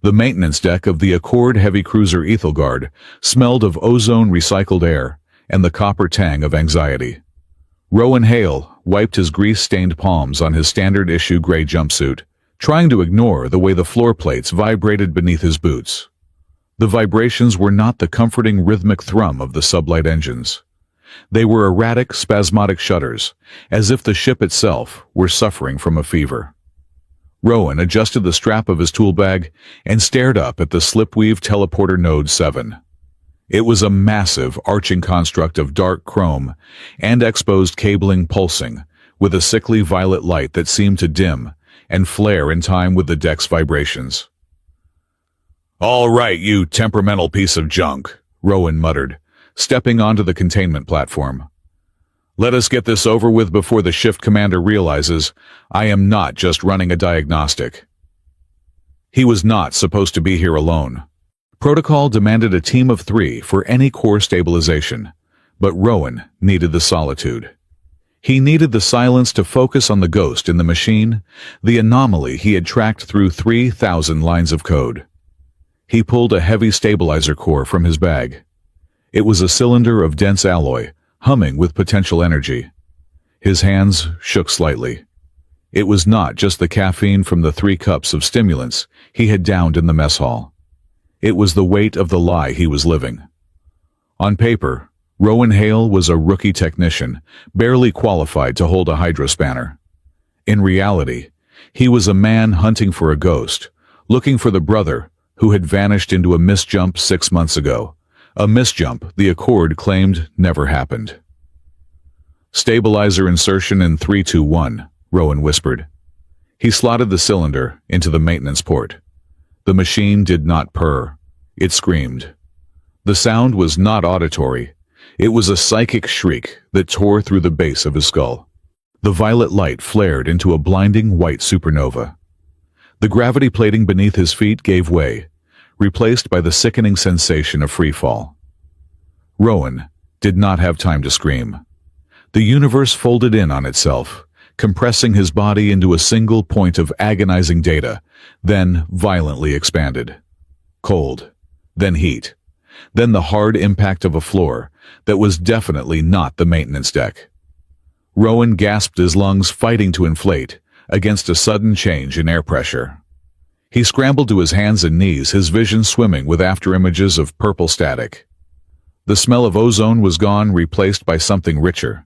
The maintenance deck of the Accord heavy cruiser Ethelgard smelled of ozone recycled air and the copper tang of anxiety. Rowan Hale wiped his grease-stained palms on his standard-issue gray jumpsuit, trying to ignore the way the floor plates vibrated beneath his boots. The vibrations were not the comforting rhythmic thrum of the sublight engines. They were erratic, spasmodic shudders, as if the ship itself were suffering from a fever. Rowan adjusted the strap of his tool bag and stared up at the slipweave teleporter Node 7. It was a massive, arching construct of dark chrome and exposed cabling pulsing, with a sickly violet light that seemed to dim and flare in time with the deck's vibrations. "All right, you temperamental piece of junk," Rowan muttered, stepping onto the containment platform. "Let us get this over with before the shift commander realizes I am not just running a diagnostic." He was not supposed to be here alone. Protocol demanded a team of 3 for any core stabilization, but Rowan needed the solitude. He needed the silence to focus on the ghost in the machine, the anomaly he had tracked through 3,000 lines of code. He pulled a heavy stabilizer core from his bag. It was a cylinder of dense alloy, humming with potential energy. His hands shook slightly. It was not just the caffeine from the 3 cups of stimulants he had downed in the mess hall. It was the weight of the lie he was living. On paper, Rowan Hale was a rookie technician, barely qualified to hold a hydrospanner. In reality, he was a man hunting for a ghost, looking for the brother who had vanished into a misjump 6 months ago. A misjump the Accord claimed never happened. "Stabilizer insertion in 321, Rowan whispered. He slotted the cylinder into the maintenance port. The machine did not purr. It screamed. The sound was not auditory. It was a psychic shriek that tore through the base of his skull. The violet light flared into a blinding white supernova. The gravity plating beneath his feet gave way, replaced by the sickening sensation of free fall. Rowan did not have time to scream. The universe folded in on itself, compressing his body into a single point of agonizing data, then violently expanded. Cold, then heat, then the hard impact of a floor that was definitely not the maintenance deck. Rowan gasped, his lungs fighting to inflate against a sudden change in air pressure. He scrambled to his hands and knees, his vision swimming with afterimages of purple static. The smell of ozone was gone, replaced by something richer,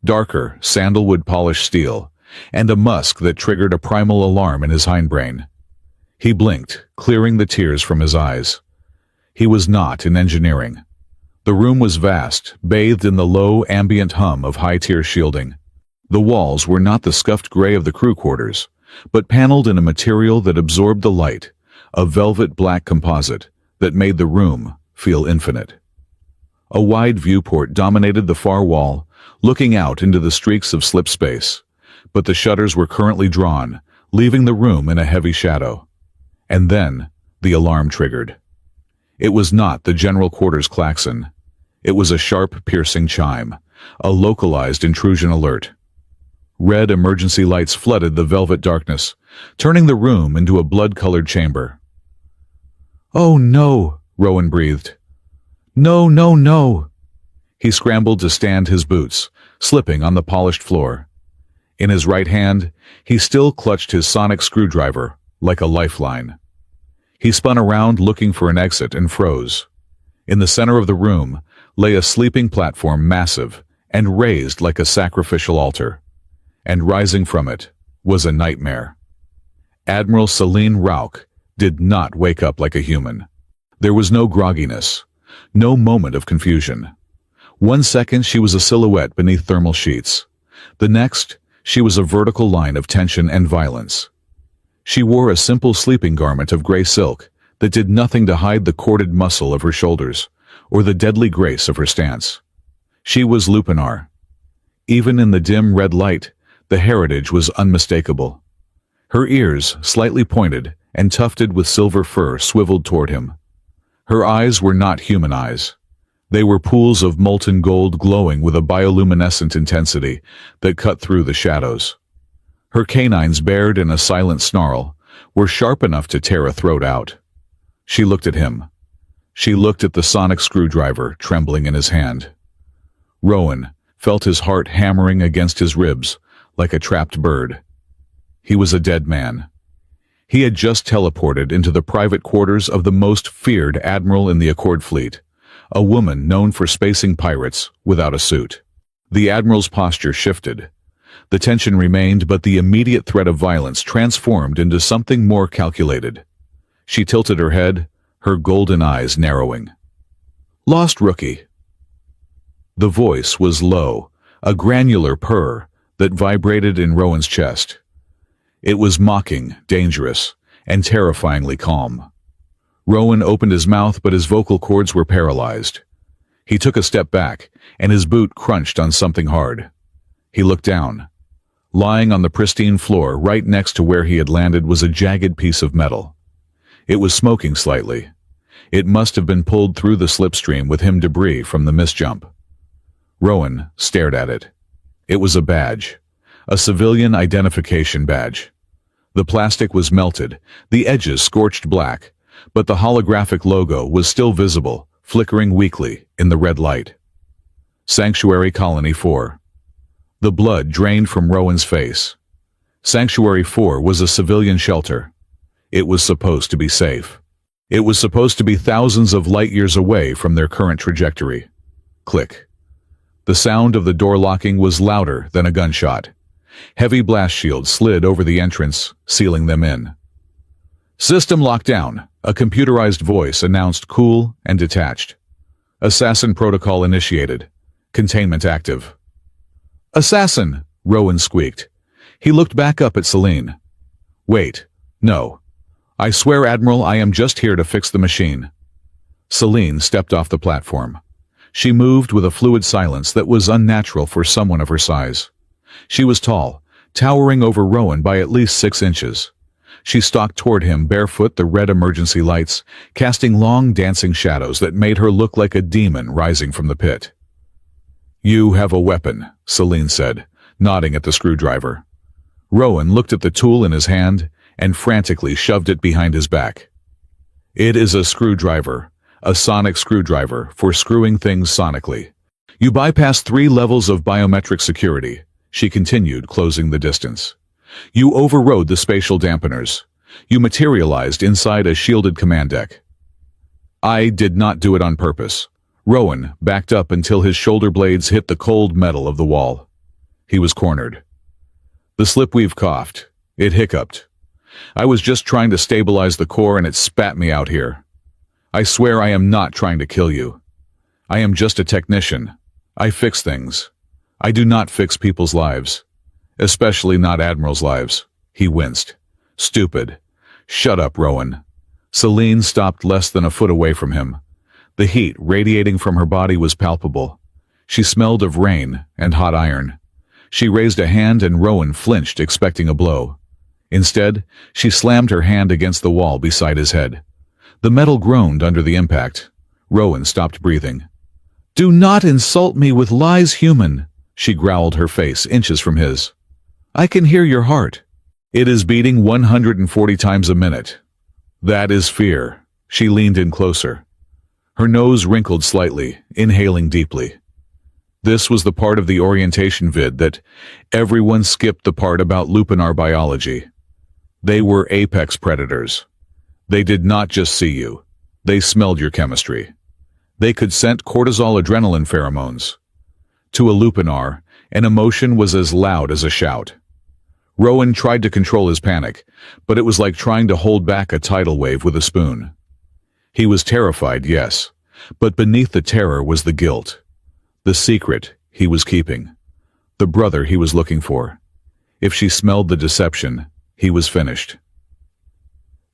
darker, sandalwood-polished steel, and a musk that triggered a primal alarm in his hindbrain. He blinked, clearing the tears from his eyes. He was not in engineering. The room was vast, bathed in the low, ambient hum of high-tier shielding. The walls were not the scuffed gray of the crew quarters, but paneled in a material that absorbed the light, a velvet black composite that made the room feel infinite. A wide viewport dominated the far wall, looking out into the streaks of slip space, but the shutters were currently drawn, leaving the room in a heavy shadow. And then the alarm triggered. It was not the general quarters klaxon. It was a sharp, piercing chime, a localized intrusion alert. Red emergency lights flooded the velvet darkness, turning the room into a blood-colored chamber. "Oh no," Rowan breathed. "No, no, no." He scrambled to stand his boots, slipping on the polished floor. In his right hand, he still clutched his sonic screwdriver, like a lifeline. He spun around looking for an exit and froze. In the center of the room lay a sleeping platform, massive and raised like a sacrificial altar. And rising from it was a nightmare. Admiral Celine Rauch did not wake up like a human. There was no grogginess, no moment of confusion. 1 second she was a silhouette beneath thermal sheets. The next, she was a vertical line of tension and violence. She wore a simple sleeping garment of gray silk that did nothing to hide the corded muscle of her shoulders or the deadly grace of her stance. She was Lupinar. Even in the dim red light, the heritage was unmistakable. Her ears, slightly pointed and tufted with silver fur, swiveled toward him. Her eyes were not human eyes. They were pools of molten gold glowing with a bioluminescent intensity that cut through the shadows. Her canines, bared in a silent snarl, were sharp enough to tear a throat out. She looked at him. She looked at the sonic screwdriver trembling in his hand. Rowan felt his heart hammering against his ribs like a trapped bird. He was a dead man. He had just teleported into the private quarters of the most feared admiral in the Accord fleet, a woman known for spacing pirates without a suit. The admiral's posture shifted. The tension remained, but the immediate threat of violence transformed into something more calculated. She tilted her head, her golden eyes narrowing. "Lost rookie." The voice was low, a granular purr that vibrated in Rowan's chest. It was mocking, dangerous, and terrifyingly calm. Rowan opened his mouth, but his vocal cords were paralyzed. He took a step back, and his boot crunched on something hard. He looked down. Lying on the pristine floor right next to where he had landed was a jagged piece of metal. It was smoking slightly. It must have been pulled through the slipstream with him debris from the misjump. Rowan stared at it. It was a badge. A civilian identification badge. The plastic was melted, the edges scorched black, but the holographic logo was still visible, flickering weakly in the red light. Sanctuary Colony 4. The blood drained from Rowan's face. Sanctuary 4 was a civilian shelter. It was supposed to be safe. It was supposed to be thousands of light years away from their current trajectory. Click. The sound of the door locking was louder than a gunshot. Heavy blast shields slid over the entrance, sealing them in. "System lockdown," a computerized voice announced, cool and detached. "Assassin protocol initiated. Containment active." "Assassin," Rowan squeaked. He looked back up at Celine. "Wait, no. I swear, Admiral, I am just here to fix the machine." Celine stepped off the platform. She moved with a fluid silence that was unnatural for someone of her size. She was tall, towering over Rowan by at least 6 inches. She stalked toward him barefoot, the red emergency lights, casting long dancing shadows that made her look like a demon rising from the pit. "You have a weapon," Celine said, nodding at the screwdriver. Rowan looked at the tool in his hand and frantically shoved it behind his back. "It is a screwdriver, a sonic screwdriver for screwing things sonically. You bypassed 3 levels of biometric security," she continued, closing the distance. "You overrode the spatial dampeners. You materialized inside a shielded command deck." "I did not do it on purpose." Rowan backed up until his shoulder blades hit the cold metal of the wall. He was cornered. The slipweave coughed. It hiccuped. "I was just trying to stabilize the core and it spat me out here. I swear I am not trying to kill you. I am just a technician. I fix things. I do not fix people's lives. Especially not Admiral's lives." He winced. "Stupid." "Shut up, Rowan." Celine stopped less than a foot away from him. The heat radiating from her body was palpable. She smelled of rain and hot iron. She raised a hand and Rowan flinched, expecting a blow. Instead, she slammed her hand against the wall beside his head. The metal groaned under the impact. Rowan stopped breathing. "Do not insult me with lies, human," she growled, her face inches from his. "I can hear your heart. It is beating 140 times a minute. That is fear." She leaned in closer. Her nose wrinkled slightly, inhaling deeply. This was the part of the orientation vid that everyone skipped, the part about Lupinar biology. They were apex predators. They did not just see you. They smelled your chemistry. They could scent cortisol adrenaline pheromones. To a Lupinar, an emotion was as loud as a shout. Rowan tried to control his panic, but it was like trying to hold back a tidal wave with a spoon. He was terrified, yes, but beneath the terror was the guilt. The secret he was keeping. The brother he was looking for. If she smelled the deception, he was finished.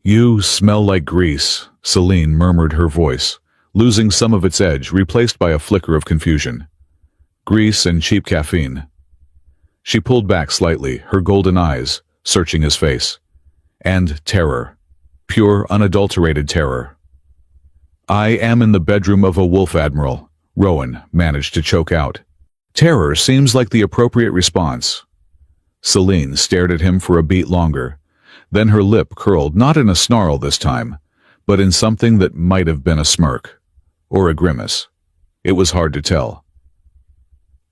"You smell like grease," Celine murmured, her voice, losing some of its edge, replaced by a flicker of confusion. "Grease and cheap caffeine." She pulled back slightly, her golden eyes searching his face. "And terror. Pure, unadulterated terror." "I am in the bedroom of a wolf, Admiral," Rowan managed to choke out. "Terror seems like the appropriate response." Celine stared at him for a beat longer. Then her lip curled, not in a snarl this time, but in something that might have been a smirk or a grimace. It was hard to tell.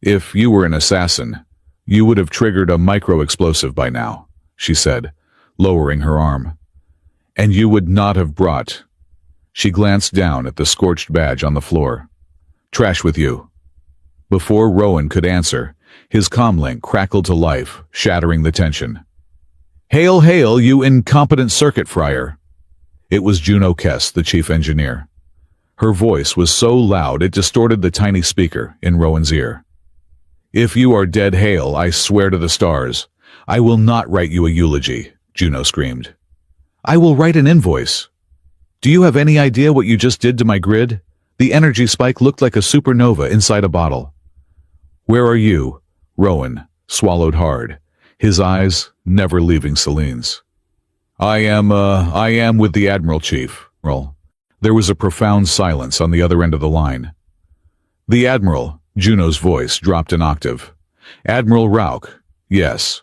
"If you were an assassin, you would have triggered a micro-explosive by now," she said, lowering her arm. "And you would not have brought—" She glanced down at the scorched badge on the floor. "Trash with you." Before Rowan could answer, his comlink crackled to life, shattering the tension. "Hail, hail, you incompetent circuit friar!" It was Juno Kess, the chief engineer. Her voice was so loud it distorted the tiny speaker in Rowan's ear. "If you are dead, Hale, I swear to the stars, I will not write you a eulogy," Juno screamed. "I will write an invoice. Do you have any idea what you just did to my grid? The energy spike looked like a supernova inside a bottle." "Where are you?" Rowan swallowed hard, his eyes never leaving Celine's. I am with the Admiral, Chief." There was a profound silence on the other end of the line. "The Admiral," Juno's voice dropped an octave. "Admiral Rauch, yes."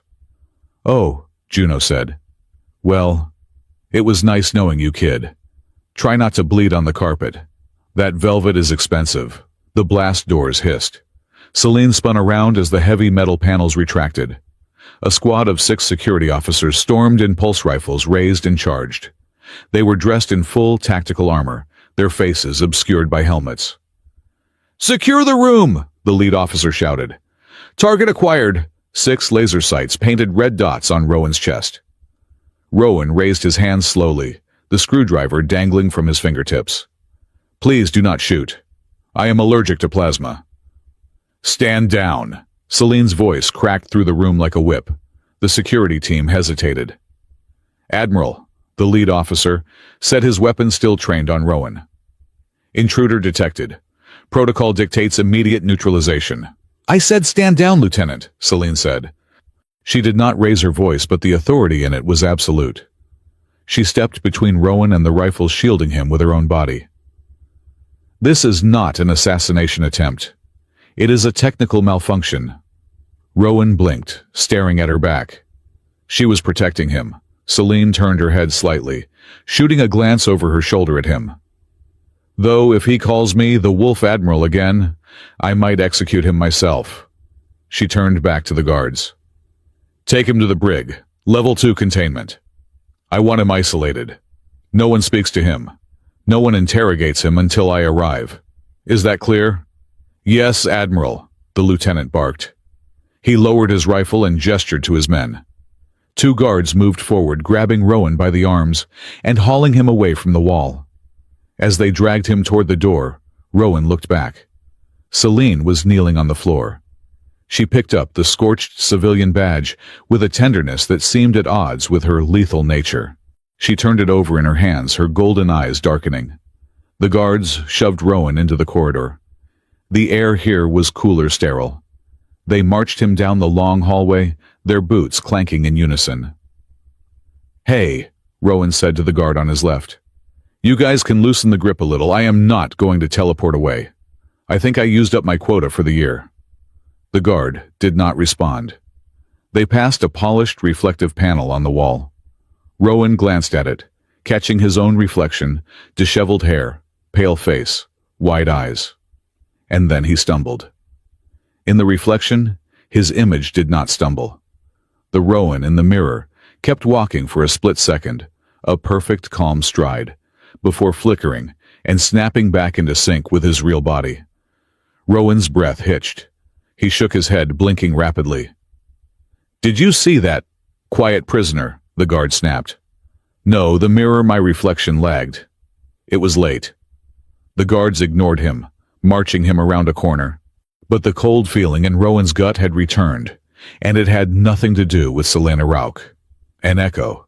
"Oh," Juno said. "Well, it was nice knowing you, kid. Try not to bleed on the carpet. That velvet is expensive." The blast doors hissed. Celine spun around as the heavy metal panels retracted. A squad of 6 security officers stormed in, pulse rifles raised and charged. They were dressed in full tactical armor, their faces obscured by helmets. "Secure the room!" the lead officer shouted. "Target acquired." 6 laser sights painted red dots on Rowan's chest. Rowan raised his hands slowly, the screwdriver dangling from his fingertips. "Please do not shoot. I am allergic to plasma." "Stand down." Celine's voice cracked through the room like a whip. The security team hesitated. "Admiral," the lead officer said, his weapon still trained on Rowan. "Intruder detected. Protocol dictates immediate neutralization." "I said stand down, Lieutenant," Celine said. She did not raise her voice, but the authority in it was absolute. She stepped between Rowan and the rifles, shielding him with her own body. "This is not an assassination attempt. It is a technical malfunction." Rowan blinked, staring at her back. She was protecting him. Celine turned her head slightly, shooting a glance over her shoulder at him. "Though if he calls me the Wolf Admiral again, I might execute him myself." She turned back to the guards. "Take him to the brig. Level 2 containment. I want him isolated. No one speaks to him. No one interrogates him until I arrive. Is that clear?" "Yes, Admiral," the lieutenant barked. He lowered his rifle and gestured to his men. 2 guards moved forward, grabbing Rowan by the arms and hauling him away from the wall. As they dragged him toward the door, Rowan looked back. Celine was kneeling on the floor. She picked up the scorched civilian badge with a tenderness that seemed at odds with her lethal nature. She turned it over in her hands, her golden eyes darkening. The guards shoved Rowan into the corridor. The air here was cooler, sterile. They marched him down the long hallway, their boots clanking in unison. "Hey," Rowan said to the guard on his left. "You guys can loosen the grip a little. I am not going to teleport away. I think I used up my quota for the year." The guard did not respond. They passed a polished, reflective panel on the wall. Rowan glanced at it, catching his own reflection, disheveled hair, pale face, wide eyes. And then he stumbled. In the reflection, his image did not stumble. The Rowan in the mirror kept walking for a split second, a perfect calm stride, before flickering and snapping back into sync with his real body. Rowan's breath hitched. He shook his head, blinking rapidly. "Did you see that, quiet prisoner?" the guard snapped. "No, the mirror, my reflection lagged. It was late." The guards ignored him, marching him around a corner. But the cold feeling in Rowan's gut had returned, and it had nothing to do with Selena Rauch. An echo.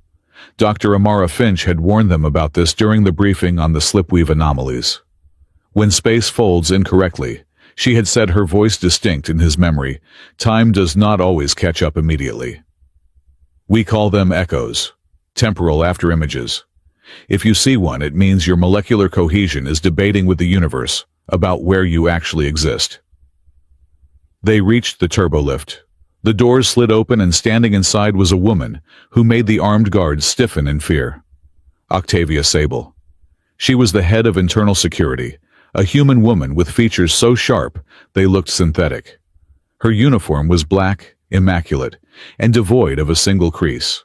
Dr. Amara Finch had warned them about this during the briefing on the slipweave anomalies. When space folds incorrectly, she had said, her voice distinct in his memory, time does not always catch up immediately. We call them echoes, temporal afterimages. If you see one, it means your molecular cohesion is debating with the universe about where you actually exist. They reached the turbolift. The doors slid open, and standing inside was a woman who made the armed guards stiffen in fear. Octavia Sable. She was the head of internal security, a human woman with features so sharp they looked synthetic. Her uniform was black, immaculate, and devoid of a single crease.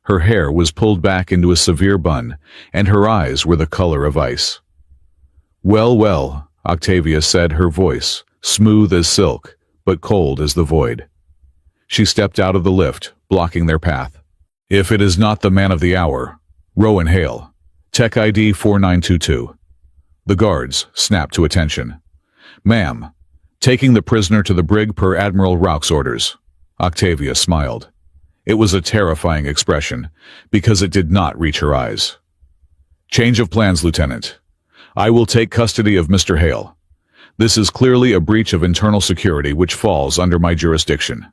Her hair was pulled back into a severe bun, and her eyes were the color of ice. "Well, well," Octavia said, her voice smooth as silk, but cold as the void. She stepped out of the lift, blocking their path. "If it is not the man of the hour, Rowan Hale, Tech ID 4922. The guards snapped to attention. "Ma'am, taking the prisoner to the brig per Admiral Rauch's orders." Octavia smiled. It was a terrifying expression, because it did not reach her eyes. "Change of plans, Lieutenant. I will take custody of Mr. Hale. This is clearly a breach of internal security which falls under my jurisdiction."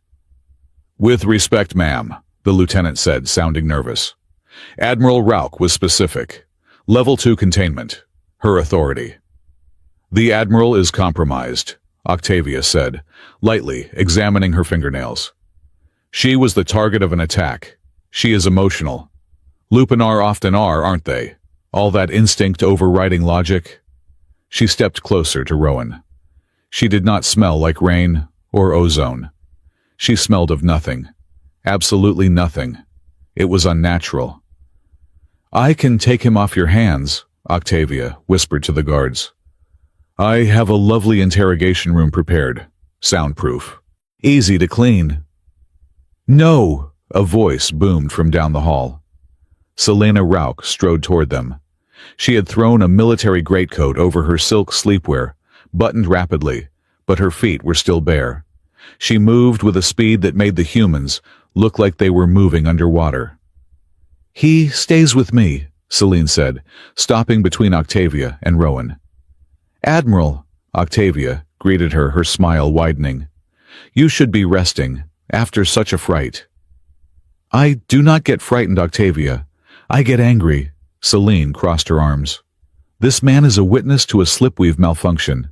"With respect, ma'am," the lieutenant said, sounding nervous. "Admiral Rauch was specific. Level 2 containment. Her authority." "The Admiral is compromised," Octavia said, lightly examining her fingernails. "She was the target of an attack. She is emotional. Lupinar often are, aren't they? All that instinct overriding logic." She stepped closer to Rowan. She did not smell like rain or ozone. She smelled of nothing. Absolutely nothing. It was unnatural. "I can take him off your hands," Octavia whispered to the guards. "I have a lovely interrogation room prepared. Soundproof. Easy to clean." "No!" a voice boomed from down the hall. Selena Rauch strode toward them. She had thrown a military greatcoat over her silk sleepwear, buttoned rapidly, but her feet were still bare. She moved with a speed that made the humans look like they were moving underwater. "He stays with me," Celine said, stopping between Octavia and Rowan. "Admiral," Octavia greeted her, her smile widening. "You should be resting, after such a fright." "I do not get frightened, Octavia. I get angry." Celine crossed her arms. "This man is a witness to a slipweave malfunction.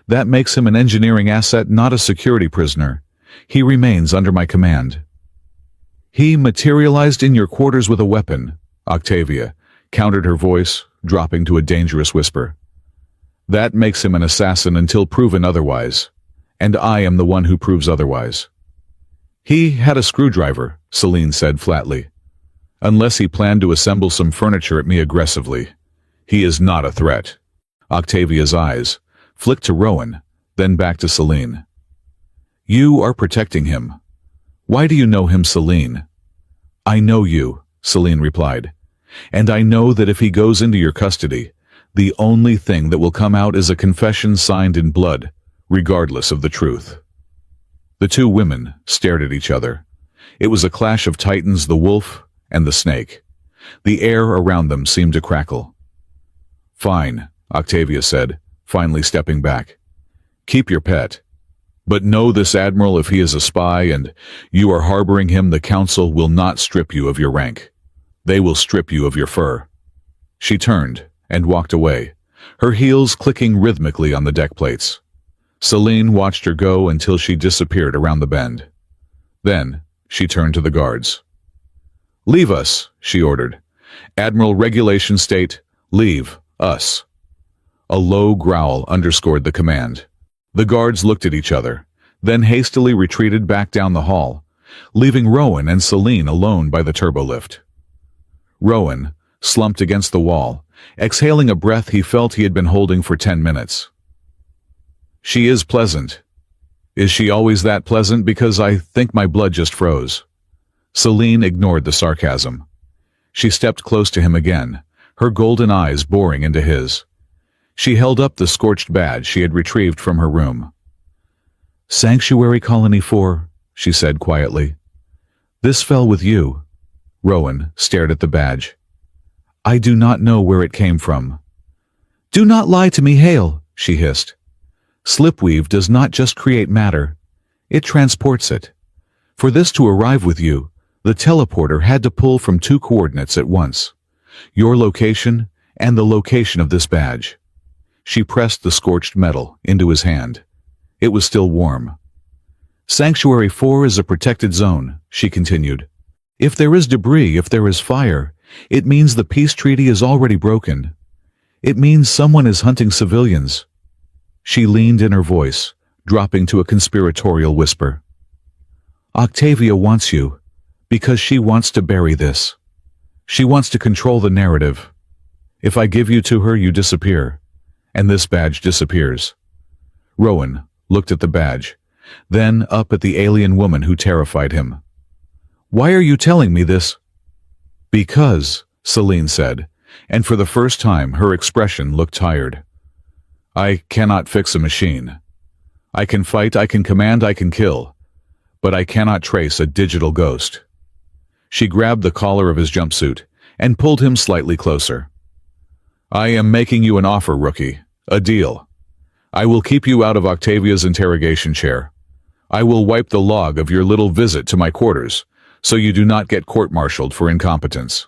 That makes him an engineering asset, not a security prisoner. He remains under my command." "He materialized in your quarters with a weapon," Octavia countered, her voice dropping to a dangerous whisper. "That makes him an assassin until proven otherwise, and I am the one who proves otherwise." "He had a screwdriver," Celine said flatly. "Unless he planned to assemble some furniture at me aggressively. He is not a threat." Octavia's eyes flicked to Rowan, then back to Celine. "You are protecting him. Why do you know him, Celine?" "I know you," Celine replied. "And I know that if he goes into your custody, the only thing that will come out is a confession signed in blood, regardless of the truth." The two women stared at each other. It was a clash of titans, the wolf and the snake. The air around them seemed to crackle. "Fine," Octavia said, finally stepping back. "Keep your pet. But know this, Admiral, if he is a spy and you are harboring him, the Council will not strip you of your rank. They will strip you of your fur." She turned and walked away, her heels clicking rhythmically on the deck plates. Celine watched her go until she disappeared around the bend. Then she turned to the guards. "Leave us," she ordered. "Admiral, regulations state, leave us." A low growl underscored the command. The guards looked at each other, then hastily retreated back down the hall, leaving Rowan and Celine alone by the turbolift. Rowan slumped against the wall, exhaling a breath he felt he had been holding for 10 minutes. "She is pleasant. Is she always that pleasant? Because I think my blood just froze." Celine ignored the sarcasm. She stepped close to him again, her golden eyes boring into his. She held up the scorched badge she had retrieved from her room. "Sanctuary Colony 4, she said quietly. "This fell with you." Rowan stared at the badge. "I do not know where it came from." "Do not lie to me, Hale," she hissed. "Slipweave does not just create matter. It transports it. For this to arrive with you, the teleporter had to pull from 2 coordinates at once. Your location and the location of this badge." She pressed the scorched metal into his hand. It was still warm. "Sanctuary 4 is a protected zone," she continued. "If there is debris, if there is fire, it means the peace treaty is already broken. It means someone is hunting civilians. She leaned in her voice, dropping to a conspiratorial whisper. Octavia wants you, because she wants to bury this. She wants to control the narrative. If I give you to her, you disappear, and this badge disappears. Rowan looked at the badge, then up at the alien woman who terrified him. Why are you telling me this? Because, Celine said, and for the first time her expression looked tired. I cannot fix a machine. I can fight, I can command, I can kill, but I cannot trace a digital ghost. She grabbed the collar of his jumpsuit and pulled him slightly closer. I am making you an offer, rookie. A deal. I will keep you out of Octavia's interrogation chair. I will wipe the log of your little visit to my quarters, so you do not get court-martialed for incompetence.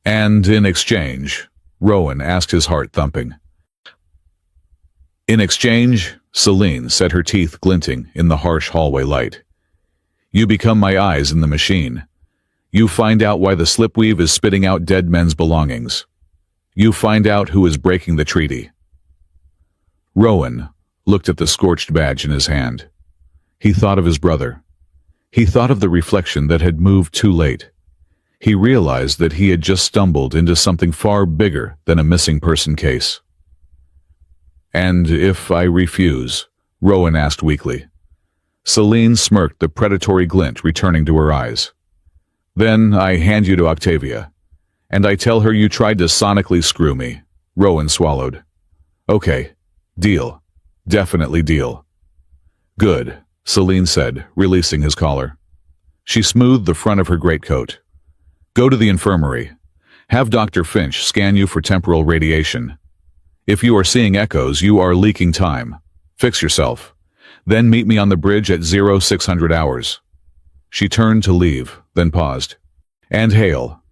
And in exchange, Rowan asked, his heart thumping. In exchange, Celine said, her teeth glinting in the harsh hallway light. You become my eyes in the machine. You find out why the slipweave is spitting out dead men's belongings. You find out who is breaking the treaty. Rowan looked at the scorched badge in his hand. He thought of his brother. He thought of the reflection that had moved too late. He realized that he had just stumbled into something far bigger than a missing person case. And if I refuse? Rowan asked weakly. Celine smirked, the predatory glint returning to her eyes. Then I hand you to Octavia, and I tell her you tried to sonically screw me. Rowan swallowed. Okay, deal. Definitely deal. Good, Celine said, releasing his collar. She smoothed the front of her greatcoat. Go to the infirmary. Have Dr. Finch scan you for temporal radiation. If you are seeing echoes, you are leaking time. Fix yourself. Then meet me on the bridge at 0600 hours. She turned to leave, then paused. And Hale.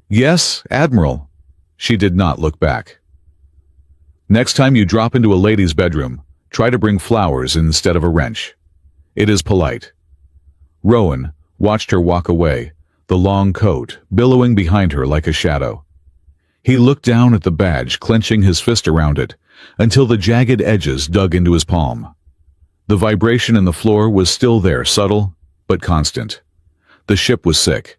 Yes, Admiral. She did not look back. Next time you drop into a lady's bedroom, try to bring flowers instead of a wrench. It is polite. Rowan watched her walk away, the long coat billowing behind her like a shadow. He looked down at the badge, clenching his fist around it, until the jagged edges dug into his palm. The vibration in the floor was still there, subtle but constant. The ship was sick,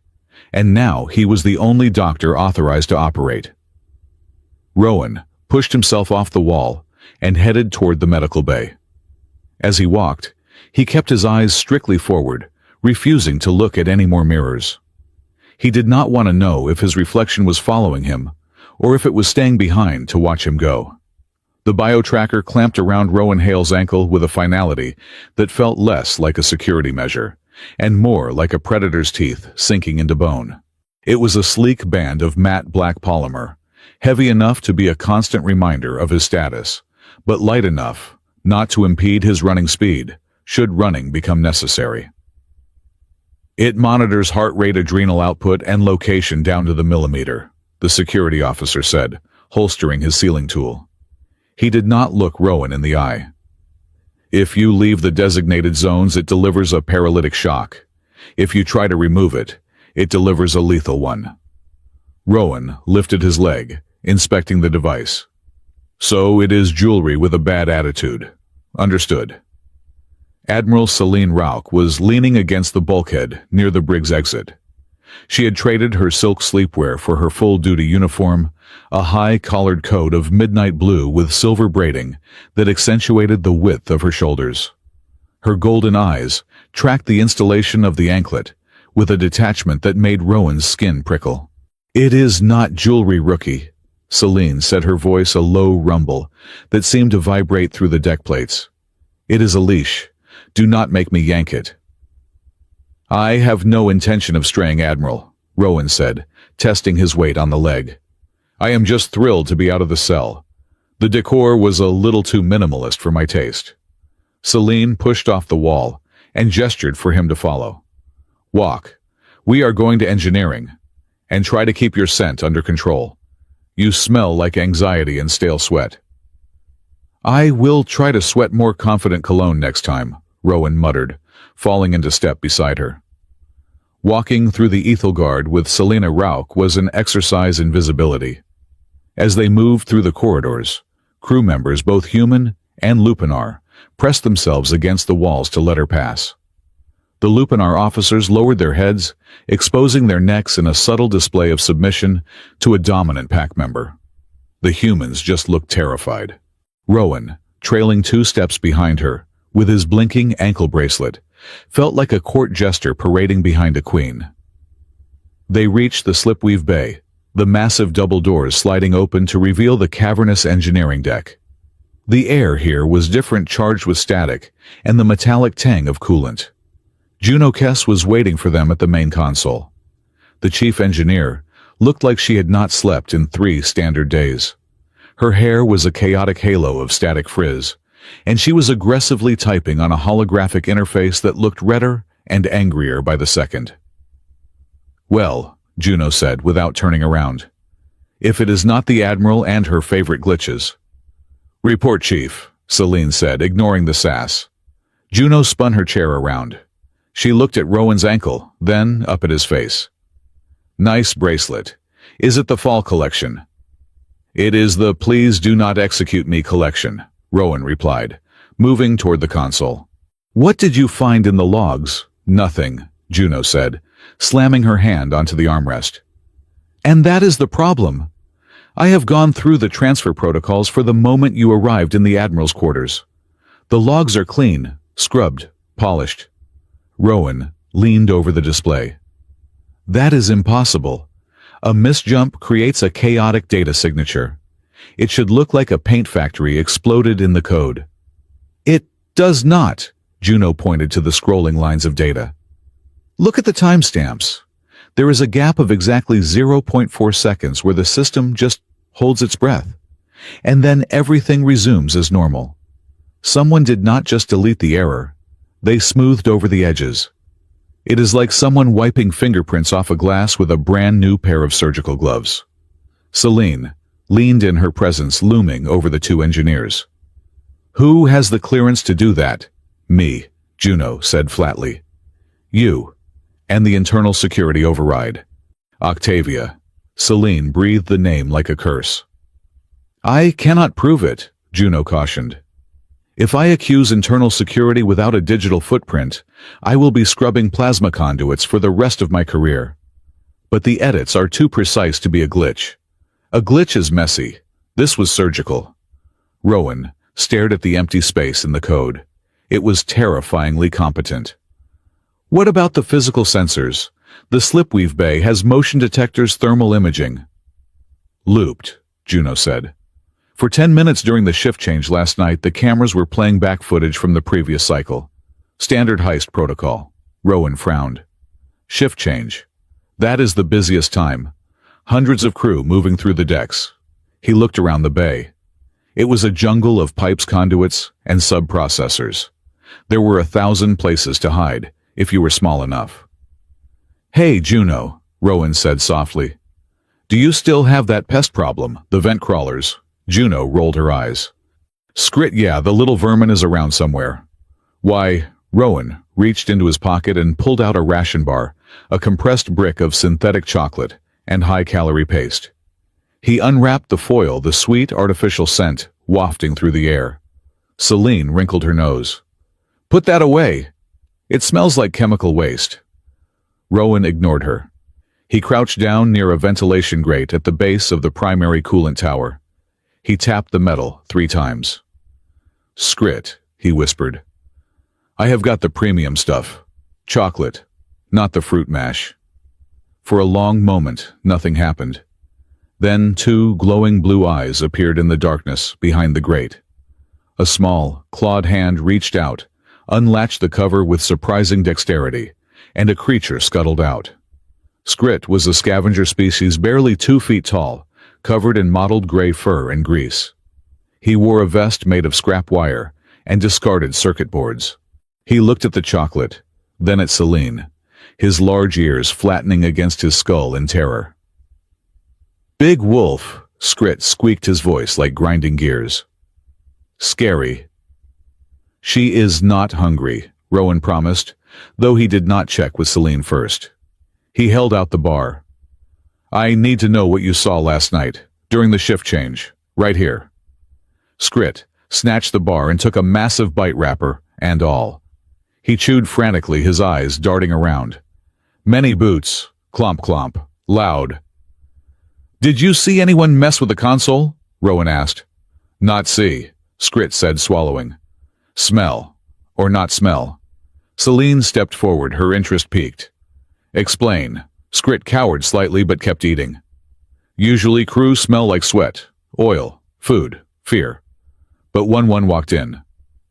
and now he was the only doctor authorized to operate. Rowan pushed himself off the wall and headed toward the medical bay. As he walked, he kept his eyes strictly forward, refusing to look at any more mirrors. He did not want to know if his reflection was following him, or if it was staying behind to watch him go. The bio-tracker clamped around Rowan Hale's ankle with a finality that felt less like a security measure, and more like a predator's teeth sinking into bone. It was a sleek band of matte black polymer, heavy enough to be a constant reminder of his status, but light enough not to impede his running speed, should running become necessary. It monitors heart rate, adrenal output, and location down to the millimeter, the security officer said, holstering his sealing tool. He did not look Rowan in the eye. If you leave the designated zones, it delivers a paralytic shock. If you try to remove it, it delivers a lethal one. Rowan lifted his leg, inspecting the device. So it is jewelry with a bad attitude. Understood. Admiral Celine Rauch was leaning against the bulkhead near the brig's exit. She had traded her silk sleepwear for her full-duty uniform, a high-collared coat of midnight blue with silver braiding that accentuated the width of her shoulders. Her golden eyes tracked the installation of the anklet with a detachment that made Rowan's skin prickle. It is not jewelry, rookie, Celine said, her voice a low rumble that seemed to vibrate through the deck plates. It is a leash. Do not make me yank it. I have no intention of straying, Admiral, Rowan said, testing his weight on the leg. I am just thrilled to be out of the cell. The decor was a little too minimalist for my taste. Celine pushed off the wall and gestured for him to follow. Walk. We are going to engineering. And try to keep your scent under control. You smell like anxiety and stale sweat. I will try to sweat more confident cologne next time, Rowan muttered, falling into step beside her. Walking through the Ethelgard with Selina Rauch was an exercise in visibility. As they moved through the corridors, crew members, both human and Lupinar, pressed themselves against the walls to let her pass. The Lupinar officers lowered their heads, exposing their necks in a subtle display of submission to a dominant pack member. The humans just looked terrified. Rowan, trailing 2 steps behind her, with his blinking ankle bracelet, felt like a court jester parading behind a queen. They reached the Slipweave Bay, the massive double doors sliding open to reveal the cavernous engineering deck. The air here was different, charged with static and the metallic tang of coolant. Juno Kess was waiting for them at the main console. The chief engineer looked like she had not slept in 3 standard days. Her hair was a chaotic halo of static frizz, and she was aggressively typing on a holographic interface that looked redder and angrier by the second. "Well," Juno said without turning around, "if it is not the Admiral and her favorite glitches." "Report, Chief," Celine said, ignoring the sass. Juno spun her chair around. She looked at Rowan's ankle, then up at his face. "Nice bracelet. Is it the fall collection?" "It is the Please Do Not Execute Me collection," Rowan replied, moving toward the console. "What did you find in the logs?" "Nothing," Juno said, slamming her hand onto the armrest. "And that is the problem. I have gone through the transfer protocols for the moment you arrived in the Admiral's quarters. The logs are clean, scrubbed, polished." Rowan leaned over the display. "That is impossible. A misjump creates a chaotic data signature. It should look like a paint factory exploded in the code." "It does not," Juno pointed to the scrolling lines of data. "Look at the timestamps. There is a gap of exactly 0.4 seconds where the system just holds its breath, and then everything resumes as normal. Someone did not just delete the error. They smoothed over the edges. It is like someone wiping fingerprints off a glass with a brand new pair of surgical gloves." Celine leaned in, her presence looming over the 2 engineers. "Who has the clearance to do that?" "Me," Juno said flatly. "You, and the internal security override." "Octavia." Celine breathed the name like a curse. "I cannot prove it," Juno cautioned. "If I accuse internal security without a digital footprint, I will be scrubbing plasma conduits for the rest of my career. But the edits are too precise to be a glitch. A glitch is messy. This was surgical." Rowan stared at the empty space in the code. It was terrifyingly competent. "What about the physical sensors? The Slipweave Bay has motion detectors, thermal imaging." "Looped," Juno said. "For 10 minutes during the shift change last night, the cameras were playing back footage from the previous cycle. Standard heist protocol." Rowan frowned. "Shift change. That is the busiest time. Hundreds of crew moving through the decks." He looked around the bay. It was a jungle of pipes, conduits, and sub-processors. There were 1,000 places to hide, if you were small enough. "Hey, Juno," Rowan said softly. "Do you still have that pest problem, the vent crawlers?" Juno rolled her eyes. "Skrit, yeah, the little vermin is around somewhere." "Why," Rowan reached into his pocket and pulled out a ration bar, a compressed brick of synthetic chocolate, and high-calorie paste. He unwrapped the foil, the sweet artificial scent wafting through the air. Celine wrinkled her nose. "Put that away. It smells like chemical waste." Rowan ignored her. He crouched down near a ventilation grate at the base of the primary coolant tower. He tapped the metal 3 times. "Skrit," he whispered. "I have got the premium stuff. Chocolate, not the fruit mash." For a long moment, nothing happened. Then 2 glowing blue eyes appeared in the darkness behind the grate. A small, clawed hand reached out, unlatched the cover with surprising dexterity, and a creature scuttled out. Skrit was a scavenger species barely 2 feet tall, covered in mottled gray fur and grease. He wore a vest made of scrap wire and discarded circuit boards. He looked at the chocolate, then at Celine, his large ears flattening against his skull in terror. "Big wolf," Skrit squeaked, his voice like grinding gears. "Scary." "She is not hungry," Rowan promised, though he did not check with Celine first. He held out the bar. "I need to know what you saw last night. During the shift change. Right here. Skrit snatched the bar and took a massive bite, wrapper and all. He chewed frantically, his eyes darting around. Many boots. Clomp clomp. Loud. Did you see anyone mess with the console? Rowan asked. Not see, Skrit said, swallowing. Smell. Or not smell. Celine stepped forward, her interest piqued. Explain. Skrit cowered slightly but kept eating. Usually crew smell like sweat, oil, food, fear. But one walked in.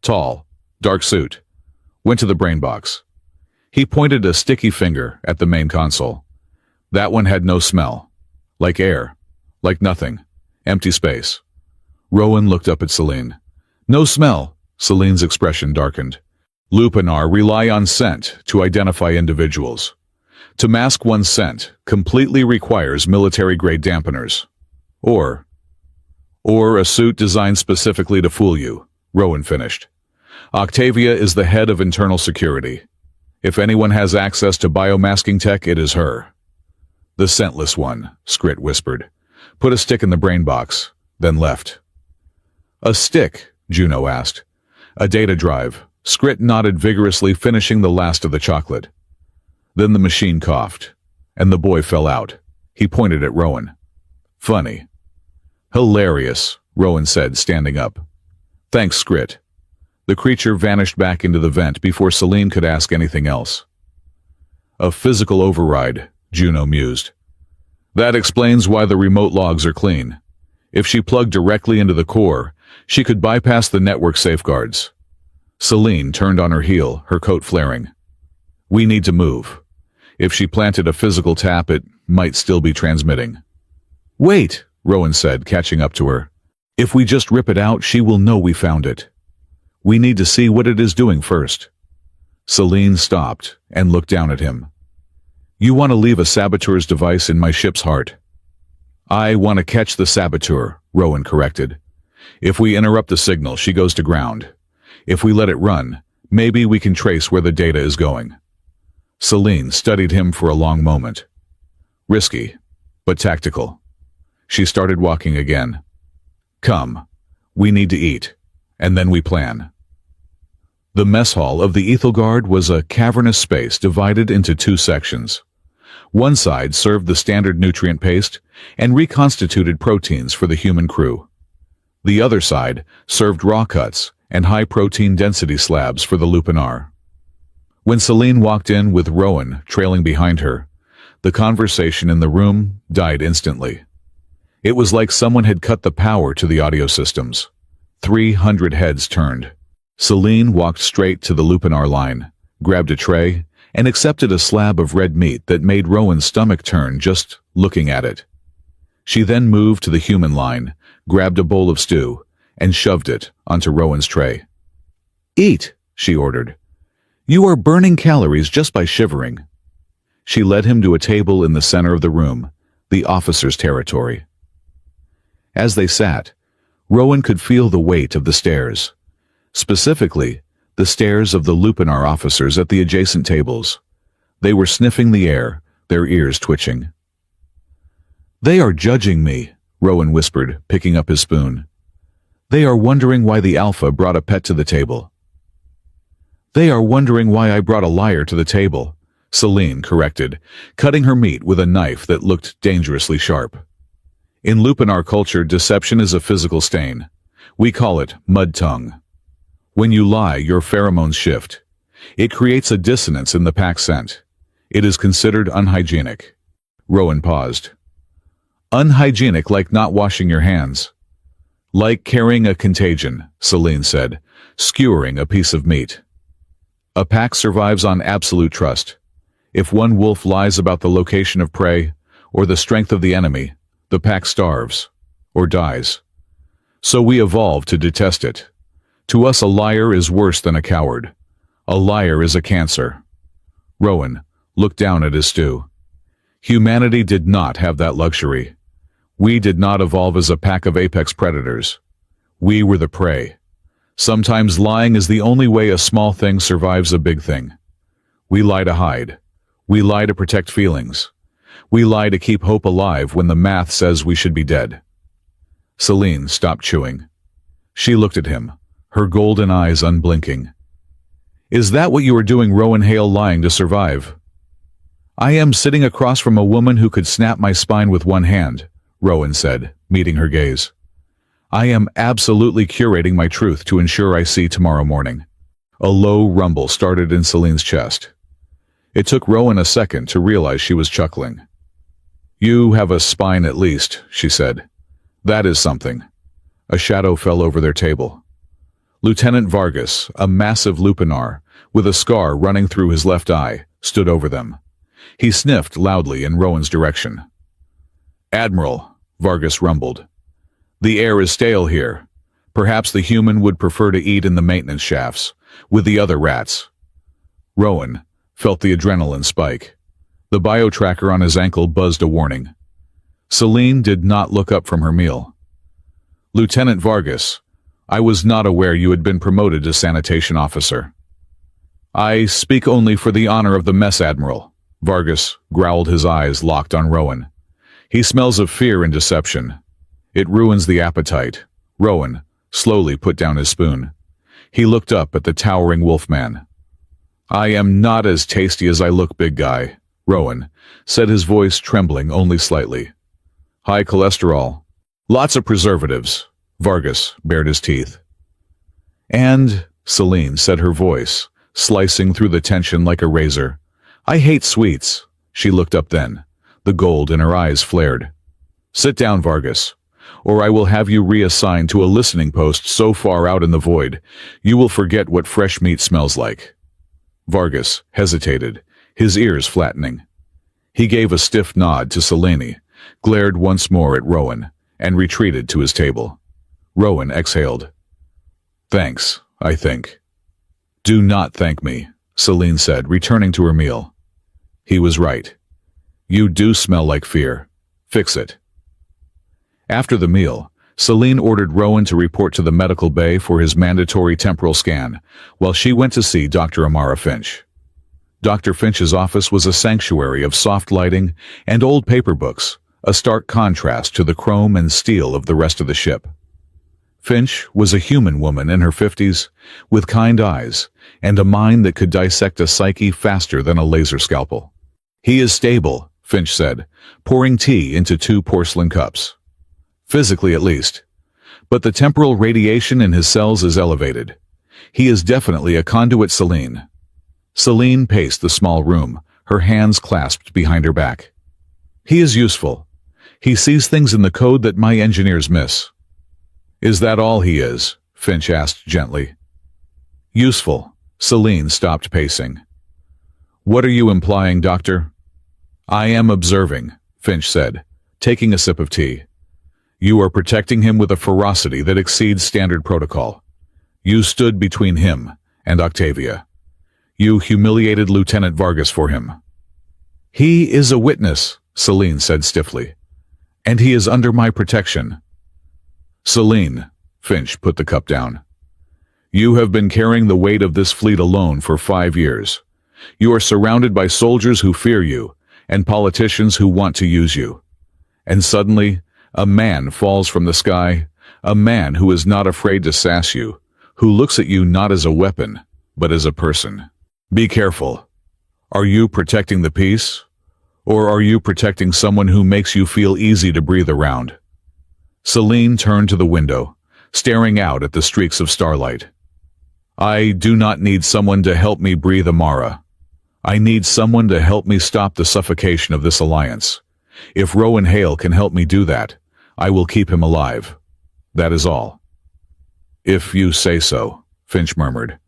Tall, dark suit. Went to the brain box. He pointed a sticky finger at the main console. That one had no smell. Like air. Like nothing. Empty space. Rowan looked up at Celine. No smell. Celine's expression darkened. Lupinar rely on scent to identify individuals. To mask one's scent completely requires military-grade dampeners. Or a suit designed specifically to fool you, Rowan finished. Octavia is the head of internal security. If anyone has access to biomasking tech, it is her. The scentless one, Skrit whispered. Put a stick in the brain box, then left. A stick? Juno asked. A data drive. Skrit nodded vigorously, finishing the last of the chocolate. Then the machine coughed, and the boy fell out. He pointed at Rowan. Funny. Hilarious, Rowan said, standing up. Thanks, Skrit. The creature vanished back into the vent before Celine could ask anything else. A physical override, Juno mused. That explains why the remote logs are clean. If she plugged directly into the core, she could bypass the network safeguards. Celine turned on her heel, her coat flaring. We need to move. If she planted a physical tap, it might still be transmitting. Wait, Rowan said, catching up to her. If we just rip it out, she will know we found it. We need to see what it is doing first. Celine stopped and looked down at him. You want to leave a saboteur's device in my ship's heart? I want to catch the saboteur, Rowan corrected. If we interrupt the signal, she goes to ground. If we let it run, maybe we can trace where the data is going. Celine studied him for a long moment. Risky, but tactical. She started walking again. Come, we need to eat, and then we plan. The mess hall of the Ethelgard was a cavernous space divided into two sections. One side served the standard nutrient paste and reconstituted proteins for the human crew. The other side served raw cuts and high-protein density slabs for the Lupinar. When Celine walked in with Rowan trailing behind her, the conversation in the room died instantly. It was like someone had cut the power to the audio systems. 300 heads turned. Celine walked straight to the Lupinar line, grabbed a tray, and accepted a slab of red meat that made Rowan's stomach turn just looking at it. She then moved to the human line, grabbed a bowl of stew, and shoved it onto Rowan's tray. Eat, she ordered. You are burning calories just by shivering. She led him to a table in the center of the room, the officer's territory. As they sat, Rowan could feel the weight of the stairs. Specifically, the stares of the Lupinar officers at the adjacent tables. They were sniffing the air, their ears twitching. They are judging me, Rowan whispered, picking up his spoon. They are wondering why the Alpha brought a pet to the table. They are wondering why I brought a liar to the table, Celine corrected, cutting her meat with a knife that looked dangerously sharp. In Lupinar culture, deception is a physical stain. We call it mud tongue. When you lie, your pheromones shift. It creates a dissonance in the pack scent. It is considered unhygienic. Rowan paused. Unhygienic like not washing your hands. Like carrying a contagion, Celine said, skewering a piece of meat. A pack survives on absolute trust. If one wolf lies about the location of prey or the strength of the enemy, the pack starves or dies. So we evolved to detest it. To us, a liar is worse than a coward. A liar is a cancer. Rowan looked down at his stew. Humanity did not have that luxury. We did not evolve as a pack of apex predators. We were the prey. Sometimes lying is the only way a small thing survives a big thing. We lie to hide. We lie to protect feelings. We lie to keep hope alive when the math says we should be dead. Celine stopped chewing. She looked at him, her golden eyes unblinking. Is that what you are doing, Rowan Hale, lying to survive? I am sitting across from a woman who could snap my spine with one hand, Rowan said, meeting her gaze. I am absolutely curating my truth to ensure I see tomorrow morning. A low rumble started in Celine's chest. It took Rowan a second to realize she was chuckling. You have a spine at least, she said. That is something. A shadow fell over their table. Lieutenant Vargas, a massive lupanar, with a scar running through his left eye, stood over them. He sniffed loudly in Rowan's direction. Admiral, Vargas rumbled. The air is stale here. Perhaps the human would prefer to eat in the maintenance shafts, with the other rats. Rowan felt the adrenaline spike. The bio-tracker on his ankle buzzed a warning. Celine did not look up from her meal. Lieutenant Vargas, I was not aware you had been promoted to sanitation officer. I speak only for the honor of the mess, Admiral. Vargas growled, his eyes locked on Rowan. He smells of fear and deception. It ruins the appetite. Rowan slowly put down his spoon. He looked up at the towering wolfman. I am not as tasty as I look, big guy, Rowan said, his voice trembling only slightly. High cholesterol. Lots of preservatives. Vargas bared his teeth. And, Celine said, her voice slicing through the tension like a razor, I hate sweets. She looked up then. The gold in her eyes flared. Sit down, Vargas, or I will have you reassigned to a listening post so far out in the void, you will forget what fresh meat smells like. Vargas hesitated, his ears flattening. He gave a stiff nod to Celine, glared once more at Rowan, and retreated to his table. Rowan exhaled. Thanks, I think. Do not thank me, Celine said, returning to her meal. He was right. You do smell like fear. Fix it. After the meal, Celine ordered Rowan to report to the medical bay for his mandatory temporal scan, while she went to see Dr. Amara Finch. Dr. Finch's office was a sanctuary of soft lighting and old paper books, a stark contrast to the chrome and steel of the rest of the ship. Finch was a human woman in her 50s, with kind eyes and a mind that could dissect a psyche faster than a laser scalpel. He is stable, Finch said, pouring tea into 2 porcelain cups. Physically at least. But the temporal radiation in his cells is elevated. He is definitely a conduit, Celine. Celine paced the small room, her hands clasped behind her back. He is useful. He sees things in the code that my engineers miss. Is that all he is? Finch asked gently. Useful. Celine stopped pacing. What are you implying, Doctor? I am observing, Finch said, taking a sip of tea. You are protecting him with a ferocity that exceeds standard protocol. You stood between him and Octavia. You humiliated Lieutenant Vargas for him. He is a witness, Celine said stiffly, and he is under my protection. Celine, Finch put the cup down. You have been carrying the weight of this fleet alone for 5 years. You are surrounded by soldiers who fear you and politicians who want to use you. And suddenly, a man falls from the sky, a man who is not afraid to sass you, who looks at you not as a weapon, but as a person. Be careful. Are you protecting the peace? Or are you protecting someone who makes you feel easy to breathe around? Celine turned to the window, staring out at the streaks of starlight. I do not need someone to help me breathe, Amara. I need someone to help me stop the suffocation of this alliance. If Rowan Hale can help me do that, I will keep him alive. That is all. If you say so, Finch murmured.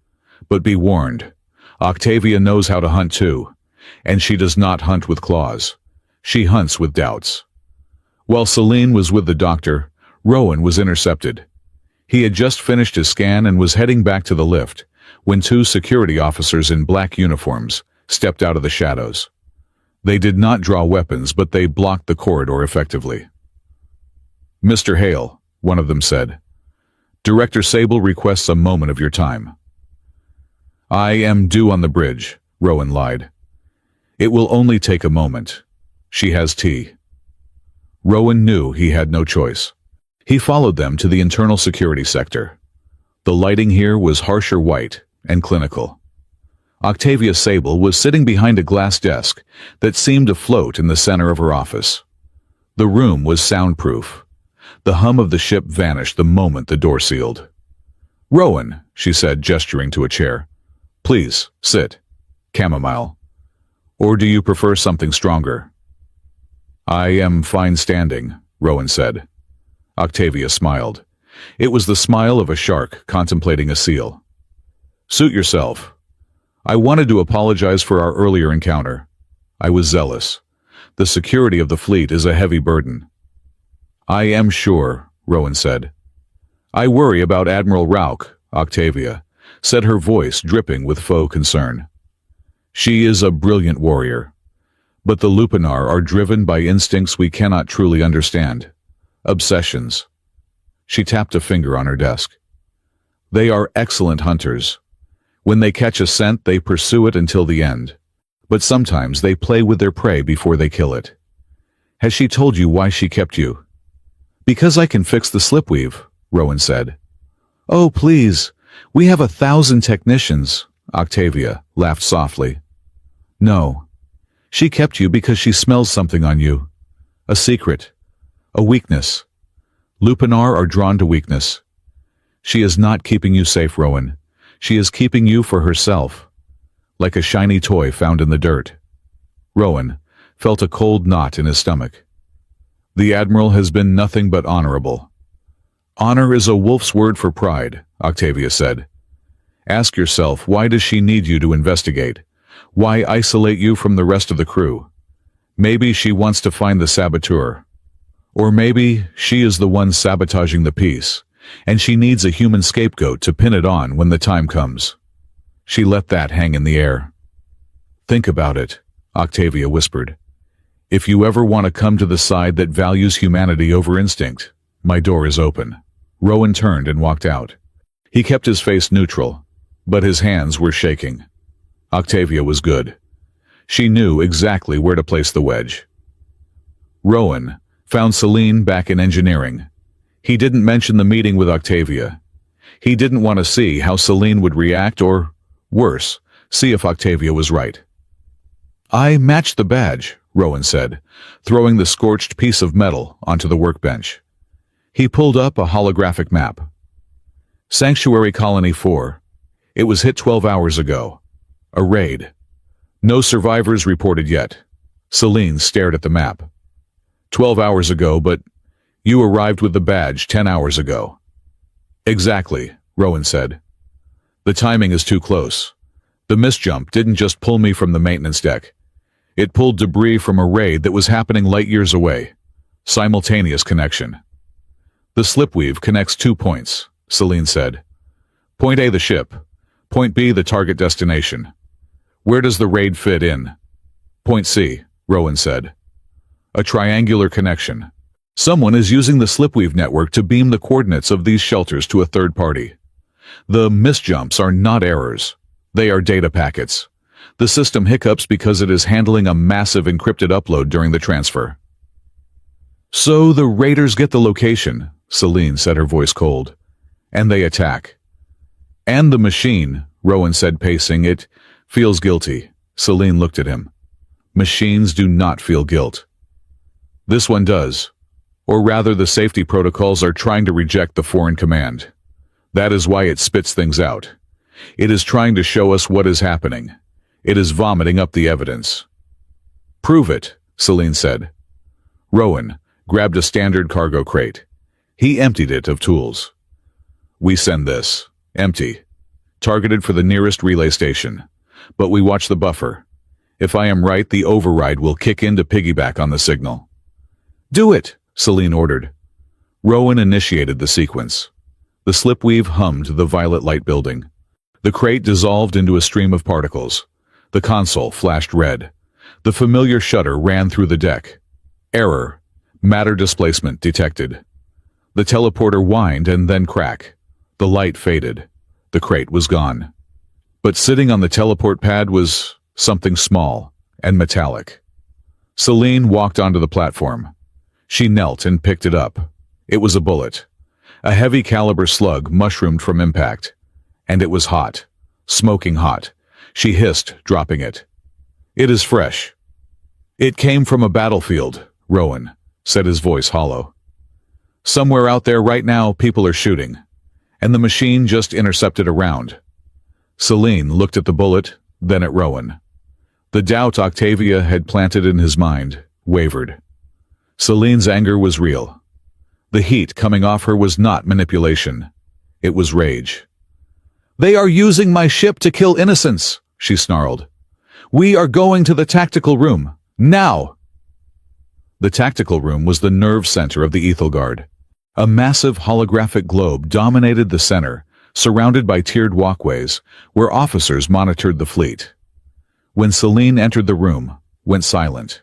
But be warned, Octavia knows how to hunt too, and she does not hunt with claws. She hunts with doubts. While Celine was with the doctor, Rowan was intercepted. He had just finished his scan and was heading back to the lift, when 2 security officers in black uniforms stepped out of the shadows. They did not draw weapons, but they blocked the corridor effectively. Mr. Hale, one of them said, Director Sable requests a moment of your time. I am due on the bridge, Rowan lied. It will only take a moment. She has tea. Rowan knew he had no choice. He followed them to the internal security sector. The lighting here was harsher white and clinical. Octavia Sable was sitting behind a glass desk that seemed to float in the center of her office. The room was soundproof. The hum of the ship vanished the moment the door sealed. "Rowan," she said, gesturing to a chair. "Please, sit. Chamomile. Or do you prefer something stronger?" "I am fine standing," Rowan said. Octavia smiled. It was the smile of a shark contemplating a seal. "Suit yourself. I wanted to apologize for our earlier encounter. I was zealous. The security of the fleet is a heavy burden." "I am sure," Rowan said. "I worry about Admiral Rauch," Octavia said, her voice dripping with faux concern. "She is a brilliant warrior, but the Lupinar are driven by instincts we cannot truly understand. Obsessions." She tapped a finger on her desk. "They are excellent hunters. When they catch a scent, they pursue it until the end. But sometimes they play with their prey before they kill it. Has she told you why she kept you?" "Because I can fix the slipweave," Rowan said. "Oh, please. We have 1,000 technicians," Octavia laughed softly. "No. She kept you because she smells something on you. A secret. A weakness. Lupinar are drawn to weakness. She is not keeping you safe, Rowan. She is keeping you for herself. Like a shiny toy found in the dirt." Rowan felt a cold knot in his stomach. "The Admiral has been nothing but honorable." "Honor is a wolf's word for pride," Octavia said. "Ask yourself, why does she need you to investigate? Why isolate you from the rest of the crew? Maybe she wants to find the saboteur. Or maybe she is the one sabotaging the peace, and she needs a human scapegoat to pin it on when the time comes." She let that hang in the air. "Think about it," Octavia whispered. "If you ever want to come to the side that values humanity over instinct, my door is open." Rowan turned and walked out. He kept his face neutral, but his hands were shaking. Octavia was good. She knew exactly where to place the wedge. Rowan found Celine back in engineering. He didn't mention the meeting with Octavia. He didn't want to see how Celine would react or, worse, see if Octavia was right. "I matched the badge," Rowan said, throwing the scorched piece of metal onto the workbench. He pulled up a holographic map. "Sanctuary Colony 4. It was hit 12 hours ago. A raid. No survivors reported yet." Celine stared at the map. "12 hours ago, but you arrived with the badge 10 hours ago." "Exactly," Rowan said. "The timing is too close. The misjump didn't just pull me from the maintenance deck. It pulled debris from a raid that was happening light years away. Simultaneous connection." "The slipweave connects 2 points," Celine said. "Point A, the ship. Point B, the target destination. Where does the raid fit in?" "Point C," Rowan said. "A triangular connection. Someone is using the slipweave network to beam the coordinates of these shelters to a third party. The misjumps are not errors. They are data packets. The system hiccups because it is handling a massive encrypted upload during the transfer." "So the raiders get the location," Celine said, her voice cold. "And they attack." "And the machine," Rowan said, pacing. "It feels guilty." Celine looked at him. "Machines do not feel guilt." "This one does. Or rather, the safety protocols are trying to reject the foreign command. That is why it spits things out. It is trying to show us what is happening. It is vomiting up the evidence." "Prove it," Celine said. Rowan grabbed a standard cargo crate. He emptied it of tools. "We send this. Empty. Targeted for the nearest relay station. But we watch the buffer. If I am right, the override will kick in to piggyback on the signal." "Do it," Celine ordered. Rowan initiated the sequence. The slipweave hummed the violet light building. The crate dissolved into a stream of particles. The console flashed red. The familiar shutter ran through the deck. Error. Matter displacement detected. The teleporter whined and then crack. The light faded. The crate was gone. But sitting on the teleport pad was something small and metallic. Celine walked onto the platform. She knelt and picked it up. It was a bullet. A heavy caliber slug mushroomed from impact. And it was hot. Smoking hot. She hissed, dropping it. It is fresh. It came from a battlefield, Rowan said, his voice hollow. Somewhere out there right now, people are shooting. And the machine just intercepted a round. Celine looked at the bullet, then at Rowan. The doubt Octavia had planted in his mind wavered. Celine's anger was real. The heat coming off her was not manipulation. It was rage. "They are using my ship to kill innocents," she snarled. "We are going to the tactical room. Now!" The tactical room was the nerve center of the Ethelgard. A massive holographic globe dominated the center, surrounded by tiered walkways, where officers monitored the fleet. When Celine entered the room, went silent.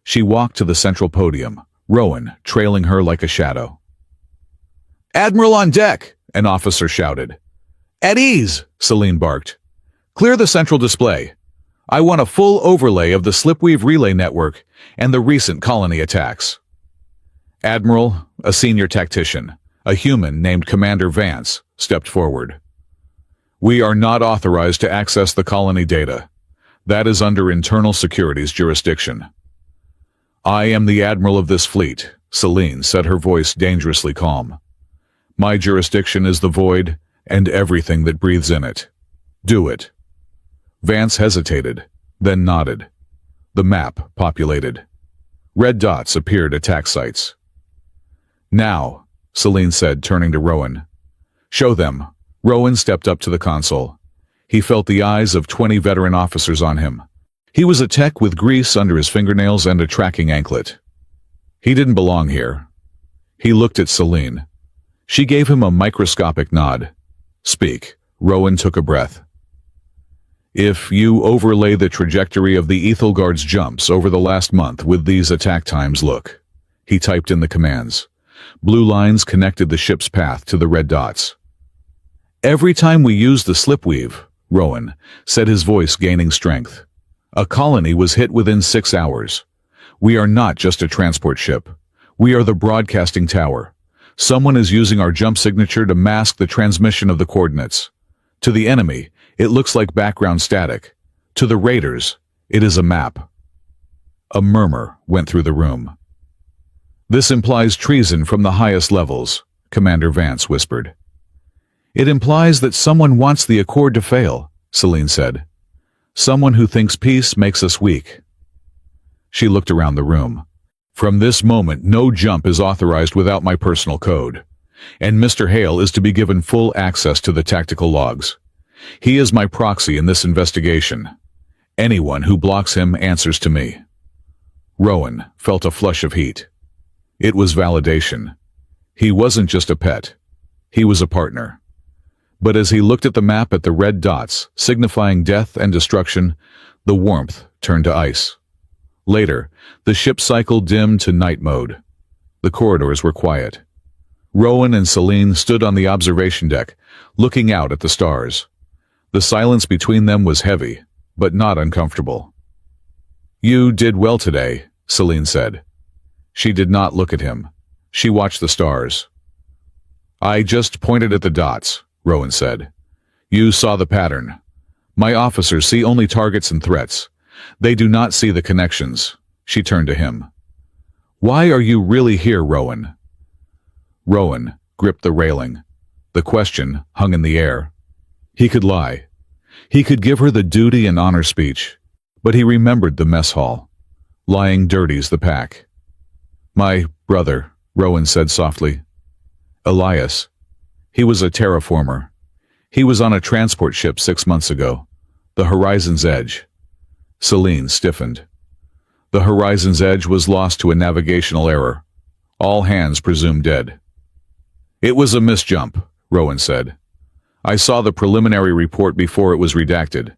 She walked to the central podium, Rowan trailing her like a shadow. "Admiral on deck!" an officer shouted. "At ease!" Celine barked. "Clear the central display. I want a full overlay of the Slipweave relay network and the recent colony attacks." Admiral, a senior tactician, a human named Commander Vance, stepped forward. "We are not authorized to access the colony data. That is under internal security's jurisdiction." "I am the admiral of this fleet," Celine said, her voice dangerously calm. "My jurisdiction is the void and everything that breathes in it. Do it." Vance hesitated, then nodded. The map populated. Red dots appeared at attack sites. "Now," Celine said, turning to Rowan. "Show them." Rowan stepped up to the console. He felt the eyes of 20 veteran officers on him. He was a tech with grease under his fingernails and a tracking anklet. He didn't belong here. He looked at Celine. She gave him a microscopic nod. "Speak." Rowan took a breath. "If you overlay the trajectory of the Ethelgard's jumps over the last month with these attack times, look." He typed in the commands. Blue lines connected the ship's path to the red dots. "Every time we use the slipweave," Rowan said, his voice gaining strength, "a colony was hit within 6 hours. We are not just a transport ship. We are the broadcasting tower. Someone is using our jump signature to mask the transmission of the coordinates. To the enemy, it looks like background static. To the raiders, it is a map." A murmur went through the room. "This implies treason from the highest levels," Commander Vance whispered. "It implies that someone wants the Accord to fail," Celine said. "Someone who thinks peace makes us weak." She looked around the room. "From this moment, no jump is authorized without my personal code. And Mr. Hale is to be given full access to the tactical logs. He is my proxy in this investigation. Anyone who blocks him answers to me." Rowan felt a flush of heat. It was validation. He wasn't just a pet. He was a partner. But as he looked at the map at the red dots, signifying death and destruction, the warmth turned to ice. Later, the ship cycle dimmed to night mode. The corridors were quiet. Rowan and Celine stood on the observation deck, looking out at the stars. The silence between them was heavy, but not uncomfortable. "You did well today," Celine said. She did not look at him. She watched the stars. "I just pointed at the dots," Rowan said. "You saw the pattern. My officers see only targets and threats. They do not see the connections." She turned to him. "Why are you really here, Rowan?" Rowan gripped the railing. The question hung in the air. He could lie. He could give her the duty and honor speech, but he remembered the mess hall. Lying dirties the pack. "My brother," Rowan said softly. "Elias. He was a terraformer. He was on a transport ship 6 months ago. The Horizon's Edge." Celine stiffened. The Horizon's Edge was lost to a navigational error. All hands presumed dead. "It was a misjump," Rowan said. "I saw the preliminary report before it was redacted.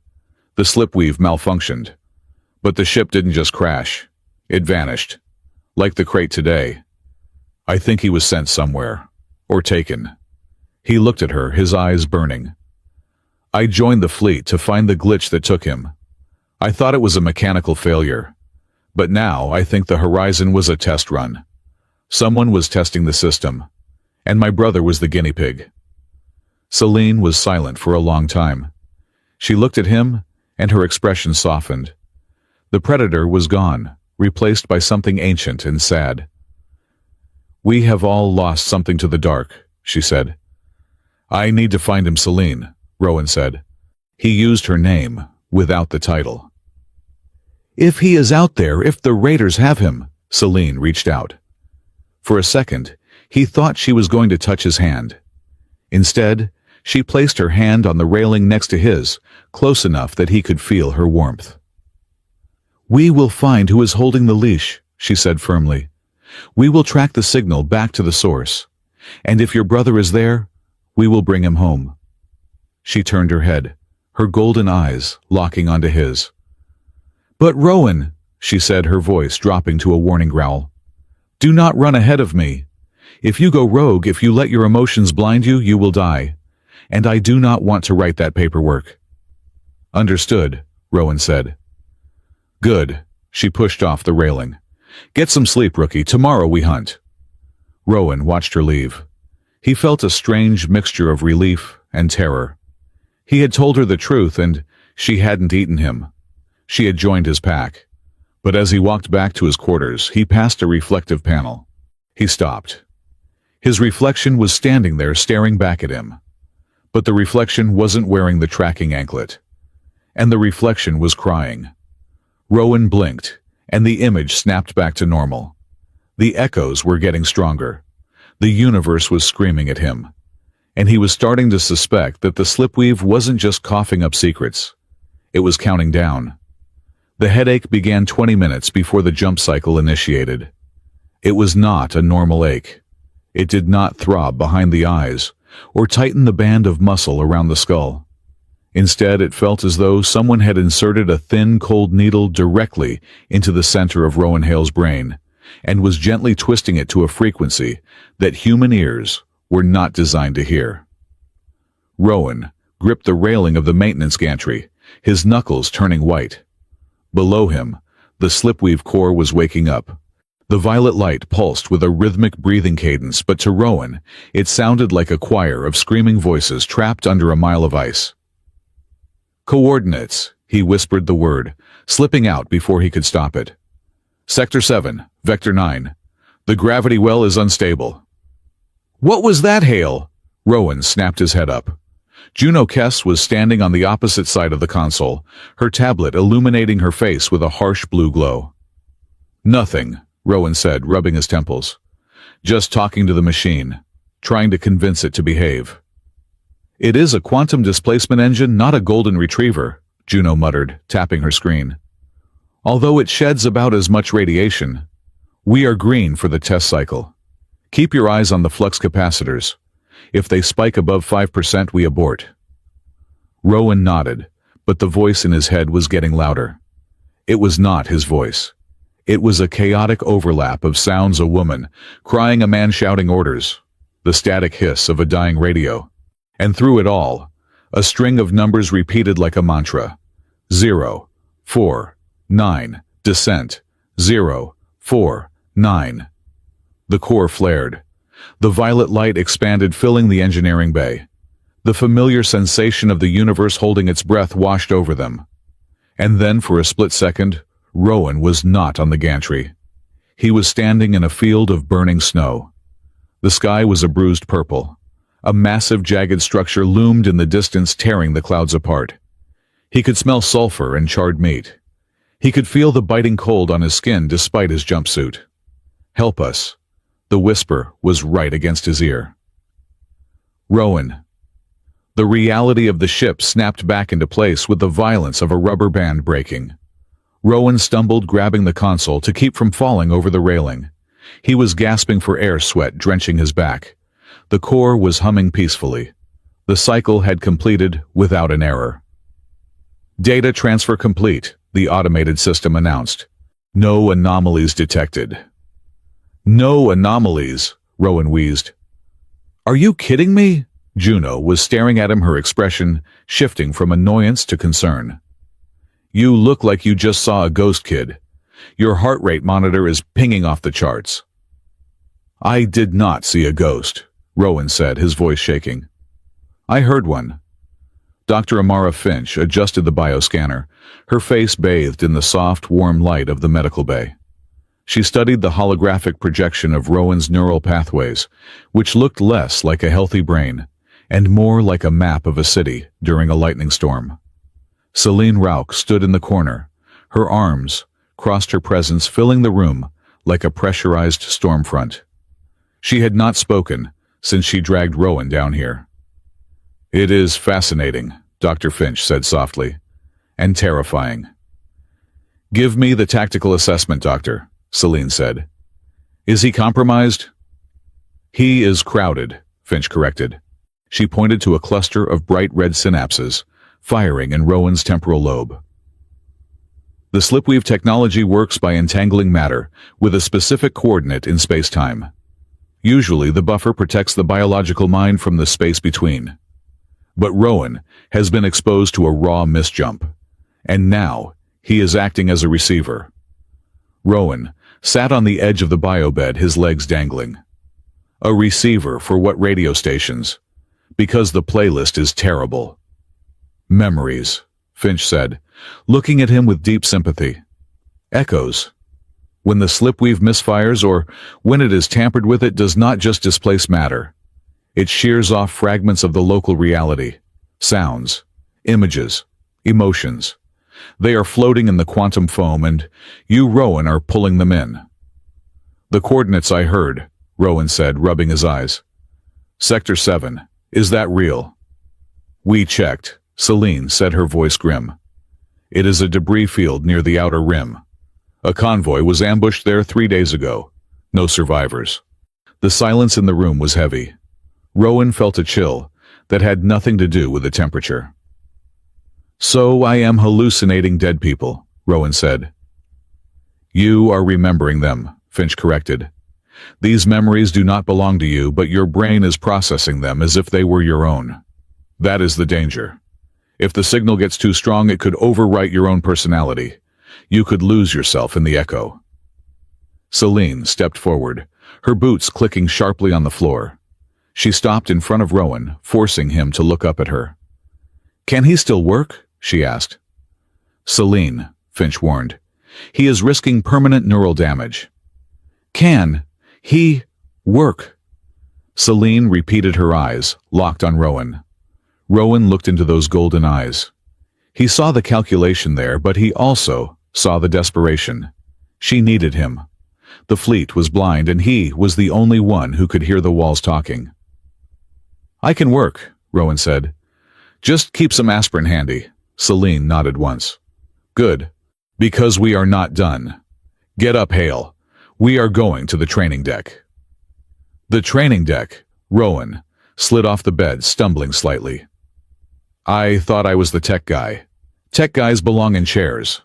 The slipweave malfunctioned. But the ship didn't just crash. It vanished. Like the crate today. I think he was sent somewhere. Or taken." He looked at her, his eyes burning. "I joined the fleet to find the glitch that took him. I thought it was a mechanical failure. But now I think the Horizon was a test run. Someone was testing the system, and my brother was the guinea pig. Celine was silent for a long time. She looked at him, and her expression softened. The predator was gone, replaced by something ancient and sad. "We have all lost something to the dark," she said. "I need to find him, Celine," Rowan said. He used her name, without the title. "If he is out there, if the raiders have him," Celine reached out. For a second, he thought she was going to touch his hand. Instead, she placed her hand on the railing next to his, close enough that he could feel her warmth. "We will find who is holding the leash," she said firmly. "We will track the signal back to the source. And if your brother is there, we will bring him home." She turned her head, her golden eyes locking onto his. "But Rowan," she said, her voice dropping to a warning growl, "do not run ahead of me. If you go rogue, if you let your emotions blind you, you will die. And I do not want to write that paperwork." "Understood," Rowan said. "Good." She pushed off the railing. "Get some sleep, rookie. Tomorrow we hunt." Rowan watched her leave. He felt a strange mixture of relief and terror. He had told her the truth, and she hadn't eaten him. She had joined his pack. But as he walked back to his quarters, he passed a reflective panel. He stopped. His reflection was standing there staring back at him. But the reflection wasn't wearing the tracking anklet. And the reflection was crying. Rowan blinked, and the image snapped back to normal. The echoes were getting stronger. The universe was screaming at him. And he was starting to suspect that the slipweave wasn't just coughing up secrets. It was counting down. The headache began 20 minutes before the jump cycle initiated. It was not a normal ache. It did not throb behind the eyes or tighten the band of muscle around the skull. Instead, it felt as though someone had inserted a thin, cold needle directly into the center of Rowan Hale's brain and was gently twisting it to a frequency that human ears were not designed to hear. Rowan gripped the railing of the maintenance gantry, his knuckles turning white. Below him, the slipweave core was waking up. The violet light pulsed with a rhythmic breathing cadence, but to Rowan, it sounded like a choir of screaming voices trapped under a mile of ice. "Coordinates," he whispered the word, slipping out before he could stop it. "Sector 7, Vector 9. The gravity well is unstable." "What was that, Hale?" Rowan snapped his head up. Juno Kess was standing on the opposite side of the console, her tablet illuminating her face with a harsh blue glow. "Nothing," Rowan said, rubbing his temples. "Just talking to the machine, trying to convince it to behave." "It is a quantum displacement engine, not a golden retriever," Juno muttered, tapping her screen. "Although it sheds about as much radiation. We are green for the test cycle. Keep your eyes on the flux capacitors. If they spike above 5%, we abort." Rowan nodded, but the voice in his head was getting louder. It was not his voice. It was a chaotic overlap of sounds: a woman crying, a man shouting orders, the static hiss of a dying radio. And through it all, a string of numbers repeated like a mantra. 0, 4, 9, descent, 0, 4, 9. The core flared. The violet light expanded, filling the engineering bay. The familiar sensation of the universe holding its breath washed over them. And then, for a split second, Rowan was not on the gantry. He was standing in a field of burning snow. The sky was a bruised purple. A massive, jagged structure loomed in the distance, tearing the clouds apart. He could smell sulfur and charred meat. He could feel the biting cold on his skin despite his jumpsuit. "Help us." The whisper was right against his ear. "Rowan." The reality of the ship snapped back into place with the violence of a rubber band breaking. Rowan stumbled, grabbing the console to keep from falling over the railing. He was gasping for air, sweat drenching his back. The core was humming peacefully. The cycle had completed without an error. "Data transfer complete," the automated system announced. "No anomalies detected." "No anomalies," Rowan wheezed. "Are you kidding me?" Juno was staring at him, her expression shifting from annoyance to concern. "You look like you just saw a ghost, kid. Your heart rate monitor is pinging off the charts." I did not see a ghost, Rowan said, his voice shaking. I heard one. Dr. Amara Finch adjusted the bioscanner, her face bathed in the soft, warm light of the medical bay. She studied the holographic projection of Rowan's neural pathways, which looked less like a healthy brain and more like a map of a city during a lightning storm. Celine Rauch stood in the corner, her arms crossed, her presence filling the room like a pressurized storm front. She had not spoken since she dragged Rowan down here. It is fascinating, Dr. Finch said softly, and terrifying. Give me the tactical assessment, Doctor, Celine said. Is he compromised? He is crowded, Finch corrected. She pointed to a cluster of bright red synapses, firing in Rowan's temporal lobe. The slipweave technology works by entangling matter with a specific coordinate in space-time. Usually the buffer protects the biological mind from the space between. But Rowan has been exposed to a raw misjump, and now he is acting as a receiver. Rowan sat on the edge of the biobed, his legs dangling. A receiver for what radio stations? Because the playlist is terrible. Memories, Finch said, looking at him with deep sympathy. Echoes. When the slipweave misfires or when it is tampered with, it does not just displace matter. It shears off fragments of the local reality, sounds, images, emotions. They are floating in the quantum foam, and you, Rowan, are pulling them in. The coordinates I heard, Rowan said, rubbing his eyes. Sector 7. Is that real? We checked, Celine said, her voice grim. It is a debris field near the outer rim. A convoy was ambushed there 3 days ago. No survivors. The silence in the room was heavy. Rowan felt a chill that had nothing to do with the temperature. So I am hallucinating dead people, Rowan said. You are remembering them, Finch corrected. These memories do not belong to you, but your brain is processing them as if they were your own. That is the danger. If the signal gets too strong, it could overwrite your own personality. You could lose yourself in the echo. Celine stepped forward, her boots clicking sharply on the floor. She stopped in front of Rowan, forcing him to look up at her. Can he still work? She asked. Celine, Finch warned. He is risking permanent neural damage. Can he work? Celine repeated, her eyes locked on Rowan. Rowan looked into those golden eyes. He saw the calculation there, but he also saw the desperation. She needed him. The fleet was blind, and he was the only one who could hear the walls talking. I can work, Rowan said. Just keep some aspirin handy. Celine nodded once. Good, because we are not done. Get up, Hale. We are going to the training deck. The training deck, Rowan slid off the bed, stumbling slightly. I thought I was the tech guy. Tech guys belong in chairs.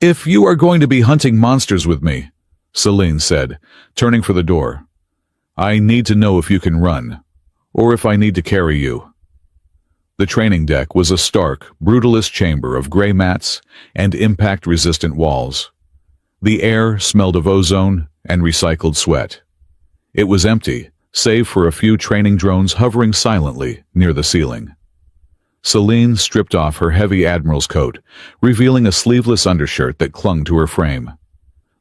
If you are going to be hunting monsters with me, Celine said, turning for the door, I need to know if you can run, or if I need to carry you. The training deck was a stark, brutalist chamber of gray mats and impact-resistant walls. The air smelled of ozone and recycled sweat. It was empty, save for a few training drones hovering silently near the ceiling. Celine stripped off her heavy admiral's coat, revealing a sleeveless undershirt that clung to her frame.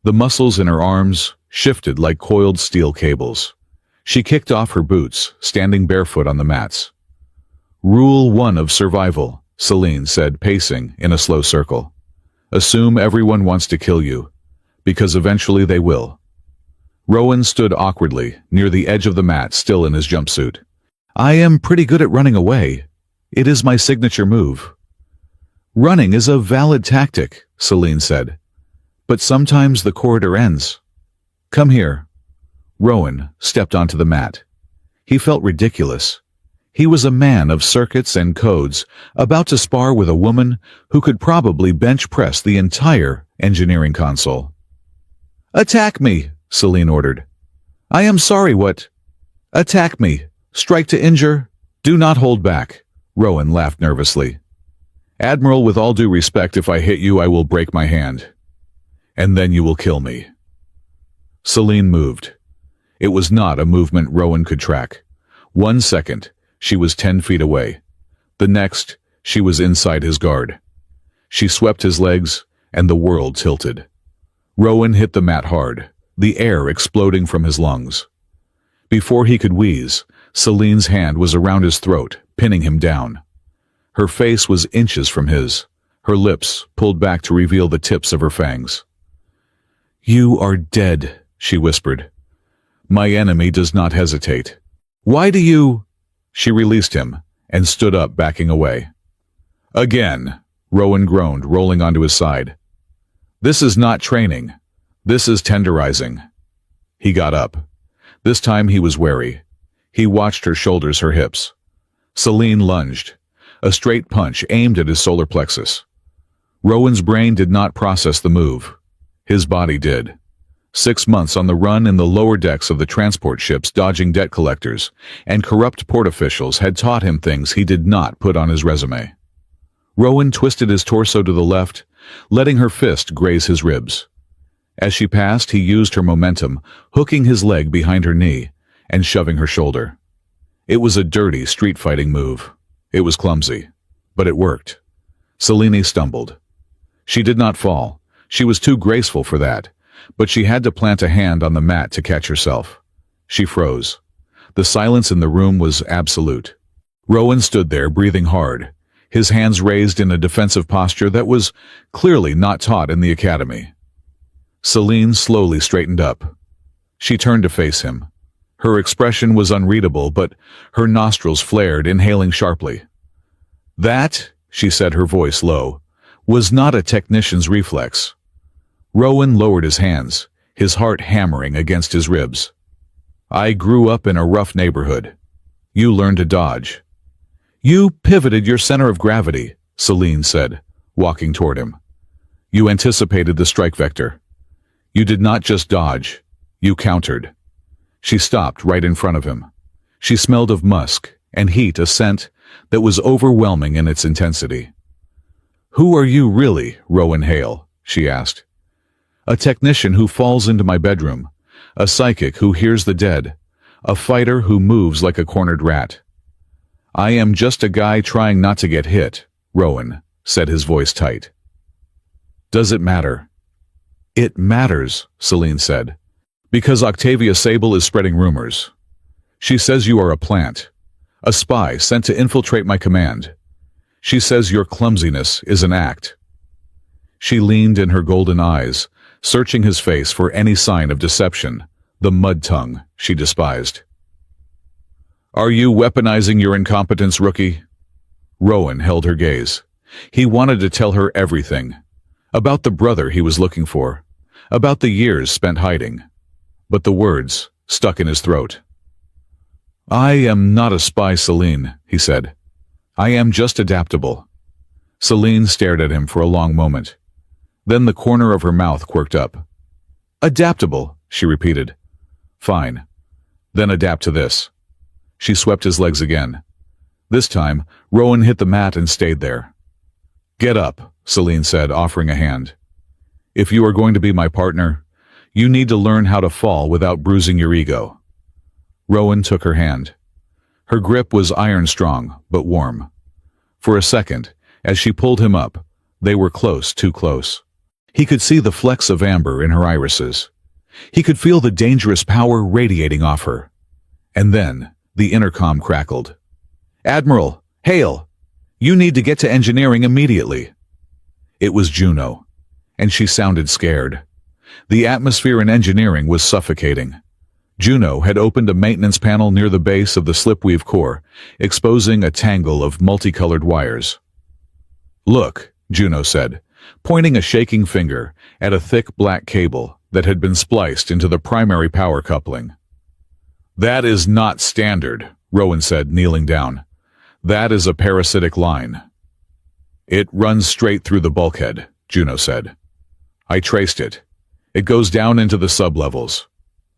The muscles in her arms shifted like coiled steel cables. She kicked off her boots, standing barefoot on the mats. Rule 1 of survival, Celine said, pacing in a slow circle. Assume everyone wants to kill you, because eventually they will. Rowan stood awkwardly, near the edge of the mat, still in his jumpsuit. I am pretty good at running away. It is my signature move. Running is a valid tactic, Celine said. But sometimes the corridor ends. Come here. Rowan stepped onto the mat. He felt ridiculous. He was a man of circuits and codes, about to spar with a woman who could probably bench press the entire engineering console. Attack me, Celine ordered. I am sorry, what? Attack me. Strike to injure. Do not hold back. Rowan laughed nervously. Admiral, with all due respect, if I hit you, I will break my hand. And then you will kill me. Celine moved. It was not a movement Rowan could track. 1 second, she was 10 feet away. The next, she was inside his guard. She swept his legs, and the world tilted. Rowan hit the mat hard, the air exploding from his lungs. Before he could wheeze, Celine's hand was around his throat, pinning him down. Her face was inches from his, her lips pulled back to reveal the tips of her fangs. "You are dead," she whispered. "My enemy does not hesitate. Why do you—" She released him and stood up, backing away. "Again," Rowan groaned, rolling onto his side. "This is not training. This is tenderizing." He got up. This time he was wary. He watched her shoulders, her hips. Celine lunged. A straight punch aimed at his solar plexus. Rowan's brain did not process the move. His body did. 6 months on the run in the lower decks of the transport ships, dodging debt collectors, and corrupt port officials had taught him things he did not put on his resume. Rowan twisted his torso to the left, letting her fist graze his ribs. As she passed, he used her momentum, hooking his leg behind her knee and shoving her shoulder. It was a dirty street-fighting move. It was clumsy, but it worked. Celine stumbled. She did not fall. She was too graceful for that, but she had to plant a hand on the mat to catch herself. She froze. The silence in the room was absolute. Rowan stood there, breathing hard, his hands raised in a defensive posture that was clearly not taught in the academy. Celine slowly straightened up. She turned to face him. Her expression was unreadable, but her nostrils flared, inhaling sharply. "That," she said, her voice low, "was not a technician's reflex." Rowan lowered his hands, his heart hammering against his ribs. "I grew up in a rough neighborhood. You learned to dodge." "You pivoted your center of gravity," Celine said, walking toward him. "You anticipated the strike vector. You did not just dodge, you countered." She stopped right in front of him. She smelled of musk and heat, a scent that was overwhelming in its intensity. "Who are you really, Rowan Hale?" she asked. "A technician who falls into my bedroom, a psychic who hears the dead, a fighter who moves like a cornered rat." "I am just a guy trying not to get hit," Rowan said, his voice tight. "Does it matter?" "It matters," Celine said, "because Octavia Sable is spreading rumors. She says you are a plant, a spy sent to infiltrate my command. She says your clumsiness is an act." She leaned in her golden eyes, searching his face for any sign of deception, the mud tongue she despised. "Are you weaponizing your incompetence, rookie?" Rowan held her gaze. He wanted to tell her everything. About the brother he was looking for. About the years spent hiding. But the words stuck in his throat. "I am not a spy, Celine," he said. "I am just adaptable." Celine stared at him for a long moment. Then the corner of her mouth quirked up. "Adaptable," she repeated. "Fine. Then adapt to this." She swept his legs again. This time, Rowan hit the mat and stayed there. "Get up," Celine said, offering a hand. "If you are going to be my partner, you need to learn how to fall without bruising your ego." Rowan took her hand. Her grip was iron-strong, but warm. For a second, as she pulled him up, they were close, too close. He could see the flecks of amber in her irises. He could feel the dangerous power radiating off her. And then, the intercom crackled. "Admiral, Hale! You need to get to engineering immediately." It was Juno, and she sounded scared. The atmosphere in engineering was suffocating. Juno had opened a maintenance panel near the base of the slipweave core, exposing a tangle of multicolored wires. "Look," Juno said, pointing a shaking finger at a thick black cable that had been spliced into the primary power coupling. "That is not standard," Rowan said, kneeling down. "That is a parasitic line." "It runs straight through the bulkhead," Juno said. "I traced it. It goes down into the sublevels.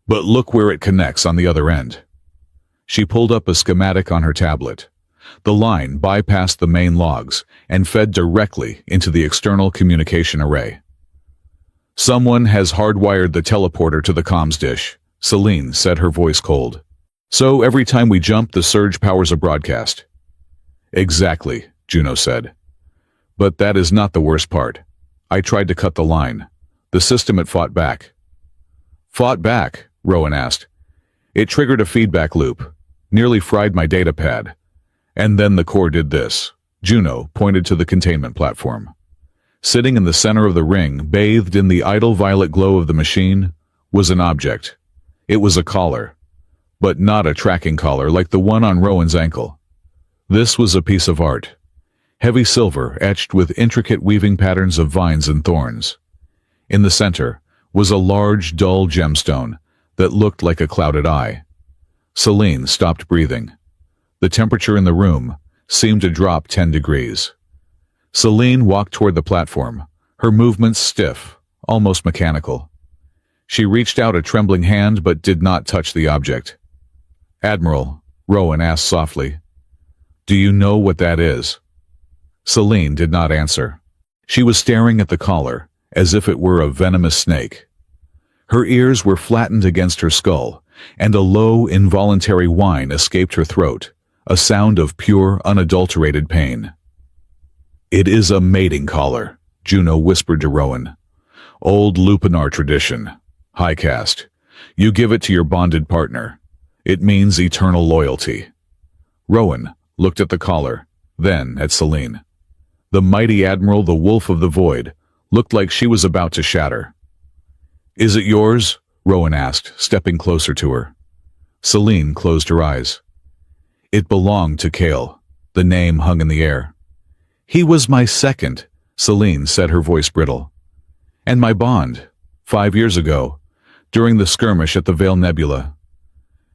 But look where it connects on the other end." She pulled up a schematic on her tablet. The line bypassed the main logs and fed directly into the external communication array. "Someone has hardwired the teleporter to the comms dish," Celine said, her voice cold. So every time we jump, the surge powers a broadcast. Exactly, Juno said. But that is not the worst part. I tried to cut the line. The system had fought back. Fought back? Rowan asked. It triggered a feedback loop, nearly fried my data pad. And then the core did this. Juno pointed to the containment platform. Sitting in the center of the ring, bathed in the idle violet glow of the machine, was an object. It was a collar, but not a tracking collar like the one on Rowan's ankle. This was a piece of art. Heavy silver etched with intricate weaving patterns of vines and thorns. In the center was a large, dull gemstone that looked like a clouded eye. Celine stopped breathing. The temperature in the room seemed to drop 10 degrees. Celine walked toward the platform, her movements stiff, almost mechanical. She reached out a trembling hand but did not touch the object. Admiral, Rowan asked softly, do you know what that is? Celine did not answer. She was staring at the collar, as if it were a venomous snake. Her ears were flattened against her skull, and a low, involuntary whine escaped her throat, a sound of pure, unadulterated pain. It is a mating collar, Juno whispered to Rowan. Old Lupinar tradition. High caste. You give it to your bonded partner. It means eternal loyalty. Rowan looked at the collar, then at Celine. The mighty admiral, the wolf of the void, looked like she was about to shatter. Is it yours? Rowan asked, stepping closer to her. Celine closed her eyes. It belonged to Cale. The name hung in the air. He was my second, Celine said, her voice brittle. And my bond, 5 years ago, during the skirmish at the Vale Nebula.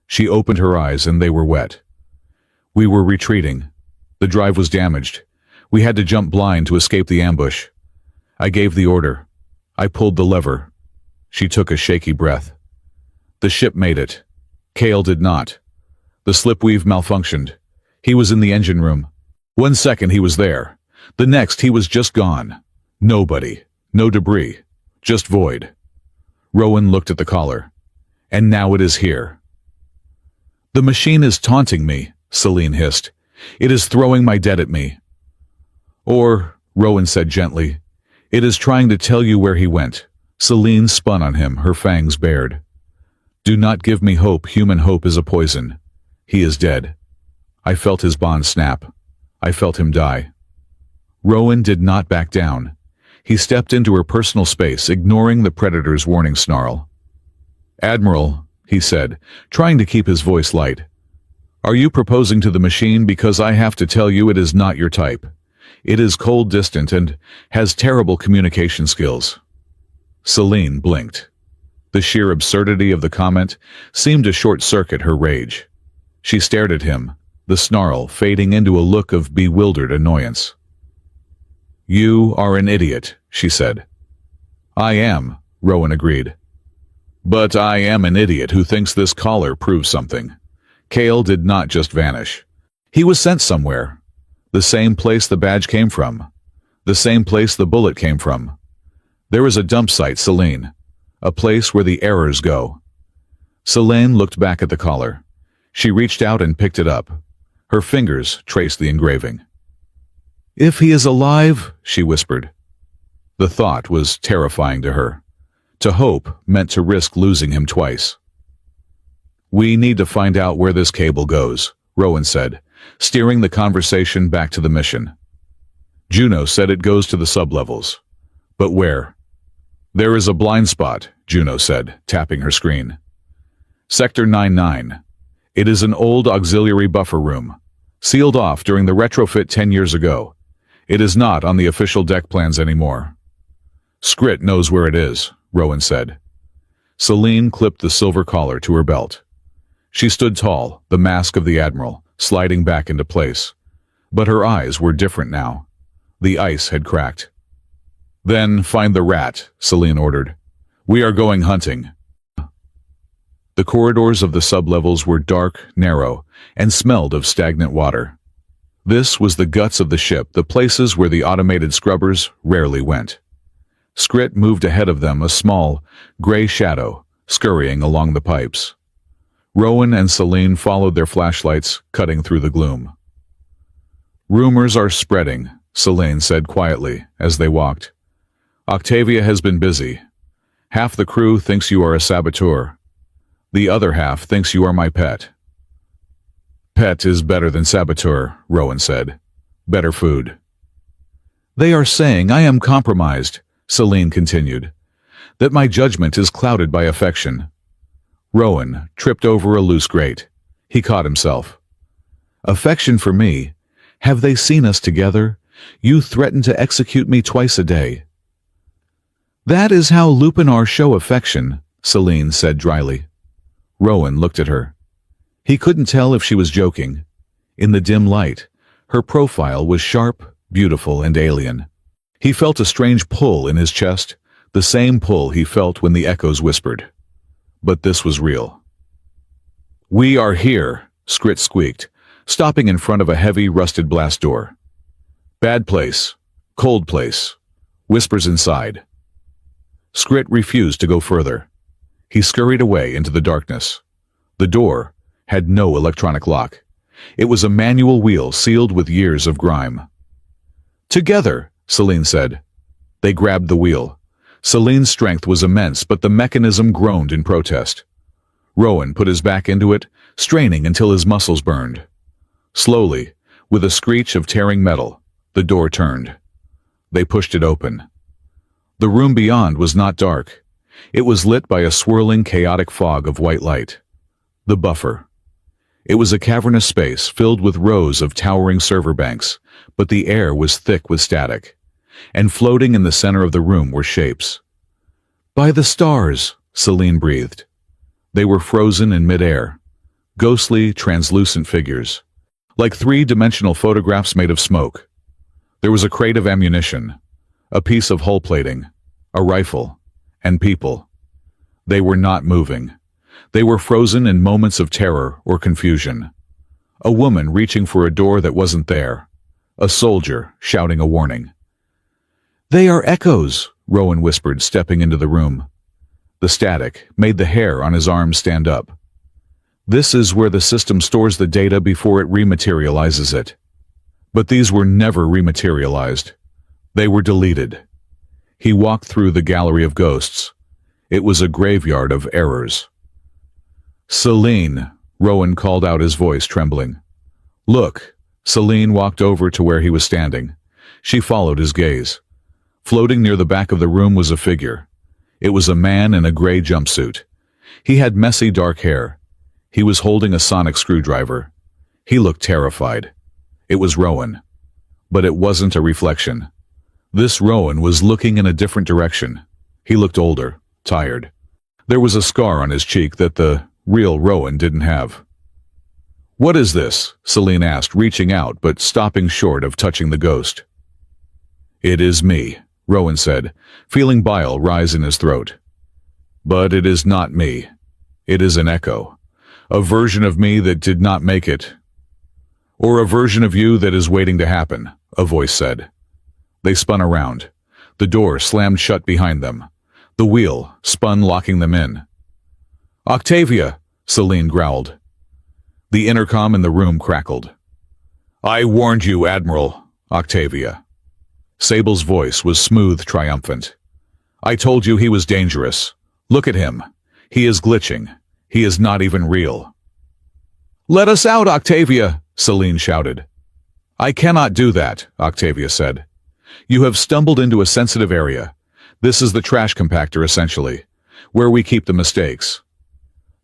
She opened her eyes and they were wet. We were retreating. The drive was damaged. We had to jump blind to escape the ambush. I gave the order. I pulled the lever. She took a shaky breath. The ship made it. Cale did not. The slipweave malfunctioned. He was in the engine room. 1 second he was there. The next he was just gone. Nobody. No debris. Just void. Rowan looked at the collar. And now it is here. The machine is taunting me, Celine hissed. It is throwing my debt at me. Or, Rowan said gently, it is trying to tell you where he went. Celine spun on him, her fangs bared. Do not give me hope. Human hope is a poison. He is dead. I felt his bond snap. I felt him die. Rowan did not back down. He stepped into her personal space, ignoring the predator's warning snarl. Admiral, he said, trying to keep his voice light. Are you proposing to the machine? Because I have to tell you it is not your type. It is cold, distant, and has terrible communication skills. Celine blinked. The sheer absurdity of the comment seemed to short-circuit her rage. She stared at him, the snarl fading into a look of bewildered annoyance. You are an idiot, she said. I am, Rowan agreed. But I am an idiot who thinks this collar proves something. Cale did not just vanish. He was sent somewhere. The same place the badge came from. The same place the bullet came from. There is a dump site, Celine. A place where the errors go. Celine looked back at the collar. She reached out and picked it up. Her fingers traced the engraving. If he is alive, she whispered. The thought was terrifying to her. To hope meant to risk losing him twice. We need to find out where this cable goes, Rowan said, steering the conversation back to the mission. Juno said it goes to the sublevels. But where? There is a blind spot, Juno said, tapping her screen. Sector 99. It is an old auxiliary buffer room, sealed off during the retrofit 10 years ago. It is not on the official deck plans anymore. Skrit knows where it is, Rowan said. Celine clipped the silver collar to her belt. She stood tall, the mask of the Admiral, sliding back into place. But her eyes were different now. The ice had cracked. Then find the rat, Celine ordered. We are going hunting. The corridors of the sublevels were dark, narrow, and smelled of stagnant water. This was the guts of the ship, the places where the automated scrubbers rarely went. Skrit moved ahead of them, a small, gray shadow, scurrying along the pipes. Rowan and Celine followed their flashlights, cutting through the gloom. "Rumors are spreading," Celine said quietly as they walked. "Octavia has been busy. Half the crew thinks you are a saboteur. The other half thinks you are my pet." "Pet is better than saboteur," Rowan said. "Better food." "They are saying I am compromised," Celine continued, "that my judgment is clouded by affection." Rowan tripped over a loose grate. He caught himself. "Affection for me? Have they seen us together? You threaten to execute me twice a day." "That is how Lupinar show affection," Celine said dryly. Rowan looked at her. He couldn't tell if she was joking. In the dim light, her profile was sharp, beautiful, and alien. He felt a strange pull in his chest, the same pull he felt when the echoes whispered. But this was real. "We are here," Skrit squeaked, stopping in front of a heavy, rusted blast door. "Bad place. Cold place. Whispers inside." Skrit refused to go further. He scurried away into the darkness. The door had no electronic lock. It was a manual wheel sealed with years of grime. "Together," Celine said. They grabbed the wheel. Celine's strength was immense, but the mechanism groaned in protest. Rowan put his back into it, straining until his muscles burned. Slowly, with a screech of tearing metal, the door turned. They pushed it open. The room beyond was not dark. It was lit by a swirling, chaotic fog of white light. The buffer. It was a cavernous space filled with rows of towering server banks, but the air was thick with static. And floating in the center of the room were shapes. "By the stars," Celine breathed. They were frozen in midair, ghostly, translucent figures, like three-dimensional photographs made of smoke. There was a crate of ammunition, a piece of hull plating, a rifle, and people. They were not moving. They were frozen in moments of terror or confusion. A woman reaching for a door that wasn't there. A soldier shouting a warning. "They are echoes," Rowan whispered, stepping into the room. The static made the hair on his arms stand up. "This is where the system stores the data before it rematerializes it." But these were never rematerialized. They were deleted. He walked through the gallery of ghosts. It was a graveyard of errors. "Celine," Rowan called out, his voice trembling. "Look." Celine walked over to where he was standing. She followed his gaze. Floating near the back of the room was a figure. It was a man in a gray jumpsuit. He had messy dark hair. He was holding a sonic screwdriver. He looked terrified. It was Rowan. But it wasn't a reflection. This Rowan was looking in a different direction. He looked older, tired. There was a scar on his cheek that the real Rowan didn't have. "What is this?" Celine asked, reaching out but stopping short of touching the ghost. "It is me," Rowan said, feeling bile rise in his throat. "But it is not me. It is an echo. A version of me that did not make it. Or a version of you that is waiting to happen," a voice said. They spun around. The door slammed shut behind them. The wheel spun, locking them in. "Octavia!" Celine growled. The intercom in the room crackled. "I warned you, Admiral." Octavia. Sable's voice was smooth, triumphant. "I told you he was dangerous. Look at him. He is glitching. He is not even real." "Let us out, Octavia!" Celine shouted. "I cannot do that," Octavia said. "You have stumbled into a sensitive area. This is the trash compactor, essentially, where we keep the mistakes."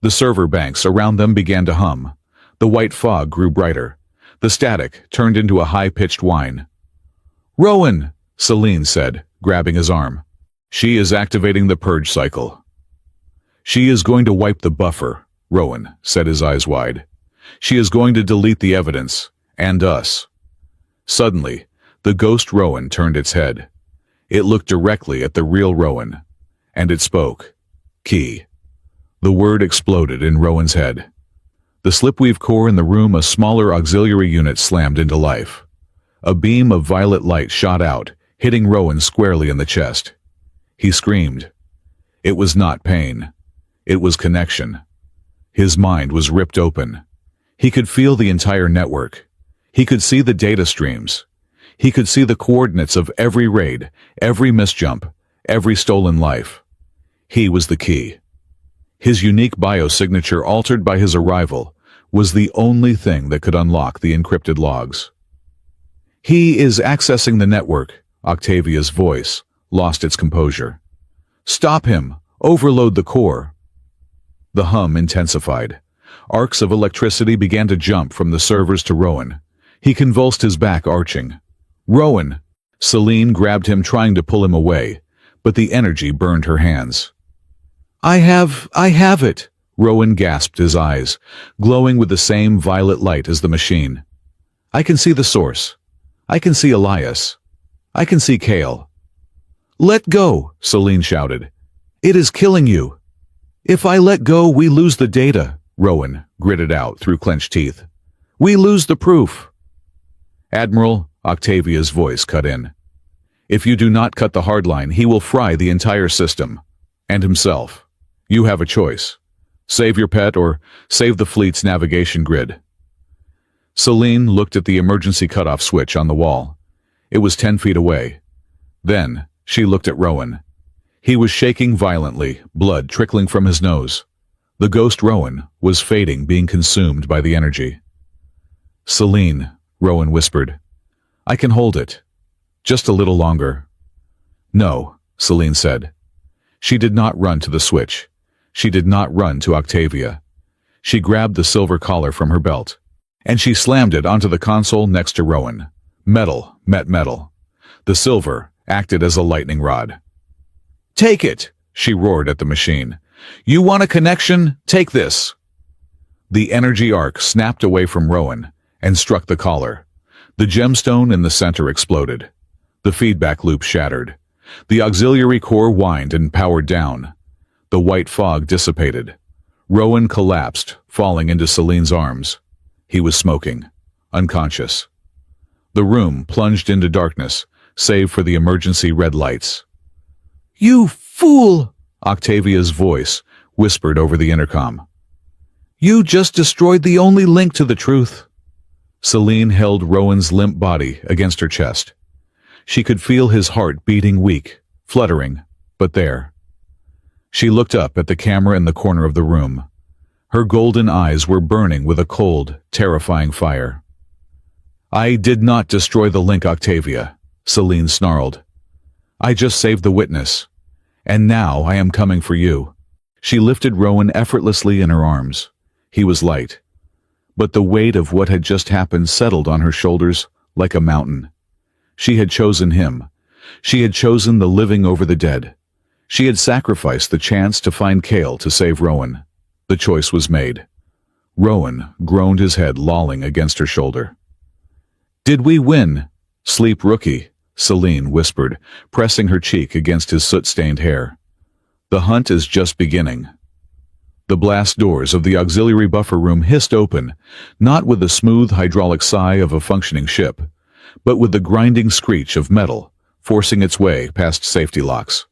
The server banks around them began to hum. The white fog grew brighter. The static turned into a high-pitched whine. "Rowan," Celine said, grabbing his arm. "She is activating the purge cycle." "She is going to wipe the buffer," Rowan said, his eyes wide. "She is going to delete the evidence, and us." Suddenly, the ghost Rowan turned its head. It looked directly at the real Rowan, and it spoke. "Key." The word exploded in Rowan's head. The slipweave core in the room, a smaller auxiliary unit, slammed into life. A beam of violet light shot out, hitting Rowan squarely in the chest. He screamed. It was not pain. It was connection. His mind was ripped open. He could feel the entire network. He could see the data streams. He could see the coordinates of every raid, every misjump, every stolen life. He was the key. His unique biosignature, altered by his arrival, was the only thing that could unlock the encrypted logs. "He is accessing the network," Octavia's voice lost its composure. "Stop him! Overload the core!" The hum intensified. Arcs of electricity began to jump from the servers to Rowan. He convulsed, his back arching. "Rowan!" Celine grabbed him, trying to pull him away, but the energy burned her hands. I have it!" Rowan gasped, his eyes glowing with the same violet light as the machine. "I can see the source. I can see Elias. I can see Kale." "Let go!" Celine shouted. "It is killing you." "If I let go, we lose the data," Rowan gritted out through clenched teeth. "We lose the proof." "Admiral," Octavia's voice cut in. "If you do not cut the hardline, he will fry the entire system. And himself. You have a choice. Save your pet or save the fleet's navigation grid." Celine looked at the emergency cutoff switch on the wall. It was 10 feet away. Then she looked at Rowan. He was shaking violently, blood trickling from his nose. The ghost Rowan was fading, being consumed by the energy. "Celine," Rowan whispered. "I can hold it. Just a little longer." "No," Celine said. She did not run to the switch. She did not run to Octavia. She grabbed the silver collar from her belt, and she slammed it onto the console next to Rowan. Metal met metal. The silver acted as a lightning rod. "Take it!" she roared at the machine. "You want a connection? Take this!" The energy arc snapped away from Rowan and struck the collar. The gemstone in the center exploded. The feedback loop shattered. The auxiliary core whined and powered down. The white fog dissipated. Rowan collapsed, falling into Celine's arms. He was smoking, unconscious. The room plunged into darkness, save for the emergency red lights. "You fool!" Octavia's voice whispered over the intercom. "You just destroyed the only link to the truth." Celine held Rowan's limp body against her chest. She could feel his heart beating weak, fluttering, but there. She looked up at the camera in the corner of the room. Her golden eyes were burning with a cold, terrifying fire. "I did not destroy the link, Octavia," Celine snarled. "I just saved the witness. And now I am coming for you." She lifted Rowan effortlessly in her arms. He was light. But the weight of what had just happened settled on her shoulders like a mountain. She had chosen him. She had chosen the living over the dead. She had sacrificed the chance to find Kale to save Rowan. The choice was made. Rowan groaned, his head lolling against her shoulder. "Did we win? Sleep, rookie," Celine whispered, pressing her cheek against his soot-stained hair. "The hunt is just beginning." The blast doors of the auxiliary buffer room hissed open, not with the smooth hydraulic sigh of a functioning ship, but with the grinding screech of metal forcing its way past safety locks.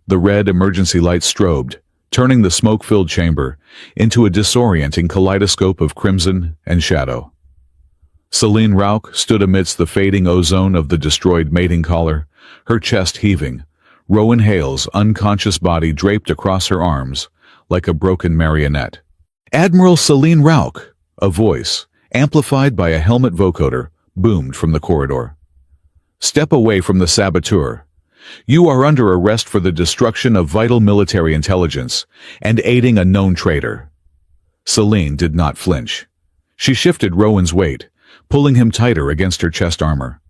The red emergency light strobed, turning the smoke-filled chamber into a disorienting kaleidoscope of crimson and shadow. Celine Rauch stood amidst the fading ozone of the destroyed mating collar, her chest heaving, Rowan Hale's unconscious body draped across her arms like a broken marionette. "Admiral Celine Rauch," a voice, amplified by a helmet vocoder, boomed from the corridor. "Step away from the saboteur. You are under arrest for the destruction of vital military intelligence and aiding a known traitor." Celine did not flinch. She shifted Rowan's weight, pulling him tighter against her chest armor.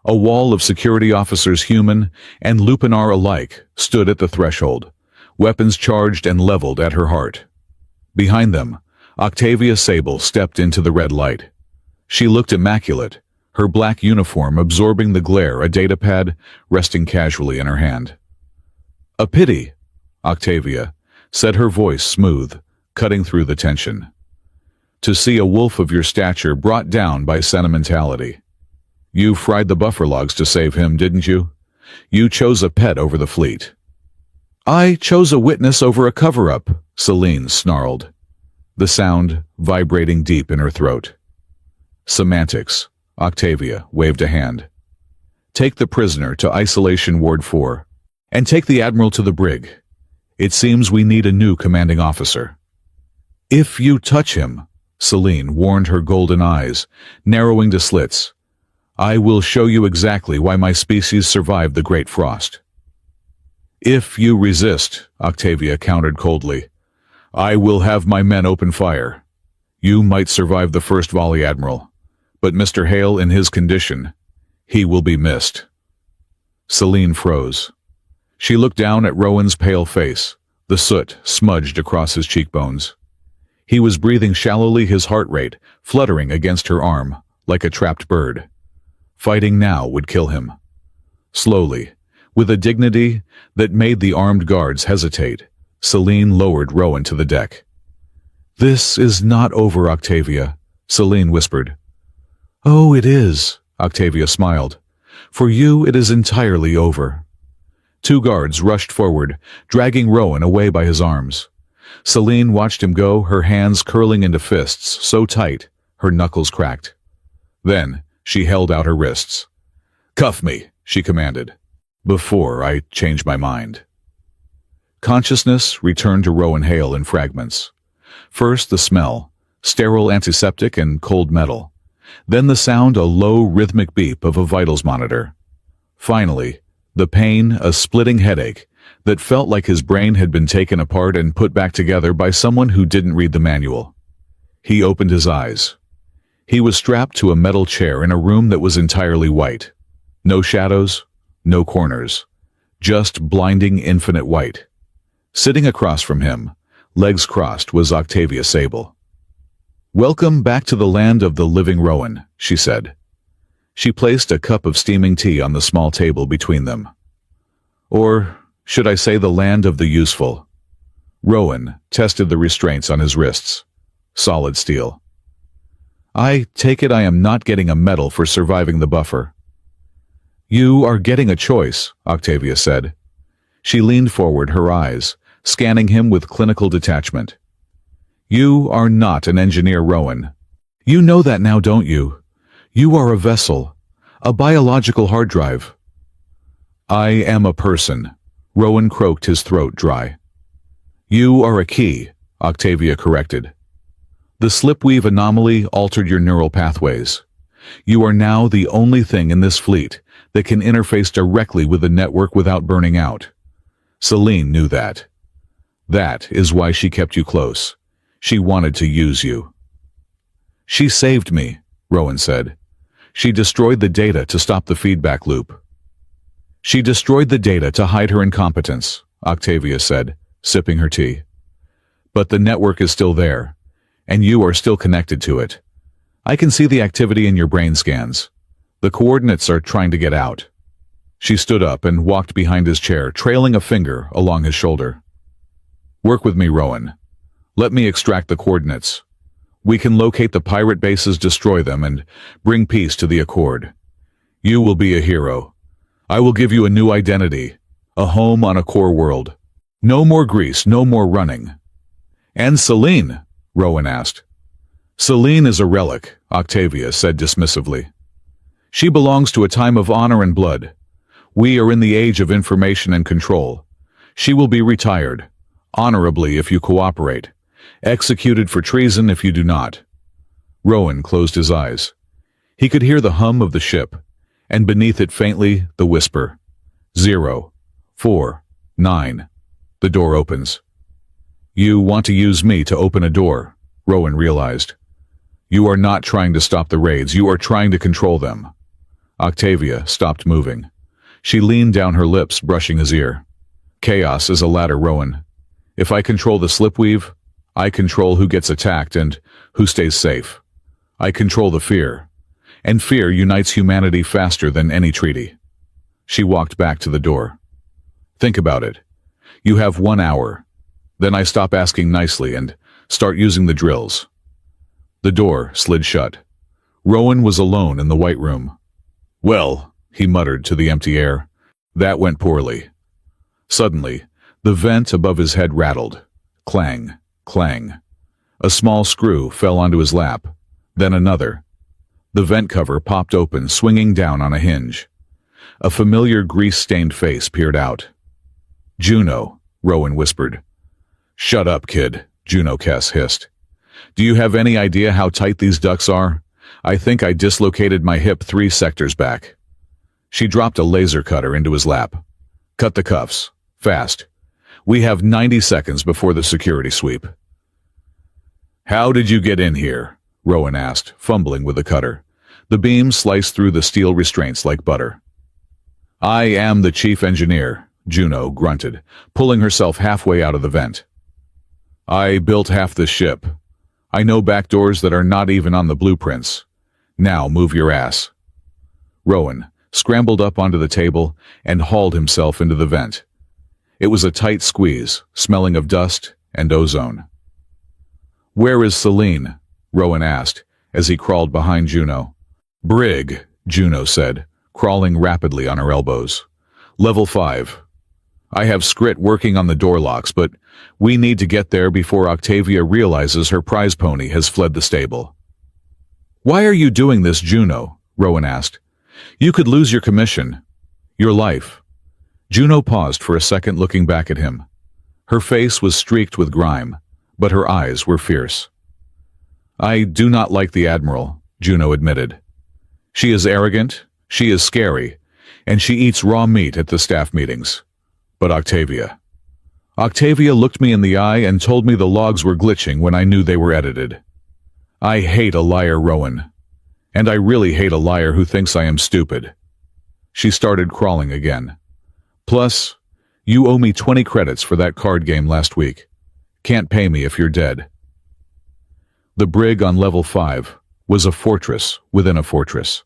A wall of security officers, human and Lupinar alike, stood at the threshold, weapons charged and leveled at her heart. Behind them, Octavia Sable stepped into the red light. She looked immaculate, her black uniform absorbing the glare, a datapad resting casually in her hand. "A pity," Octavia said, her voice smooth, cutting through the tension. "To see a wolf of your stature brought down by sentimentality. You fried the buffer logs to save him, didn't you? You chose a pet over the fleet." "I chose a witness over a cover-up," Celine snarled, the sound vibrating deep in her throat. Semantics, Octavia waved a hand. Take the prisoner to Isolation Ward 4, and take the Admiral to the brig. It seems we need a new commanding officer. If you touch him, Celine warned, her golden eyes narrowing to slits, I will show you exactly why my species survived the Great Frost. If you resist, Octavia countered coldly, I will have my men open fire. You might survive the first volley, Admiral, but Mr. Hale in his condition, he will be missed. Celine froze. She looked down at Rowan's pale face, the soot smudged across his cheekbones. He was breathing shallowly, his heart rate fluttering against her arm like a trapped bird. Fighting now would kill him. Slowly, with a dignity that made the armed guards hesitate, Celine lowered Rowan to the deck. This is not over, Octavia, Celine whispered. Oh, it is, Octavia smiled. For you, it is entirely over. Two guards rushed forward, dragging Rowan away by his arms. Celine watched him go, her hands curling into fists so tight her knuckles cracked. Then she held out her wrists. Cuff me, she commanded, before I change my mind. Consciousness returned to Rowan Hale in fragments. First the smell, sterile antiseptic and cold metal. Then the sound, a low rhythmic beep of a vitals monitor. Finally, the pain, a splitting headache that felt like his brain had been taken apart and put back together by someone who didn't read the manual. He opened his eyes. He was strapped to a metal chair in a room that was entirely white. No shadows, no corners. Just blinding infinite white. Sitting across from him, legs crossed, was Octavia Sable. Welcome back to the land of the living, Rowan, she said. She placed a cup of steaming tea on the small table between them. Or should I say the land of the useful? Rowan tested the restraints on his wrists. Solid steel. I take it I am not getting a medal for surviving the buffer. You are getting a choice, Octavia said. She leaned forward, her eyes scanning him with clinical detachment. You are not an engineer, Rowan. You know that now, don't you? You are a vessel, a biological hard drive. I am a person, Rowan croaked, his throat dry. You are a key, Octavia corrected. The slipweave anomaly altered your neural pathways. You are now the only thing in this fleet that can interface directly with the network without burning out. Celine knew that. That is why she kept you close. She wanted to use you. She saved me, Rowan said. She destroyed the data to stop the feedback loop. She destroyed the data to hide her incompetence, Octavia said, sipping her tea. But the network is still there, and you are still connected to it. I can see the activity in your brain scans. The coordinates are trying to get out. She stood up and walked behind his chair, trailing a finger along his shoulder. Work with me, Rowan. Let me extract the coordinates. We can locate the pirate bases, destroy them, and bring peace to the Accord. You will be a hero. I will give you a new identity, a home on a core world. No more Greece, no more running. And Celine? Rowan asked. Celine is a relic, Octavia said dismissively. She belongs to a time of honor and blood. We are in the age of information and control. She will be retired, honorably if you cooperate, executed for treason if you do not. Rowan closed his eyes. He could hear the hum of the ship, and beneath it faintly the whisper. 0, 4, 9. The door opens. You want to use me to open a door, Rowan realized. You are not trying to stop the raids, you are trying to control them. Octavia stopped moving. She leaned down, her lips brushing his ear. Chaos is a ladder, Rowan. If I control the slipweave, I control who gets attacked and who stays safe. I control the fear, and fear unites humanity faster than any treaty. She walked back to the door. Think about it. You have 1 hour. Then I stop asking nicely and start using the drills. The door slid shut. Rowan was alone in the white room. Well, he muttered to the empty air, that went poorly. Suddenly, the vent above his head rattled. Clang, clang. A small screw fell onto his lap, then another. The vent cover popped open, swinging down on a hinge. A familiar grease-stained face peered out. "Juno," Rowan whispered. "Shut up, kid," Juno Kess hissed. "Do you have any idea how tight these ducts are? I think I dislocated my hip 3 sectors back." She dropped a laser cutter into his lap. "Cut the cuffs. Fast. We have 90 seconds before the security sweep." "How did you get in here?" Rowan asked, fumbling with the cutter. The beam sliced through the steel restraints like butter. "I am the chief engineer," Juno grunted, pulling herself halfway out of the vent. "I built half the ship. I know back doors that are not even on the blueprints. Now move your ass." Rowan scrambled up onto the table and hauled himself into the vent. It was a tight squeeze, smelling of dust and ozone. "Where is Celine?" Rowan asked as he crawled behind Juno. "Brig," Juno said, crawling rapidly on her elbows. "Level 5. I have Skrit working on the door locks, but we need to get there before Octavia realizes her prize pony has fled the stable." "Why are you doing this, Juno?" Rowan asked. "You could lose your commission. Your life." Juno paused for a second, looking back at him. Her face was streaked with grime, but her eyes were fierce. "I do not like the Admiral," Juno admitted. "She is arrogant, she is scary, and she eats raw meat at the staff meetings. But Octavia looked me in the eye and told me the logs were glitching when I knew they were edited. I hate a liar, Rowan. And I really hate a liar who thinks I am stupid." She started crawling again. "Plus, you owe me 20 credits for that card game last week. Can't pay me if you're dead." The brig on level 5 was a fortress within a fortress.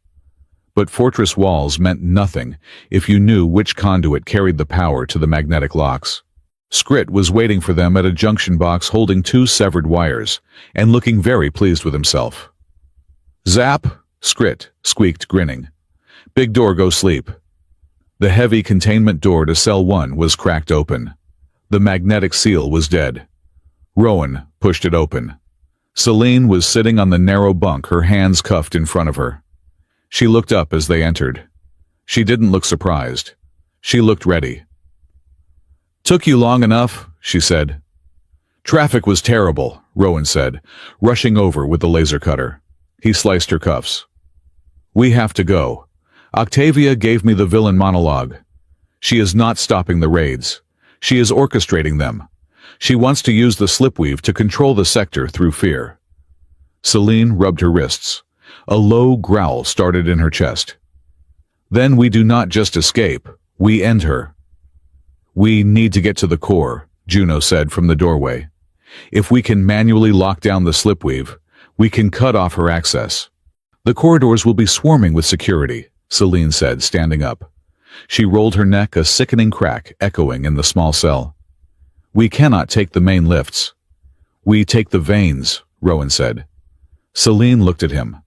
But fortress walls meant nothing if you knew which conduit carried the power to the magnetic locks. Skrit was waiting for them at a junction box holding 2 severed wires and looking very pleased with himself. "Zap!" Skrit squeaked, grinning. "Big door, go sleep." The heavy containment door to Cell 1 was cracked open. The magnetic seal was dead. Rowan pushed it open. Celine was sitting on the narrow bunk, her hands cuffed in front of her. She looked up as they entered. She didn't look surprised. She looked ready. "Took you long enough," she said. "Traffic was terrible," Rowan said, rushing over with the laser cutter. He sliced her cuffs. "We have to go. Octavia gave me the villain monologue. She is not stopping the raids. She is orchestrating them. She wants to use the slipweave to control the sector through fear." Celine rubbed her wrists. A low growl started in her chest. "Then we do not just escape, we end her." "We need to get to the core," Juno said from the doorway. "If we can manually lock down the slipweave, we can cut off her access." "The corridors will be swarming with security," Celine said, standing up. She rolled her neck, a sickening crack echoing in the small cell. "We cannot take the main lifts." "We take the veins," Rowan said. Celine looked at him.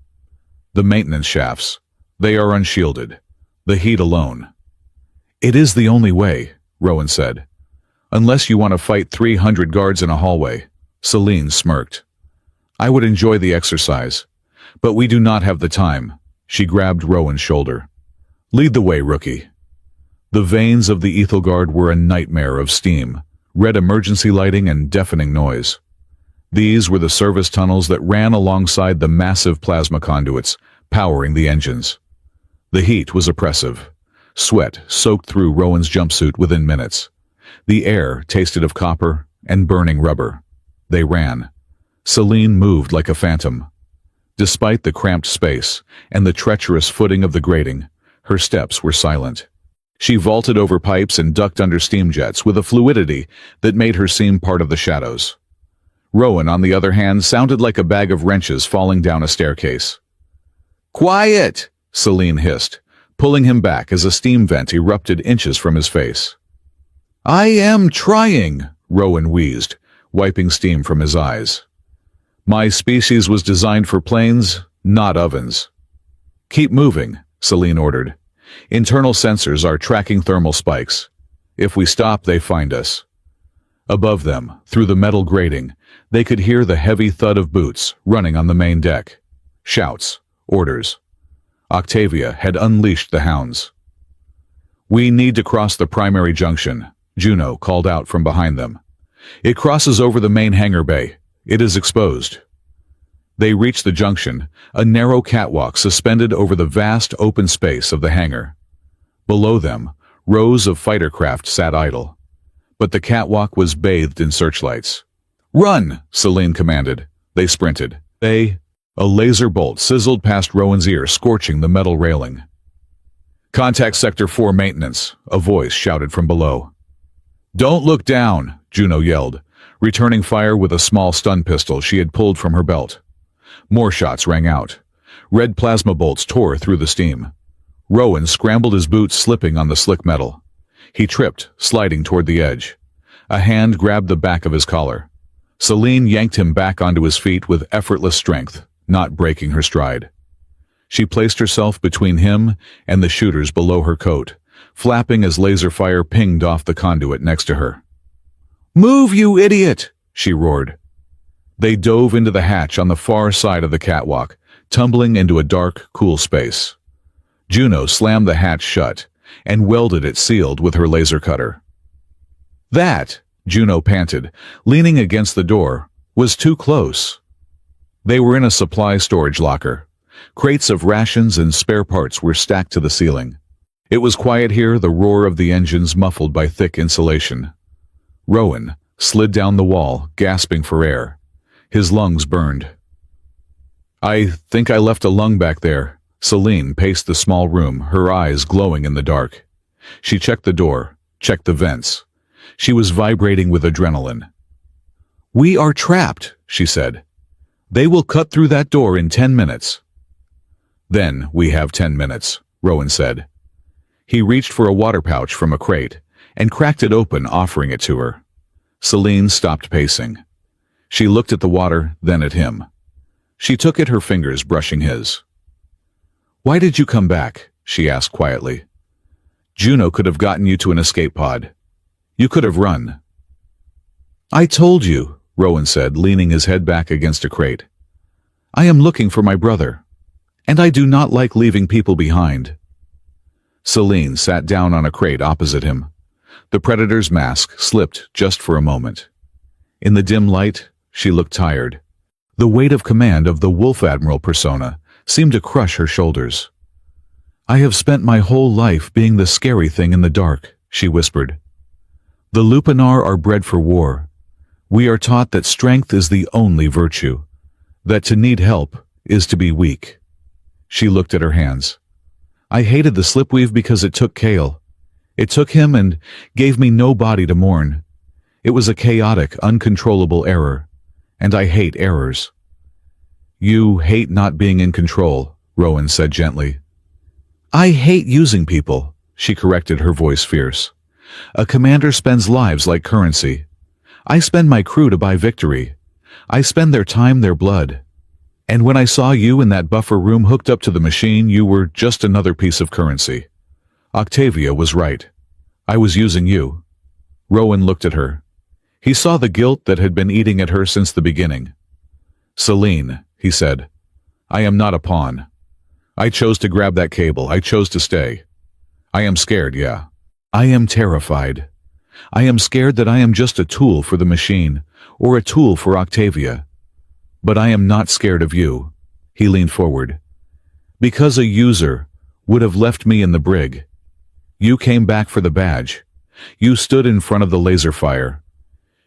"The maintenance shafts. They are unshielded. The heat alone." "It is the only way," Rowan said. "Unless you want to fight 300 guards in a hallway." Celine smirked. "I would enjoy the exercise. But we do not have the time." She grabbed Rowan's shoulder. "Lead the way, rookie." The veins of the Ethelgard were a nightmare of steam, red emergency lighting and deafening noise. These were the service tunnels that ran alongside the massive plasma conduits, powering the engines. The heat was oppressive. Sweat soaked through Rowan's jumpsuit within minutes. The air tasted of copper and burning rubber. They ran. Celine moved like a phantom. Despite the cramped space and the treacherous footing of the grating, her steps were silent. She vaulted over pipes and ducked under steam jets with a fluidity that made her seem part of the shadows. Rowan, on the other hand, sounded like a bag of wrenches falling down a staircase. "Quiet!" Celine hissed, pulling him back as a steam vent erupted inches from his face. "I am trying," Rowan wheezed, wiping steam from his eyes. "My species was designed for planes, not ovens." "Keep moving," Celine ordered. "Internal sensors are tracking thermal spikes. If we stop, they find us." Above them, through the metal grating, they could hear the heavy thud of boots running on the main deck. Shouts, orders. Octavia had unleashed the hounds. "We need to cross the primary junction," Juno called out from behind them. "It crosses over the main hangar bay. It is exposed." They reached the junction, a narrow catwalk suspended over the vast open space of the hangar. Below them, rows of fighter craft sat idle. But the catwalk was bathed in searchlights. "Run!" Celine commanded. They sprinted. A laser bolt sizzled past Rowan's ear, scorching the metal railing. "Contact Sector 4 maintenance," a voice shouted from below. "Don't look down," Juno yelled, returning fire with a small stun pistol she had pulled from her belt. More shots rang out. Red plasma bolts tore through the steam. Rowan scrambled, his boots slipping on the slick metal. He tripped, sliding toward the edge. A hand grabbed the back of his collar. Celine yanked him back onto his feet with effortless strength, not breaking her stride. She placed herself between him and the shooters below her coat, flapping as laser fire pinged off the conduit next to her. "Move, you idiot!" she roared. They dove into the hatch on the far side of the catwalk, tumbling into a dark, cool space. Juno slammed the hatch shut and welded it sealed with her laser cutter. That, Juno panted, leaning against the door, was too close. They were in a supply storage locker. Crates of rations and spare parts were stacked to the ceiling. It was quiet here, the roar of the engines muffled by thick insulation. Rowan slid down the wall, gasping for air. His lungs burned. "I think I left a lung back there." Celine paced the small room, her eyes glowing in the dark. She checked the door, checked the vents. She was vibrating with adrenaline. "We are trapped," she said. "They will cut through that door in 10 minutes. "Then we have 10 minutes, Rowan said. He reached for a water pouch from a crate and cracked it open, offering it to her. Celine stopped pacing. She looked at the water, then at him. She took it, her fingers brushing his. "Why did you come back?" she asked quietly. "Juno could have gotten you to an escape pod. You could have run." "I told you," Rowan said, leaning his head back against a crate. "I am looking for my brother, and I do not like leaving people behind." Celine sat down on a crate opposite him. The Predator's mask slipped just for a moment. In the dim light, she looked tired. The weight of command of the Wolf Admiral persona seemed to crush her shoulders. "I have spent my whole life being the scary thing in the dark," she whispered. "The Lupanar are bred for war. We are taught that strength is the only virtue, that to need help is to be weak." She looked at her hands. "I hated the slipweave because it took Kale. It took him and gave me no body to mourn. It was a chaotic, uncontrollable error, and I hate errors." "You hate not being in control," Rowan said gently. "I hate using people," she corrected, her voice fierce. "A commander spends lives like currency. I spend my crew to buy victory. I spend their time, their blood. And when I saw you in that buffer room hooked up to the machine, you were just another piece of currency. Octavia was right. I was using you." Rowan looked at her. He saw the guilt that had been eating at her since the beginning. "Celine," he said, "I am not a pawn. I chose to grab that cable. I chose to stay. I am scared, yeah. I am terrified. I am scared that I am just a tool for the machine, or a tool for Octavia. But I am not scared of you." He leaned forward. "Because a user would have left me in the brig. You came back for the badge. You stood in front of the laser fire.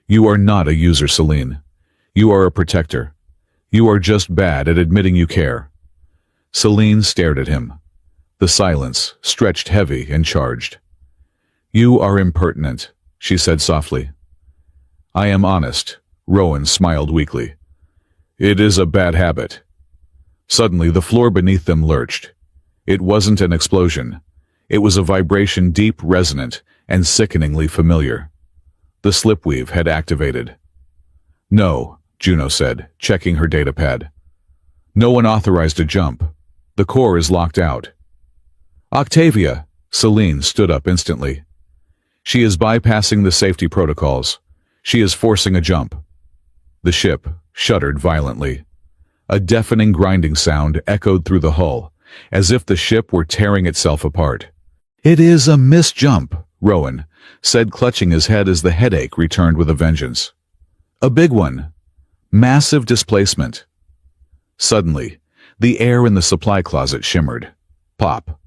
You are not a user, Celine. You are a protector. You are just bad at admitting you care." Celine stared at him. The silence stretched heavy and charged. "You are impertinent," she said softly. "I am honest," Rowan smiled weakly. "It is a bad habit." Suddenly the floor beneath them lurched. It wasn't an explosion. It was a vibration deep, resonant, and sickeningly familiar. The slipweave had activated. "No," Juno said, checking her datapad. "No one authorized a jump. The core is locked out." "Octavia!" Celine stood up instantly. "She is bypassing the safety protocols. She is forcing a jump. The ship shuddered violently. A deafening grinding sound echoed through the hull, as if the ship were tearing itself apart. "It is a misjump," Rowan said, clutching his head as the headache returned with a vengeance. "A big one. Massive displacement." Suddenly, the air in the supply closet shimmered. Pop.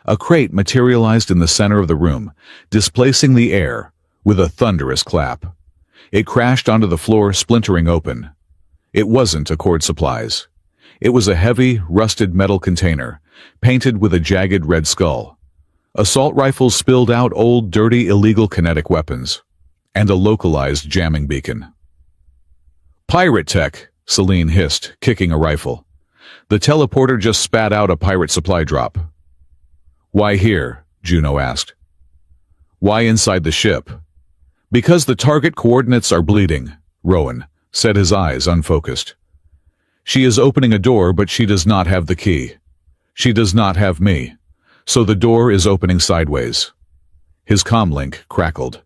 A crate materialized in the center of the room, displacing the air with a thunderous clap. It crashed onto the floor, splintering open. It wasn't Accord supplies. It was a heavy, rusted metal container, painted with a jagged red skull. Assault rifles spilled out, old, dirty, illegal kinetic weapons, and a localized jamming beacon. "Pirate tech," Celine hissed, kicking a rifle. The teleporter just spat out a pirate supply drop. "Why here?" Juno asked. "Why inside the ship?" "Because the target coordinates are bleeding," Rowan said, his eyes unfocused. "She is opening a door, but she does not have the key. She does not have me, so the door is opening sideways." His comlink crackled.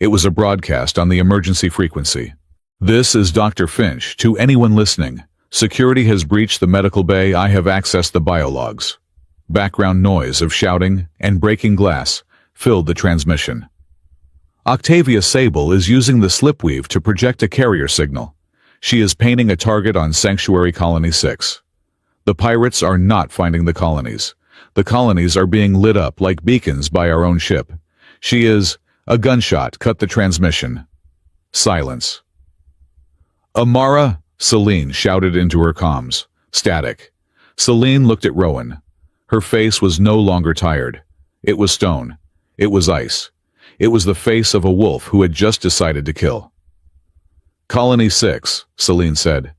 It was a broadcast on the emergency frequency. "This is Dr. Finch. To anyone listening, security has breached the medical bay. I have accessed the biologs." Background noise of shouting and breaking glass filled the transmission. "Octavia Sable is using the slipweave to project a carrier signal. She is painting a target on Sanctuary Colony 6. The pirates are not finding the colonies. The colonies are being lit up like beacons by our own ship. She is..." A gunshot cut the transmission. Silence. "Amara," Celine shouted into her comms. Static. Celine looked at Rowan. Her face was no longer tired. It was stone. It was ice. It was the face of a wolf who had just decided to kill. "Colony 6, Celine said.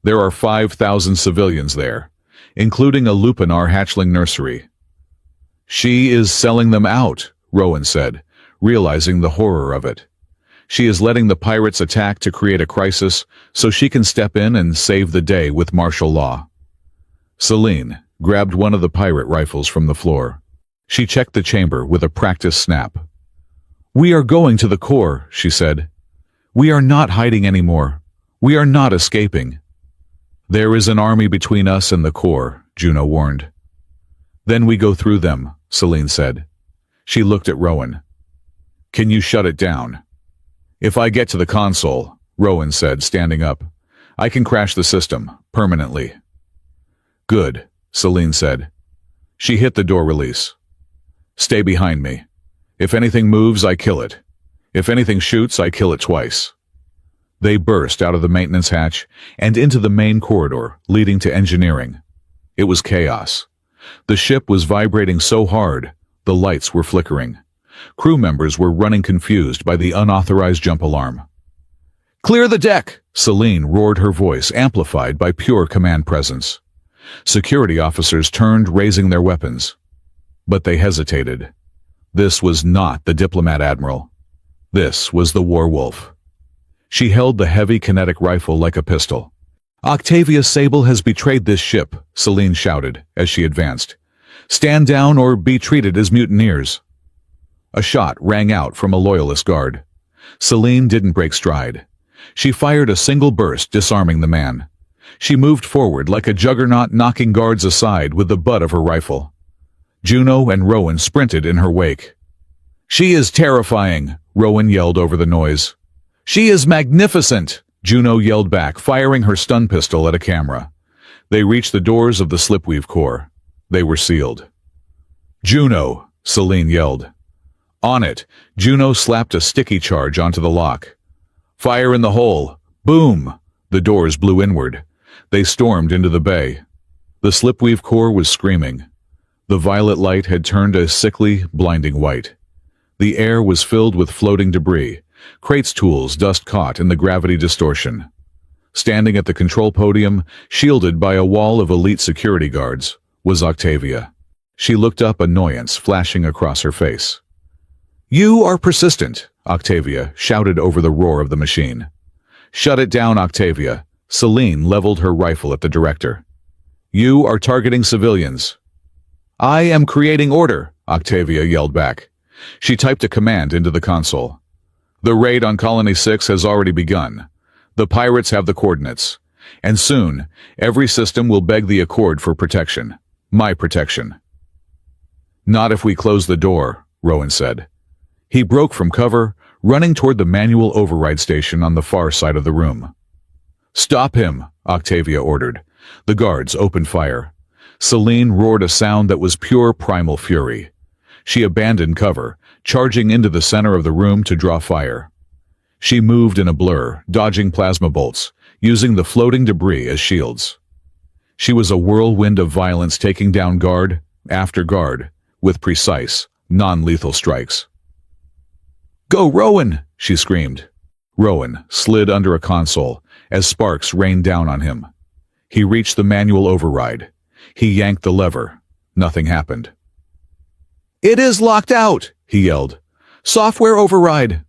"There are 5,000 civilians there, including a Lupinar hatchling nursery." "She is selling them out," Rowan said, realizing the horror of it. "She is letting the pirates attack to create a crisis so she can step in and save the day with martial law." Celine grabbed one of the pirate rifles from the floor. She checked the chamber with a practiced snap. "We are going to the core," she said. "We are not hiding anymore. We are not escaping." "There is an army between us and the core," Juno warned. "Then we go through them," Celine said. She looked at Rowan. "Can you shut it down?" "If I get to the console," Rowan said, standing up, "I can crash the system, permanently." "Good," Celine said. She hit the door release. "Stay behind me. If anything moves, I kill it. If anything shoots, I kill it twice." They burst out of the maintenance hatch and into the main corridor leading to engineering. It was chaos. The ship was vibrating so hard, the lights were flickering. Crew members were running confused by the unauthorized jump alarm. "Clear the deck!" Celine roared, her voice amplified by pure command presence. Security officers turned, raising their weapons. But they hesitated. This was not the diplomat admiral. This was the werewolf. She held the heavy kinetic rifle like a pistol. "Octavia Sable has betrayed this ship," Celine shouted as she advanced. "Stand down or be treated as mutineers." A shot rang out from a loyalist guard. Celine didn't break stride. She fired a single burst, disarming the man. She moved forward like a juggernaut, knocking guards aside with the butt of her rifle. Juno and Rowan sprinted in her wake. "She is terrifying," Rowan yelled over the noise. "She is magnificent," Juno yelled back, firing her stun pistol at a camera. They reached the doors of the slipweave core. They were sealed. "Juno," Celine yelled. On it, Juno slapped a sticky charge onto the lock. "Fire in the hole!" Boom! The doors blew inward. They stormed into the bay. The slipweave core was screaming. The violet light had turned a sickly, blinding white. The air was filled with floating debris, crates, tools, dust caught in the gravity distortion. Standing at the control podium, shielded by a wall of elite security guards, was Octavia. She looked up, annoyance flashing across her face. "You are persistent," Octavia shouted over the roar of the machine. "Shut it down, Octavia." Celine leveled her rifle at the director. "You are targeting civilians." "I am creating order," Octavia yelled back. She typed a command into the console. The raid on Colony 6 has already begun. The pirates have the coordinates. And soon, every system will beg the Accord for protection. My protection. Not if we close the door, Rowan said. He broke from cover, running toward the manual override station on the far side of the room. Stop him, Octavia ordered. The guards opened fire. Celine roared a sound that was pure primal fury. She abandoned cover, charging into the center of the room to draw fire. She moved in a blur, dodging plasma bolts, using the floating debris as shields. She was a whirlwind of violence, taking down guard after guard with precise, non-lethal strikes. "Go, Rowan!" she screamed. Rowan slid under a console as sparks rained down on him. He reached the manual override. He yanked the lever. Nothing happened. "It is locked out!" he yelled. "Software override!"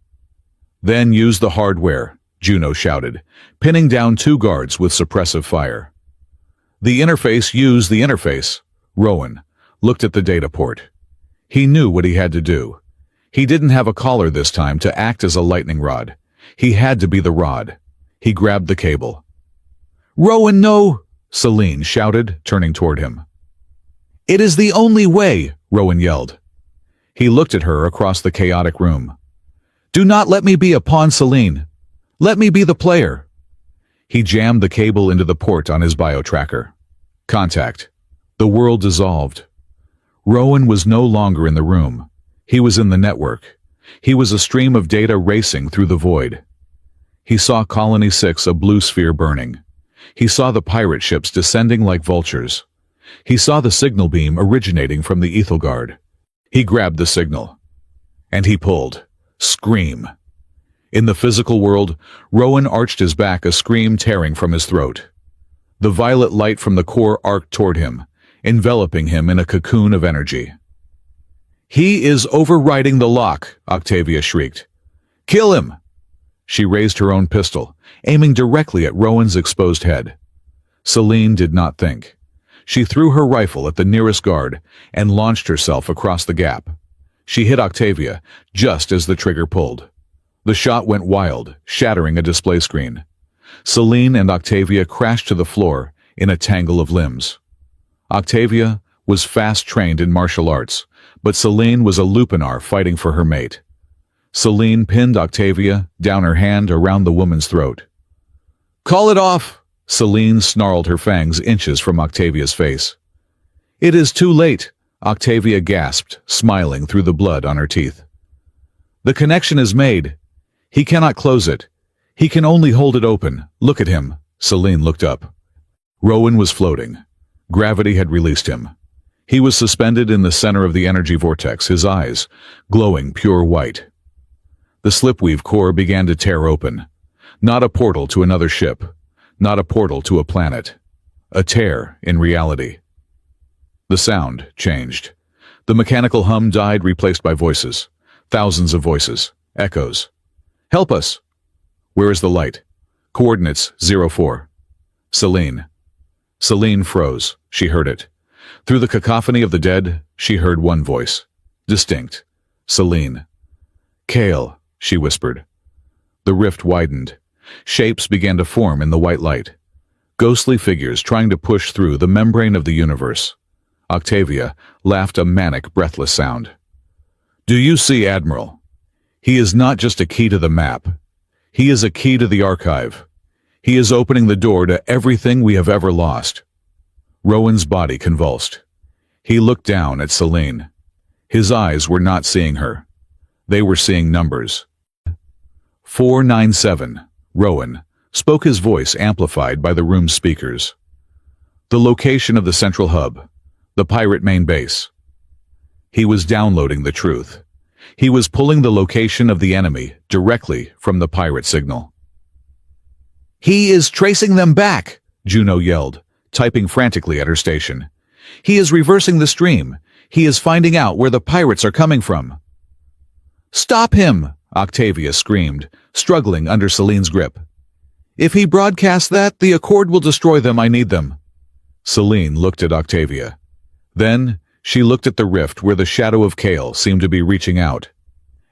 "Then use the hardware," Juno shouted, pinning down 2 guards with suppressive fire. Use the interface." Rowan looked at the data port. He knew what he had to do. He didn't have a collar this time to act as a lightning rod. He had to be the rod. He grabbed the cable. "Rowan, no!" Celine shouted, turning toward him. "It is the only way!" Rowan yelled. He looked at her across the chaotic room. "Do not let me be a pawn, Celine. Let me be the player." He jammed the cable into the port on his bio-tracker. Contact. The world dissolved. Rowan was no longer in the room. He was in the network. He was a stream of data racing through the void. He saw Colony 6, a blue sphere burning. He saw the pirate ships descending like vultures. He saw the signal beam originating from the Ethelgard. He grabbed the signal. And he pulled. Scream. In the physical world, Rowan arched his back, a scream tearing from his throat. The violet light from the core arced toward him, enveloping him in a cocoon of energy. "He is overriding the lock," Octavia shrieked. "Kill him!" She raised her own pistol, aiming directly at Rowan's exposed head. Celine did not think. She threw her rifle at the nearest guard and launched herself across the gap. She hit Octavia just as the trigger pulled. The shot went wild, shattering a display screen. Celine and Octavia crashed to the floor in a tangle of limbs. Octavia was fast-trained in martial arts, but Celine was a lupanar fighting for her mate. Celine pinned Octavia, down her hand around the woman's throat. "Call it off!" Celine snarled, her fangs inches from Octavia's face. "It is too late," Octavia gasped, smiling through the blood on her teeth. "The connection is made. He cannot close it. He can only hold it open. Look at him." Celine looked up. Rowan was floating. Gravity had released him. He was suspended in the center of the energy vortex, his eyes glowing pure white. The slipweave core began to tear open. Not a portal to another ship. Not a portal to a planet. A tear in reality. The sound changed. The mechanical hum died, replaced by voices. Thousands of voices. Echoes. "Help us!" "Where is the light?" "Coordinates 04. "Celine." Celine froze. She heard it. Through the cacophony of the dead, she heard one voice. Distinct. "Celine." "Kale," she whispered. The rift widened. Shapes began to form in the white light. Ghostly figures trying to push through the membrane of the universe. Octavia laughed a manic, breathless sound. "Do you see, Admiral? He is not just a key to the map. He is a key to the archive. He is opening the door to everything we have ever lost." Rowan's body convulsed. He looked down at Celine. His eyes were not seeing her. They were seeing numbers. 497. Rowan spoke, his voice amplified by the room's speakers. The location of the central hub. The pirate main base. He was downloading the truth. He was pulling the location of the enemy directly from the pirate signal. "He is tracing them back," Juno yelled, typing frantically at her station. "He is reversing the stream. He is finding out where the pirates are coming from." "Stop him!" Octavia screamed, struggling under Celine's grip. "If he broadcasts that, the Accord will destroy them. I need them." Celine looked at Octavia. Then she looked at the rift where the shadow of Kale seemed to be reaching out.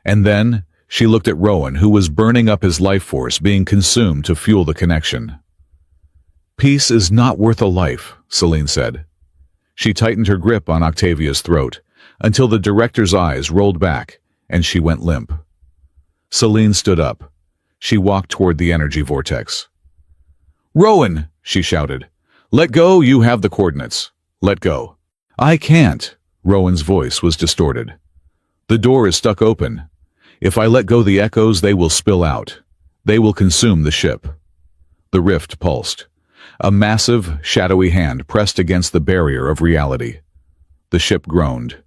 And then She looked at Rowan, who was burning up, his life force being consumed to fuel the connection. "Peace is not worth a life," Celine said. She tightened her grip on Octavia's throat until the director's eyes rolled back and she went limp. Celine stood up. She walked toward the energy vortex. "Rowan," she shouted. "Let go, you have the coordinates. Let go." "I can't." Rowan's voice was distorted. "The door is stuck open. If I let go, the echoes, they will spill out. They will consume the ship." The rift pulsed. A massive, shadowy hand pressed against the barrier of reality. The ship groaned.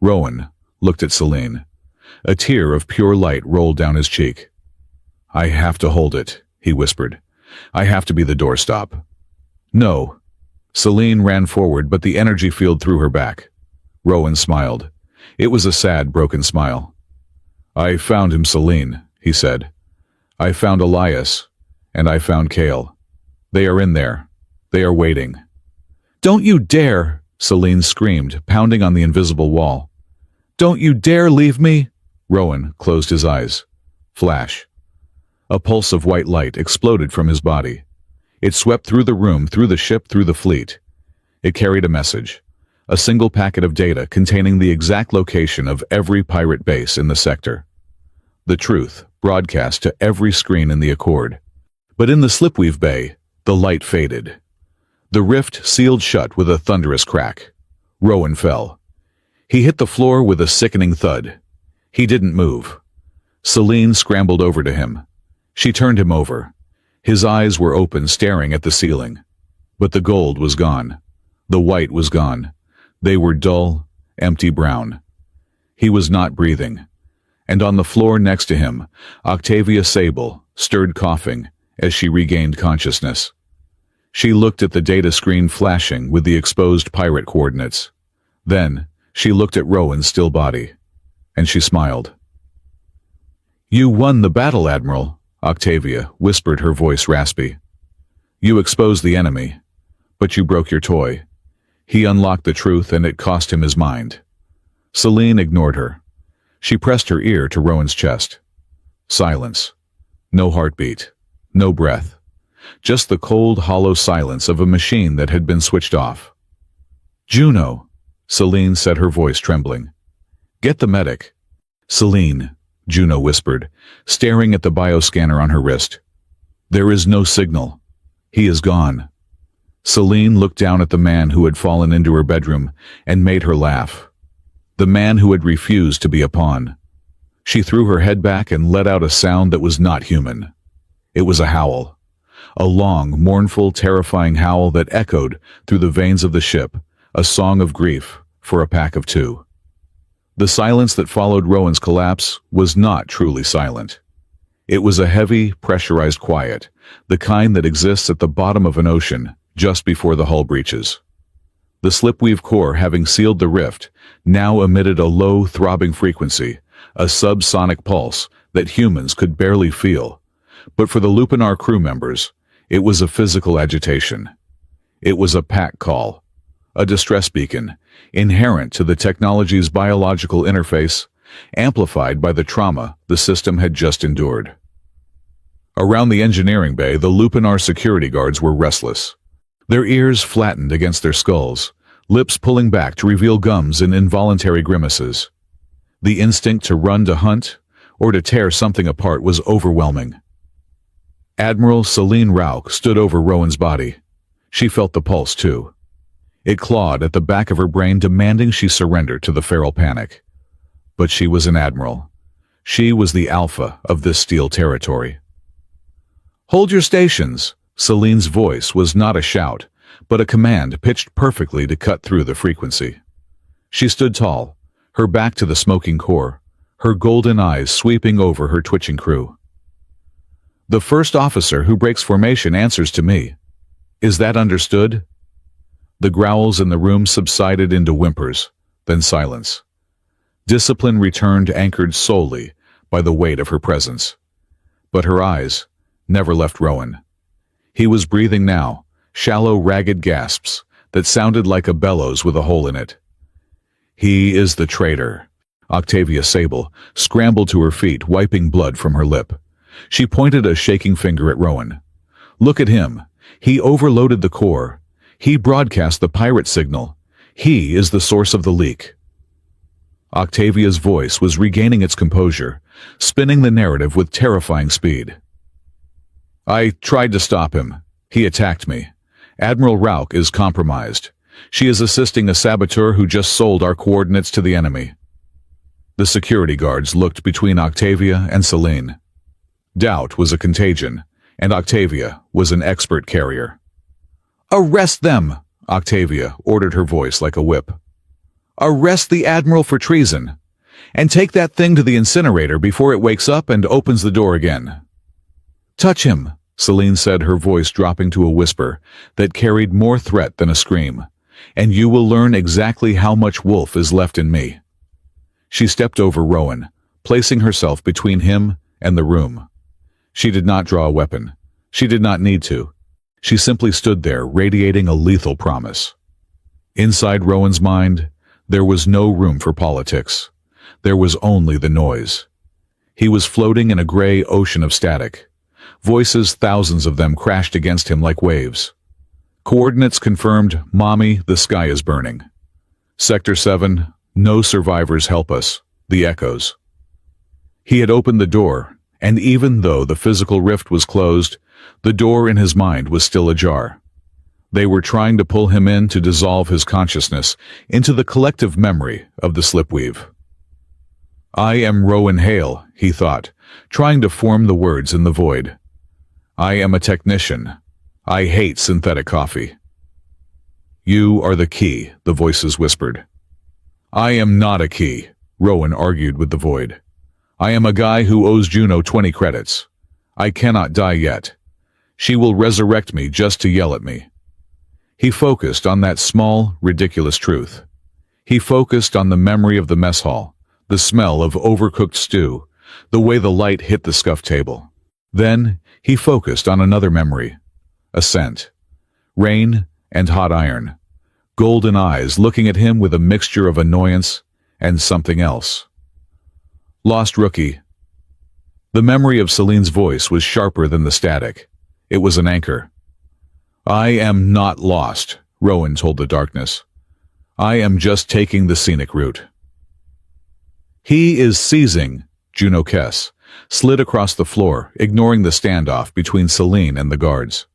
Rowan looked at Celine. A tear of pure light rolled down his cheek. "I have to hold it," he whispered. "I have to be the doorstop." "No." Celine ran forward, but the energy field threw her back. Rowan smiled. It was a sad, broken smile. "I found him, Celine," he said. "I found Elias, and I found Kale. They are in there. They are waiting." "Don't you dare!" Celine screamed, pounding on the invisible wall. "Don't you dare leave me!" Rowan closed his eyes. Flash. A pulse of white light exploded from his body. It swept through the room, through the ship, through the fleet. It carried a message. A single packet of data containing the exact location of every pirate base in the sector. The truth broadcast to every screen in the Accord. But in the Slipweave Bay, the light faded. The rift sealed shut with a thunderous crack. Rowan fell. He hit the floor with a sickening thud. He didn't move. Celine scrambled over to him. She turned him over. His eyes were open, staring at the ceiling. But the gold was gone. The white was gone. They were dull, empty brown. He was not breathing. And on the floor next to him, Octavia Sable stirred, coughing as she regained consciousness. She looked at the data screen flashing with the exposed pirate coordinates. Then she looked at Rowan's still body, and she smiled. "You won the battle, Admiral," Octavia whispered, her voice raspy. "You exposed the enemy, but you broke your toy." He unlocked the truth, and it cost him his mind. Celine ignored her. She pressed her ear to Rowan's chest. Silence. No heartbeat. No breath. Just the cold, hollow silence of a machine that had been switched off. "Juno," Celine said, her voice trembling. "Get the medic." "Celine," Juno whispered, staring at the bioscanner on her wrist. "There is no signal. He is gone." Celine looked down at the man who had fallen into her bedroom and made her laugh. The man who had refused to be a pawn. She threw her head back and let out a sound that was not human. It was a howl. A long, mournful, terrifying howl that echoed through the veins of the ship, a song of grief for a pack of two. The silence that followed Rowan's collapse was not truly silent. It was a heavy, pressurized quiet, the kind that exists at the bottom of an ocean just before the hull breaches. The Slipweave core, having sealed the rift, now emitted a low, throbbing frequency, a subsonic pulse that humans could barely feel. But for the Lupinar crew members, it was a physical agitation. It was a pack call, a distress beacon, inherent to the technology's biological interface, amplified by the trauma the system had just endured. Around the engineering bay, the Lupinar security guards were restless. Their ears flattened against their skulls, lips pulling back to reveal gums in involuntary grimaces. The instinct to run, to hunt, or to tear something apart was overwhelming. Admiral Celine Rauch stood over Rowan's body. She felt the pulse, too. It clawed at the back of her brain, demanding she surrender to the feral panic. But she was an admiral. She was the alpha of this steel territory. "Hold your stations!" Celine's voice was not a shout, but a command pitched perfectly to cut through the frequency. She stood tall, her back to the smoking core, her golden eyes sweeping over her twitching crew. "The first officer who breaks formation answers to me. Is that understood?" The growls in the room subsided into whimpers, then silence. Discipline returned, anchored solely by the weight of her presence. But her eyes never left Rowan. He was breathing now, shallow, ragged gasps that sounded like a bellows with a hole in it. "He is the traitor," Octavia Sable scrambled to her feet, wiping blood from her lip. She pointed a shaking finger at Rowan. Look at him. He overloaded the core. He broadcast the pirate signal. He is the source of the leak. Octavia's voice was regaining its composure, spinning the narrative with terrifying speed. I tried to stop him. He attacked me. Admiral Rauch is compromised. She is assisting a saboteur who just sold our coordinates to the enemy. The security guards looked between Octavia and Celine. Doubt was a contagion, and Octavia was an expert carrier. Arrest them! Octavia ordered, her voice like a whip. Arrest the Admiral for treason, and take that thing to the incinerator before it wakes up and opens the door again. Touch him, Celine said, her voice dropping to a whisper that carried more threat than a scream, and you will learn exactly how much wolf is left in me. She stepped over Rowan, placing herself between him and the room. She did not draw a weapon. She did not need to. She simply stood there, radiating a lethal promise. Inside Rowan's mind, there was no room for politics. There was only the noise. He was floating in a gray ocean of static. Voices, thousands of them, crashed against him like waves. Coordinates confirmed, Mommy, the sky is burning. Sector 7, no survivors, help us. The echoes. He had opened the door, and even though the physical rift was closed, the door in his mind was still ajar. They were trying to pull him in to dissolve his consciousness into the collective memory of the slipweave. I am Rowan Hale, he thought, trying to form the words in the void. I am a technician. I hate synthetic coffee. You are the key, the voices whispered. I am not a key, Rowan argued with the void. I am a guy who owes Juno 20 credits. I cannot die yet. She will resurrect me just to yell at me. He focused on that small, ridiculous truth. He focused on the memory of the mess hall, the smell of overcooked stew, the way the light hit the scuffed table. Then he focused on another memory, a scent, rain and hot iron, golden eyes looking at him with a mixture of annoyance and something else. Lost rookie. The memory of Celine's voice was sharper than the static. It was an anchor. I am not lost, Rowan told the darkness. I am just taking the scenic route. He is seizing, Juno Kess slid across the floor, ignoring the standoff between Celine and the guards.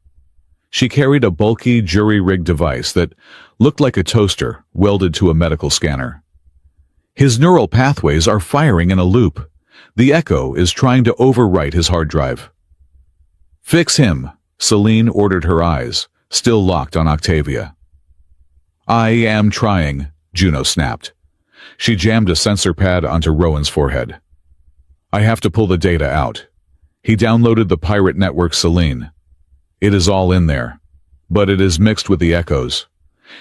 She carried a bulky, jury-rigged device that looked like a toaster welded to a medical scanner. His neural pathways are firing in a loop. The echo is trying to overwrite his hard drive. Fix him, Celine ordered, her eyes still locked on Octavia. I am trying, Juno snapped. She jammed a sensor pad onto Rowan's forehead. I have to pull the data out. He downloaded the pirate network, Celine. It is all in there, but it is mixed with the echoes.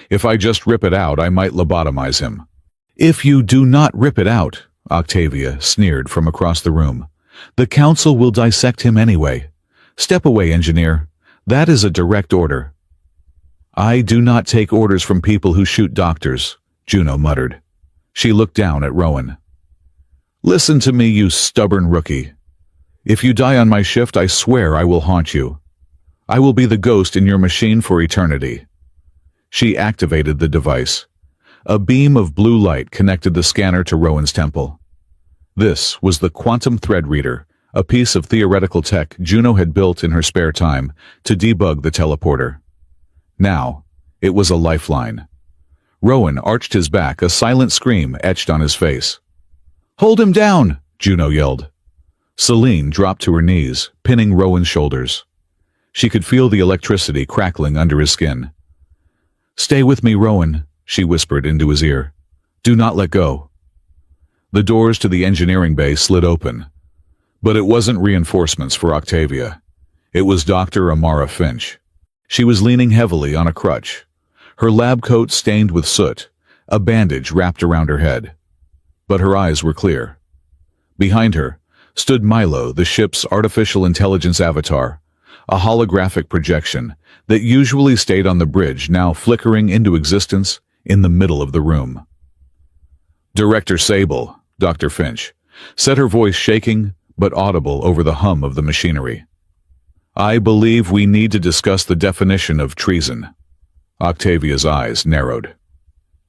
If I just rip it out, I might lobotomize him. If you do not rip it out, Octavia sneered from across the room, the council will dissect him anyway. Step away, engineer. That is a direct order. I do not take orders from people who shoot doctors, Juno muttered. She looked down at Rowan. Listen to me, you stubborn rookie. If you die on my shift, I swear I will haunt you. I will be the ghost in your machine for eternity. She activated the device. A beam of blue light connected the scanner to Rowan's temple. This was the quantum thread reader, a piece of theoretical tech Juno had built in her spare time to debug the teleporter. Now, it was a lifeline. Rowan arched his back, a silent scream etched on his face. Hold him down, Juno yelled. Celine dropped to her knees, pinning Rowan's shoulders. She could feel the electricity crackling under his skin. Stay with me, Rowan, she whispered into his ear. Do not let go. The doors to the engineering bay slid open. But it wasn't reinforcements for Octavia. It was Dr. Amara Finch. She was leaning heavily on a crutch, her lab coat stained with soot, a bandage wrapped around her head. But her eyes were clear. Behind her stood Milo, the ship's artificial intelligence avatar, a holographic projection that usually stayed on the bridge, now flickering into existence in the middle of the room. Director Sable, Dr. Finch, said, her voice shaking but audible over the hum of the machinery. I believe we need to discuss the definition of treason. Octavia's eyes narrowed.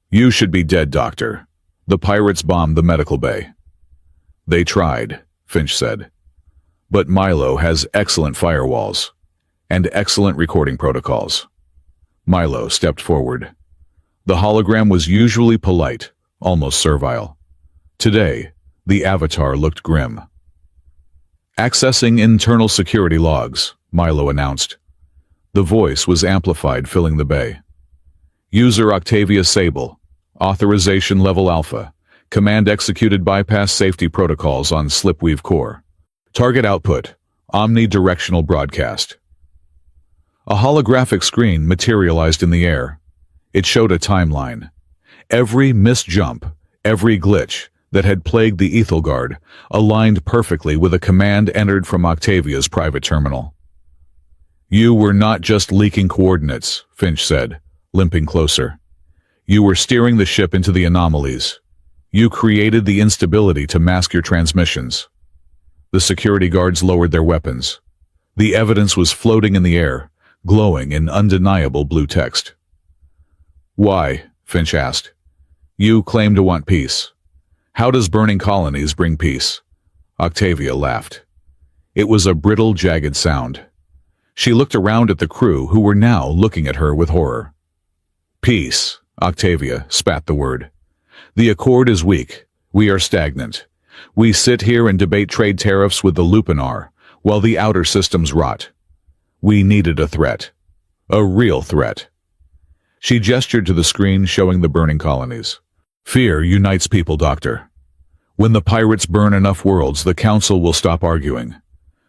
You should be dead, Doctor. The pirates bombed the medical bay. They tried, Finch said. But Milo has excellent firewalls and excellent recording protocols. Milo stepped forward. The hologram was usually polite, almost servile. Today, the avatar looked grim. Accessing internal security logs, Milo announced. The voice was amplified, filling the bay. User Octavia Sable, Authorization Level Alpha, Command executed bypass safety protocols on Slipweave Core. Target output, omnidirectional broadcast. A holographic screen materialized in the air. It showed a timeline. Every missed jump, every glitch that had plagued the Ethelgard aligned perfectly with a command entered from Octavia's private terminal. You were not just leaking coordinates, Finch said, limping closer. You were steering the ship into the anomalies. You created the instability to mask your transmissions. The security guards lowered their weapons. The evidence was floating in the air, glowing in undeniable blue text. Why? Finch asked. You claim to want peace. How does burning colonies bring peace? Octavia laughed. It was a brittle, jagged sound. She looked around at the crew, who were now looking at her with horror. Peace, Octavia spat the word. The Accord is weak. We are stagnant. We sit here and debate trade tariffs with the Lupinar, while the outer systems rot. We needed a threat. A real threat. She gestured to the screen showing the burning colonies. Fear unites people, Doctor. When the pirates burn enough worlds, the Council will stop arguing.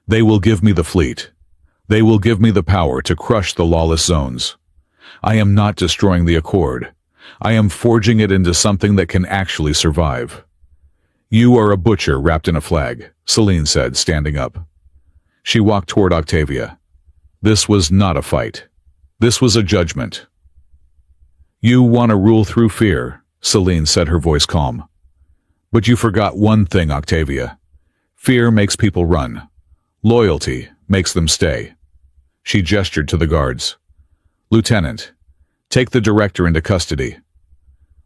They will give me the fleet. They will give me the power to crush the lawless zones. I am not destroying the Accord. I am forging it into something that can actually survive. You are a butcher wrapped in a flag, Celine said, standing up. She walked toward Octavia. This was not a fight. This was a judgment. You want to rule through fear, Celine said, her voice calm. But you forgot one thing, Octavia. Fear makes people run. Loyalty makes them stay. She gestured to the guards. Lieutenant, take the director into custody.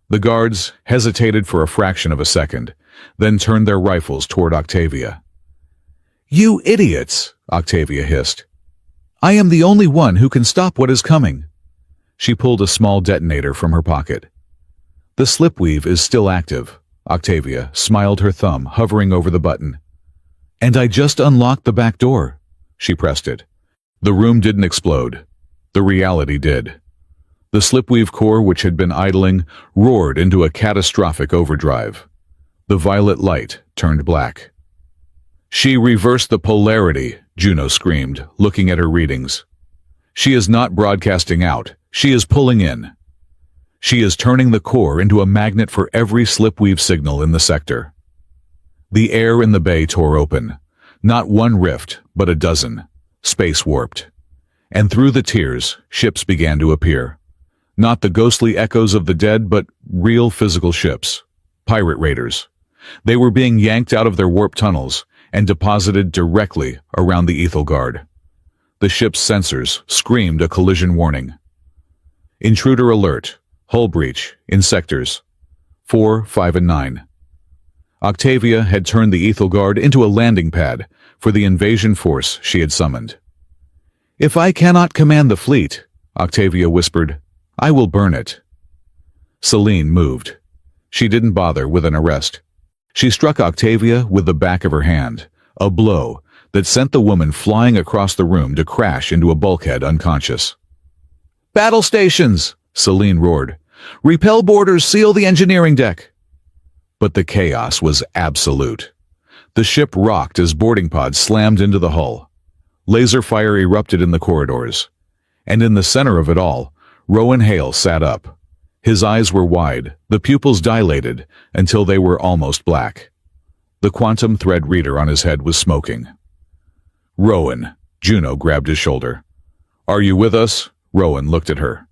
The guards hesitated for a fraction of a second, then turned their rifles toward Octavia. You idiots, Octavia hissed. I am the only one who can stop what is coming. She pulled a small detonator from her pocket. The slipweave is still active. Octavia smiled, her thumb hovering over the button. And I just unlocked the back door. She pressed it. The room didn't explode. The reality did. The slipweave core, which had been idling, roared into a catastrophic overdrive. The violet light turned black. She reversed the polarity, Juno screamed, looking at her readings. She is not broadcasting out. She is pulling in. She is turning the core into a magnet for every slipweave signal in the sector. The air in the bay tore open. Not one rift, but a dozen. Space warped. And through the tears, ships began to appear. Not the ghostly echoes of the dead, but real physical ships. Pirate raiders. They were being yanked out of their warp tunnels and deposited directly around the Ethelgard. The ship's sensors screamed a collision warning. Intruder alert. Hull breach in sectors 4, 5, and 9. Octavia had turned the Ethelgard into a landing pad for the invasion force she had summoned. If I cannot command the fleet, Octavia whispered, I will burn it. Celine moved. She didn't bother with an arrest. She struck Octavia with the back of her hand, a blow that sent the woman flying across the room to crash into a bulkhead unconscious. Battle stations! Celine roared. Repel boarders, seal the engineering deck. But the chaos was absolute. The ship rocked as boarding pods slammed into the hull. Laser fire erupted in the corridors. And in the center of it all, Rowan Hale sat up. His eyes were wide, the pupils dilated, until they were almost black. The quantum thread reader on his head was smoking. Rowan, Juno grabbed his shoulder. Are you with us? Rowan looked at her.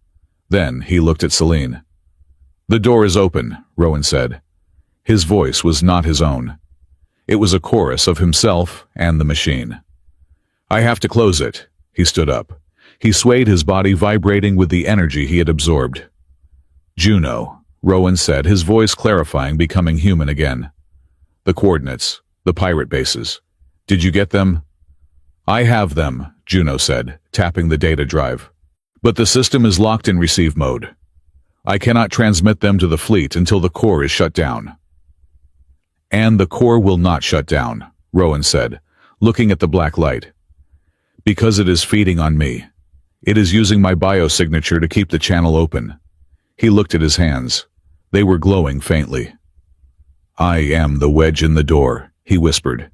Then he looked at Celine. The door is open, Rowan said. His voice was not his own. It was a chorus of himself and the machine. I have to close it. He stood up. He swayed his body, vibrating with the energy he had absorbed. Juno, Rowan said, his voice clarifying, becoming human again. The coordinates, the pirate bases. Did you get them? I have them, Juno said, tapping the data drive. But the system is locked in receive mode. I cannot transmit them to the fleet until the core is shut down. And the core will not shut down, Rowan said, looking at the black light. Because it is feeding on me. It is using my biosignature to keep the channel open. He looked at his hands. They were glowing faintly. I am the wedge in the door, he whispered.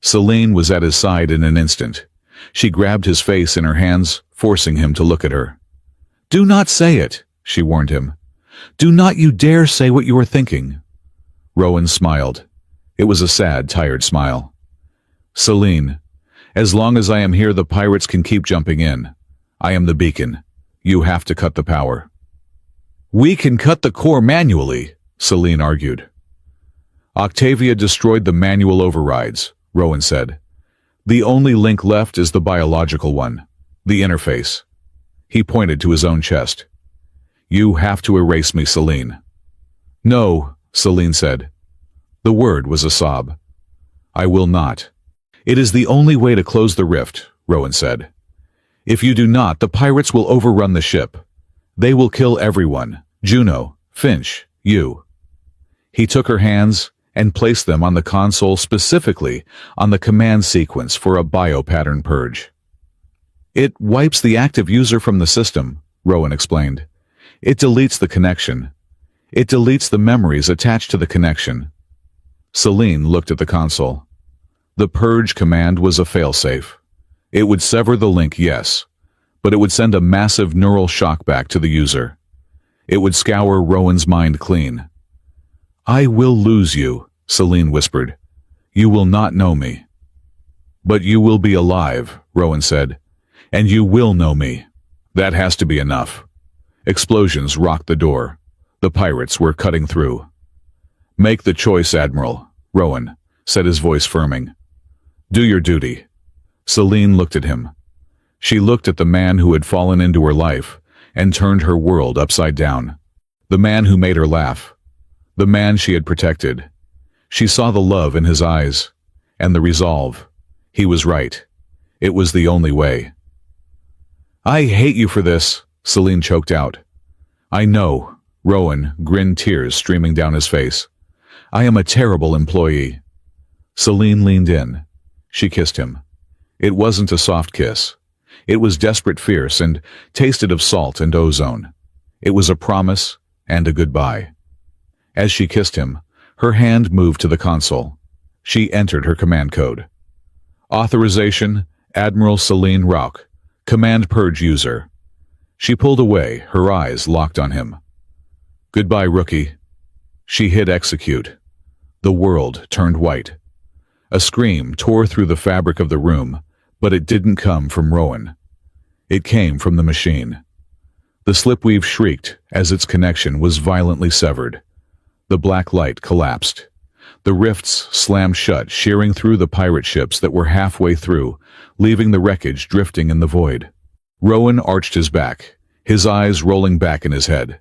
Celine was at his side in an instant. She grabbed his face in her hands, forcing him to look at her. Do not say it, she warned him. Do not you dare say what you are thinking. Rowan smiled. It was a sad, tired smile. Celine, as long as I am here, the pirates can keep jumping in. I am the beacon. You have to cut the power. We can cut the core manually, Celine argued. Octavia destroyed the manual overrides, Rowan said. The only link left is the biological one, the interface. He pointed to his own chest. You have to erase me, Celine. No, Celine said. The word was a sob. I will not. It is the only way to close the rift, Rowan said. If you do not, the pirates will overrun the ship. They will kill everyone. Juno, Finch, you. He took her hands and placed them on the console, specifically on the command sequence for a biopattern purge. It wipes the active user from the system, Rowan explained. It deletes the connection. It deletes the memories attached to the connection. Celine looked at the console. The purge command was a failsafe. It would sever the link, yes, but it would send a massive neural shock back to the user. It would scour Rowan's mind clean. I will lose you, Celine whispered. You will not know me. But you will be alive, Rowan said, and you will know me. That has to be enough. Explosions rocked the door. The pirates were cutting through. Make the choice, Admiral, Rowan said, his voice firming. Do your duty. Celine looked at him. She looked at the man who had fallen into her life and turned her world upside down. The man who made her laugh. The man she had protected. She saw the love in his eyes, and the resolve. He was right. It was the only way. I hate you for this, Celine choked out. I know, Rowan grinned, tears streaming down his face. I am a terrible employee. Celine leaned in. She kissed him. It wasn't a soft kiss. It was desperate, fierce, and tasted of salt and ozone. It was a promise and a goodbye. As she kissed him, her hand moved to the console. She entered her command code. Authorization, Admiral Celine Rauch, Command Purge User. She pulled away, her eyes locked on him. Goodbye, rookie. She hit execute. The world turned white. A scream tore through the fabric of the room, but it didn't come from Rowan. It came from the machine. The slipweave shrieked as its connection was violently severed. The black light collapsed. The rifts slammed shut, shearing through the pirate ships that were halfway through, leaving the wreckage drifting in the void. Rowan arched his back, his eyes rolling back in his head.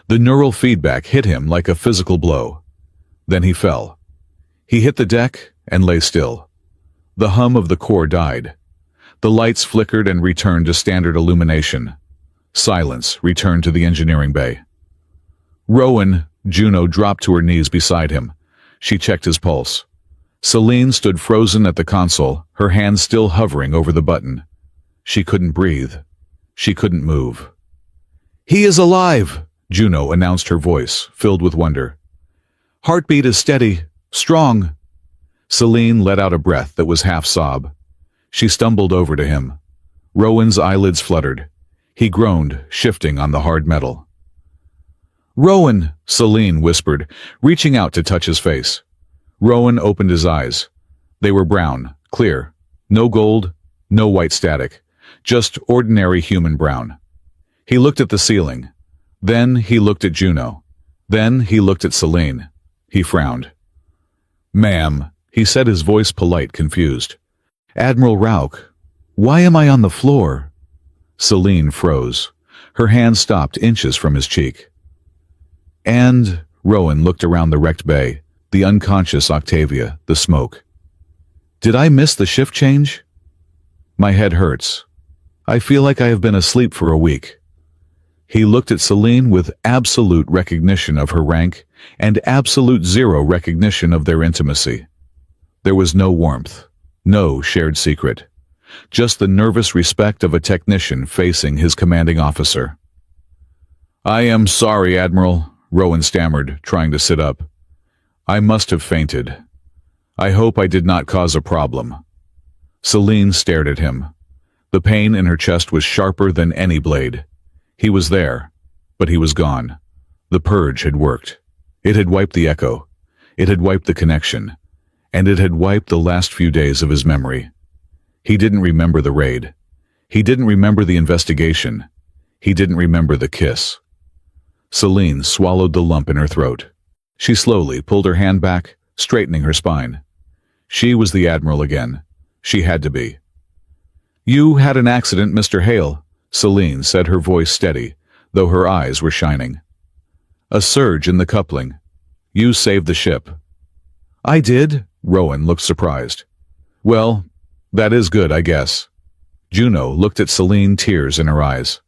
The neural feedback hit him like a physical blow. Then he fell. He hit the deck and lay still. The hum of the core died. The lights flickered and returned to standard illumination. Silence returned to the engineering bay. Rowan, Juno dropped to her knees beside him. She checked his pulse. Celine stood frozen at the console, her hands still hovering over the button. She couldn't breathe. She couldn't move. He is alive, Juno announced, her voice filled with wonder. Heartbeat is steady, strong. Celine let out a breath that was half sob. She stumbled over to him. Rowan's eyelids fluttered. He groaned, shifting on the hard metal. Rowan, Celine whispered, reaching out to touch his face. Rowan opened his eyes. They were brown, clear. No gold, no white static. Just ordinary human brown. He looked at the ceiling. Then he looked at Juno. Then he looked at Celine. He frowned. "Ma'am," he said, his voice polite, confused. "Admiral Rauch, why am I on the floor?" Celine froze. Her hand stopped inches from his cheek. "And," Rowan looked around the wrecked bay, the unconscious Octavia, the smoke. "Did I miss the shift change? My head hurts. I feel like I have been asleep for a week." He looked at Celine with absolute recognition of her rank and absolute zero recognition of their intimacy. There was no warmth, no shared secret, just the nervous respect of a technician facing his commanding officer. "I am sorry, Admiral," Rowan stammered, trying to sit up. "I must have fainted. I hope I did not cause a problem." Celine stared at him. The pain in her chest was sharper than any blade. He was there, but he was gone. The purge had worked. It had wiped the echo. It had wiped the connection. And it had wiped the last few days of his memory. He didn't remember the raid. He didn't remember the investigation. He didn't remember the kiss. Celine swallowed the lump in her throat. She slowly pulled her hand back, straightening her spine. She was the Admiral again. She had to be. "You had an accident, Mr. Hale," Celine said, her voice steady, though her eyes were shining. "A surge in the coupling. You saved the ship." "I did?" Rowan looked surprised. "Well, that is good, I guess." Juno looked at Celine, tears in her eyes.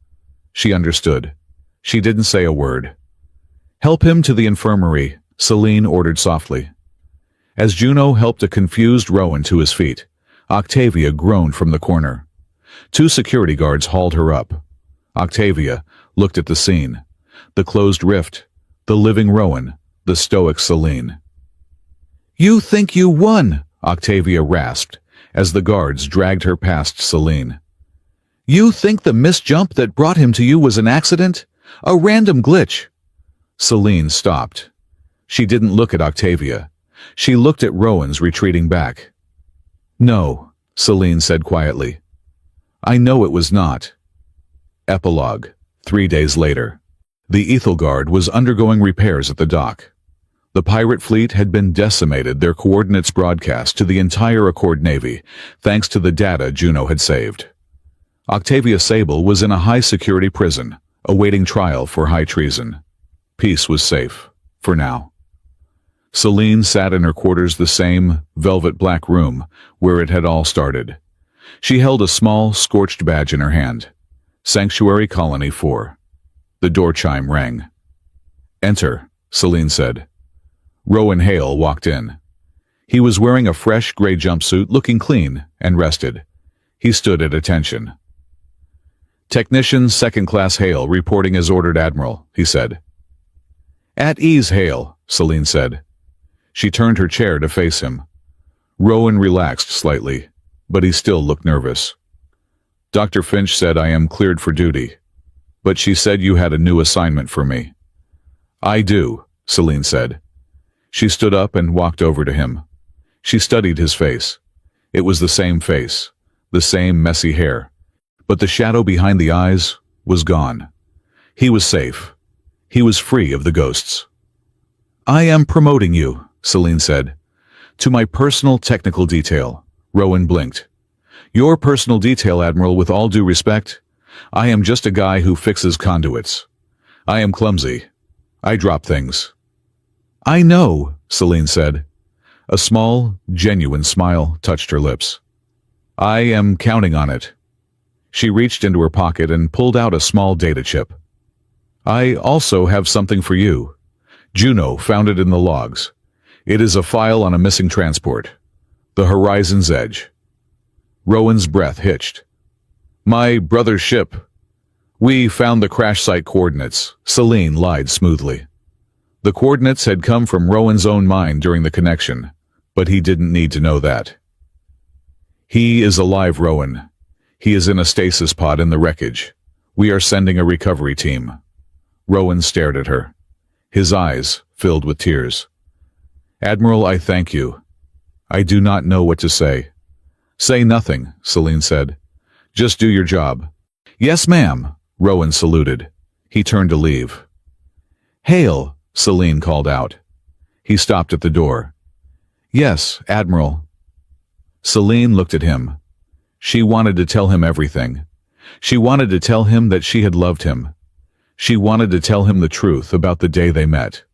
She understood. She didn't say a word. "Help him to the infirmary," Celine ordered softly. As Juno helped a confused Rowan to his feet, Octavia groaned from the corner. 2 security guards hauled her up. Octavia looked at the scene, the closed rift, the living Rowan, the stoic Celine. "You think you won," Octavia rasped, as the guards dragged her past Celine. "You think the misjump that brought him to you was an accident? A random glitch?" Celine stopped. She didn't look at Octavia. She looked at Rowan's retreating back. "No," Celine said quietly. "I know it was not." Epilogue. 3 days later. The Ethelgard was undergoing repairs at the dock. The pirate fleet had been decimated, their coordinates broadcast to the entire Accord Navy, thanks to the data Juno had saved. Octavia Sable was in a high-security prison, awaiting trial for high treason. Peace was safe, for now. Celine sat in her quarters, the same velvet black room where it had all started. She held a small, scorched badge in her hand. Sanctuary Colony 4. The door chime rang. "Enter," Celine said. Rowan Hale walked in. He was wearing a fresh gray jumpsuit, looking clean and rested. He stood at attention. "Technician Second Class Hale reporting as ordered, Admiral," he said. "At ease, Hale," Celine said. She turned her chair to face him. Rowan relaxed slightly, but he still looked nervous. "Dr. Finch said I am cleared for duty, but she said you had a new assignment for me." "I do," Celine said. She stood up and walked over to him. She studied his face. It was the same face, the same messy hair, but the shadow behind the eyes was gone. He was safe. He was free of the ghosts. "I am promoting you," Celine said. "To my personal technical detail." Rowan blinked. "Your personal detail, Admiral, with all due respect. I am just a guy who fixes conduits. I am clumsy. I drop things." "I know," Celine said. A small, genuine smile touched her lips. "I am counting on it." She reached into her pocket and pulled out a small data chip. "I also have something for you." Juno found it in the logs. "It is a file on a missing transport. The Horizon's Edge." Rowan's breath hitched. "My brother's ship. We found the crash site coordinates," Celine lied smoothly. The coordinates had come from Rowan's own mind during the connection, but he didn't need to know that. "He is alive, Rowan. He is in a stasis pod in the wreckage. We are sending a recovery team." Rowan stared at her. His eyes filled with tears. "Admiral, I thank you. I do not know what to say." "Say nothing," Celine said. "Just do your job." "Yes, ma'am," Rowan saluted. He turned to leave. "Hale," Celine called out. He stopped at the door. "Yes, Admiral." Celine looked at him. She wanted to tell him everything. She wanted to tell him that she had loved him. She wanted to tell him the truth about the day they met.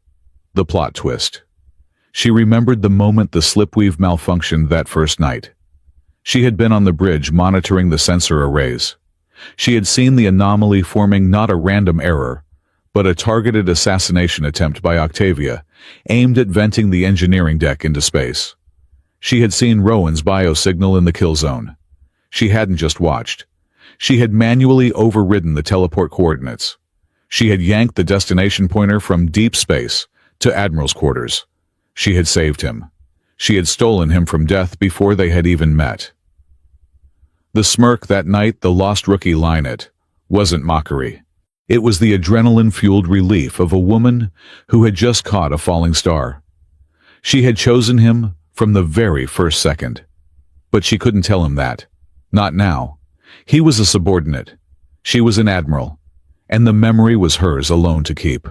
The plot twist. She remembered the moment the slipweave malfunctioned that first night. She had been on the bridge monitoring the sensor arrays. She had seen the anomaly forming not a random error, but a targeted assassination attempt by Octavia, aimed at venting the engineering deck into space. She had seen Rowan's biosignal in the kill zone. She hadn't just watched. She had manually overridden the teleport coordinates. She had yanked the destination pointer from deep space to Admiral's quarters. She had saved him. She had stolen him from death before they had even met. The smirk that night the lost rookie line it wasn't mockery. It was the adrenaline-fueled relief of a woman who had just caught a falling star. She had chosen him from the very first second. But she couldn't tell him that. Not now. He was a subordinate. She was an admiral. And the memory was hers alone to keep.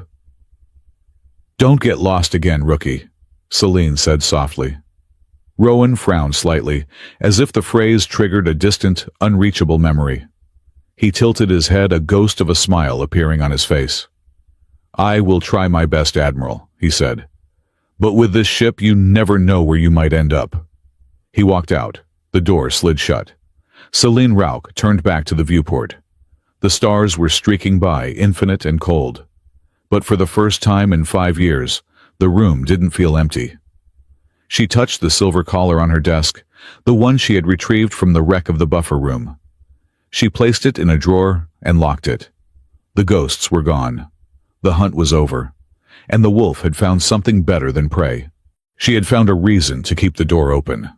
"Don't get lost again, rookie," Celine said softly. Rowan frowned slightly, as if the phrase triggered a distant, unreachable memory. He tilted his head, a ghost of a smile appearing on his face. "I will try my best, Admiral," he said. "But with this ship, you never know where you might end up." He walked out. The door slid shut. Celine Rauch turned back to the viewport. The stars were streaking by, infinite and cold. But for the first time in 5 years, the room didn't feel empty. She touched the silver collar on her desk, the one she had retrieved from the wreck of the buffer room. She placed it in a drawer and locked it. The ghosts were gone. The hunt was over. And the wolf had found something better than prey. She had found a reason to keep the door open.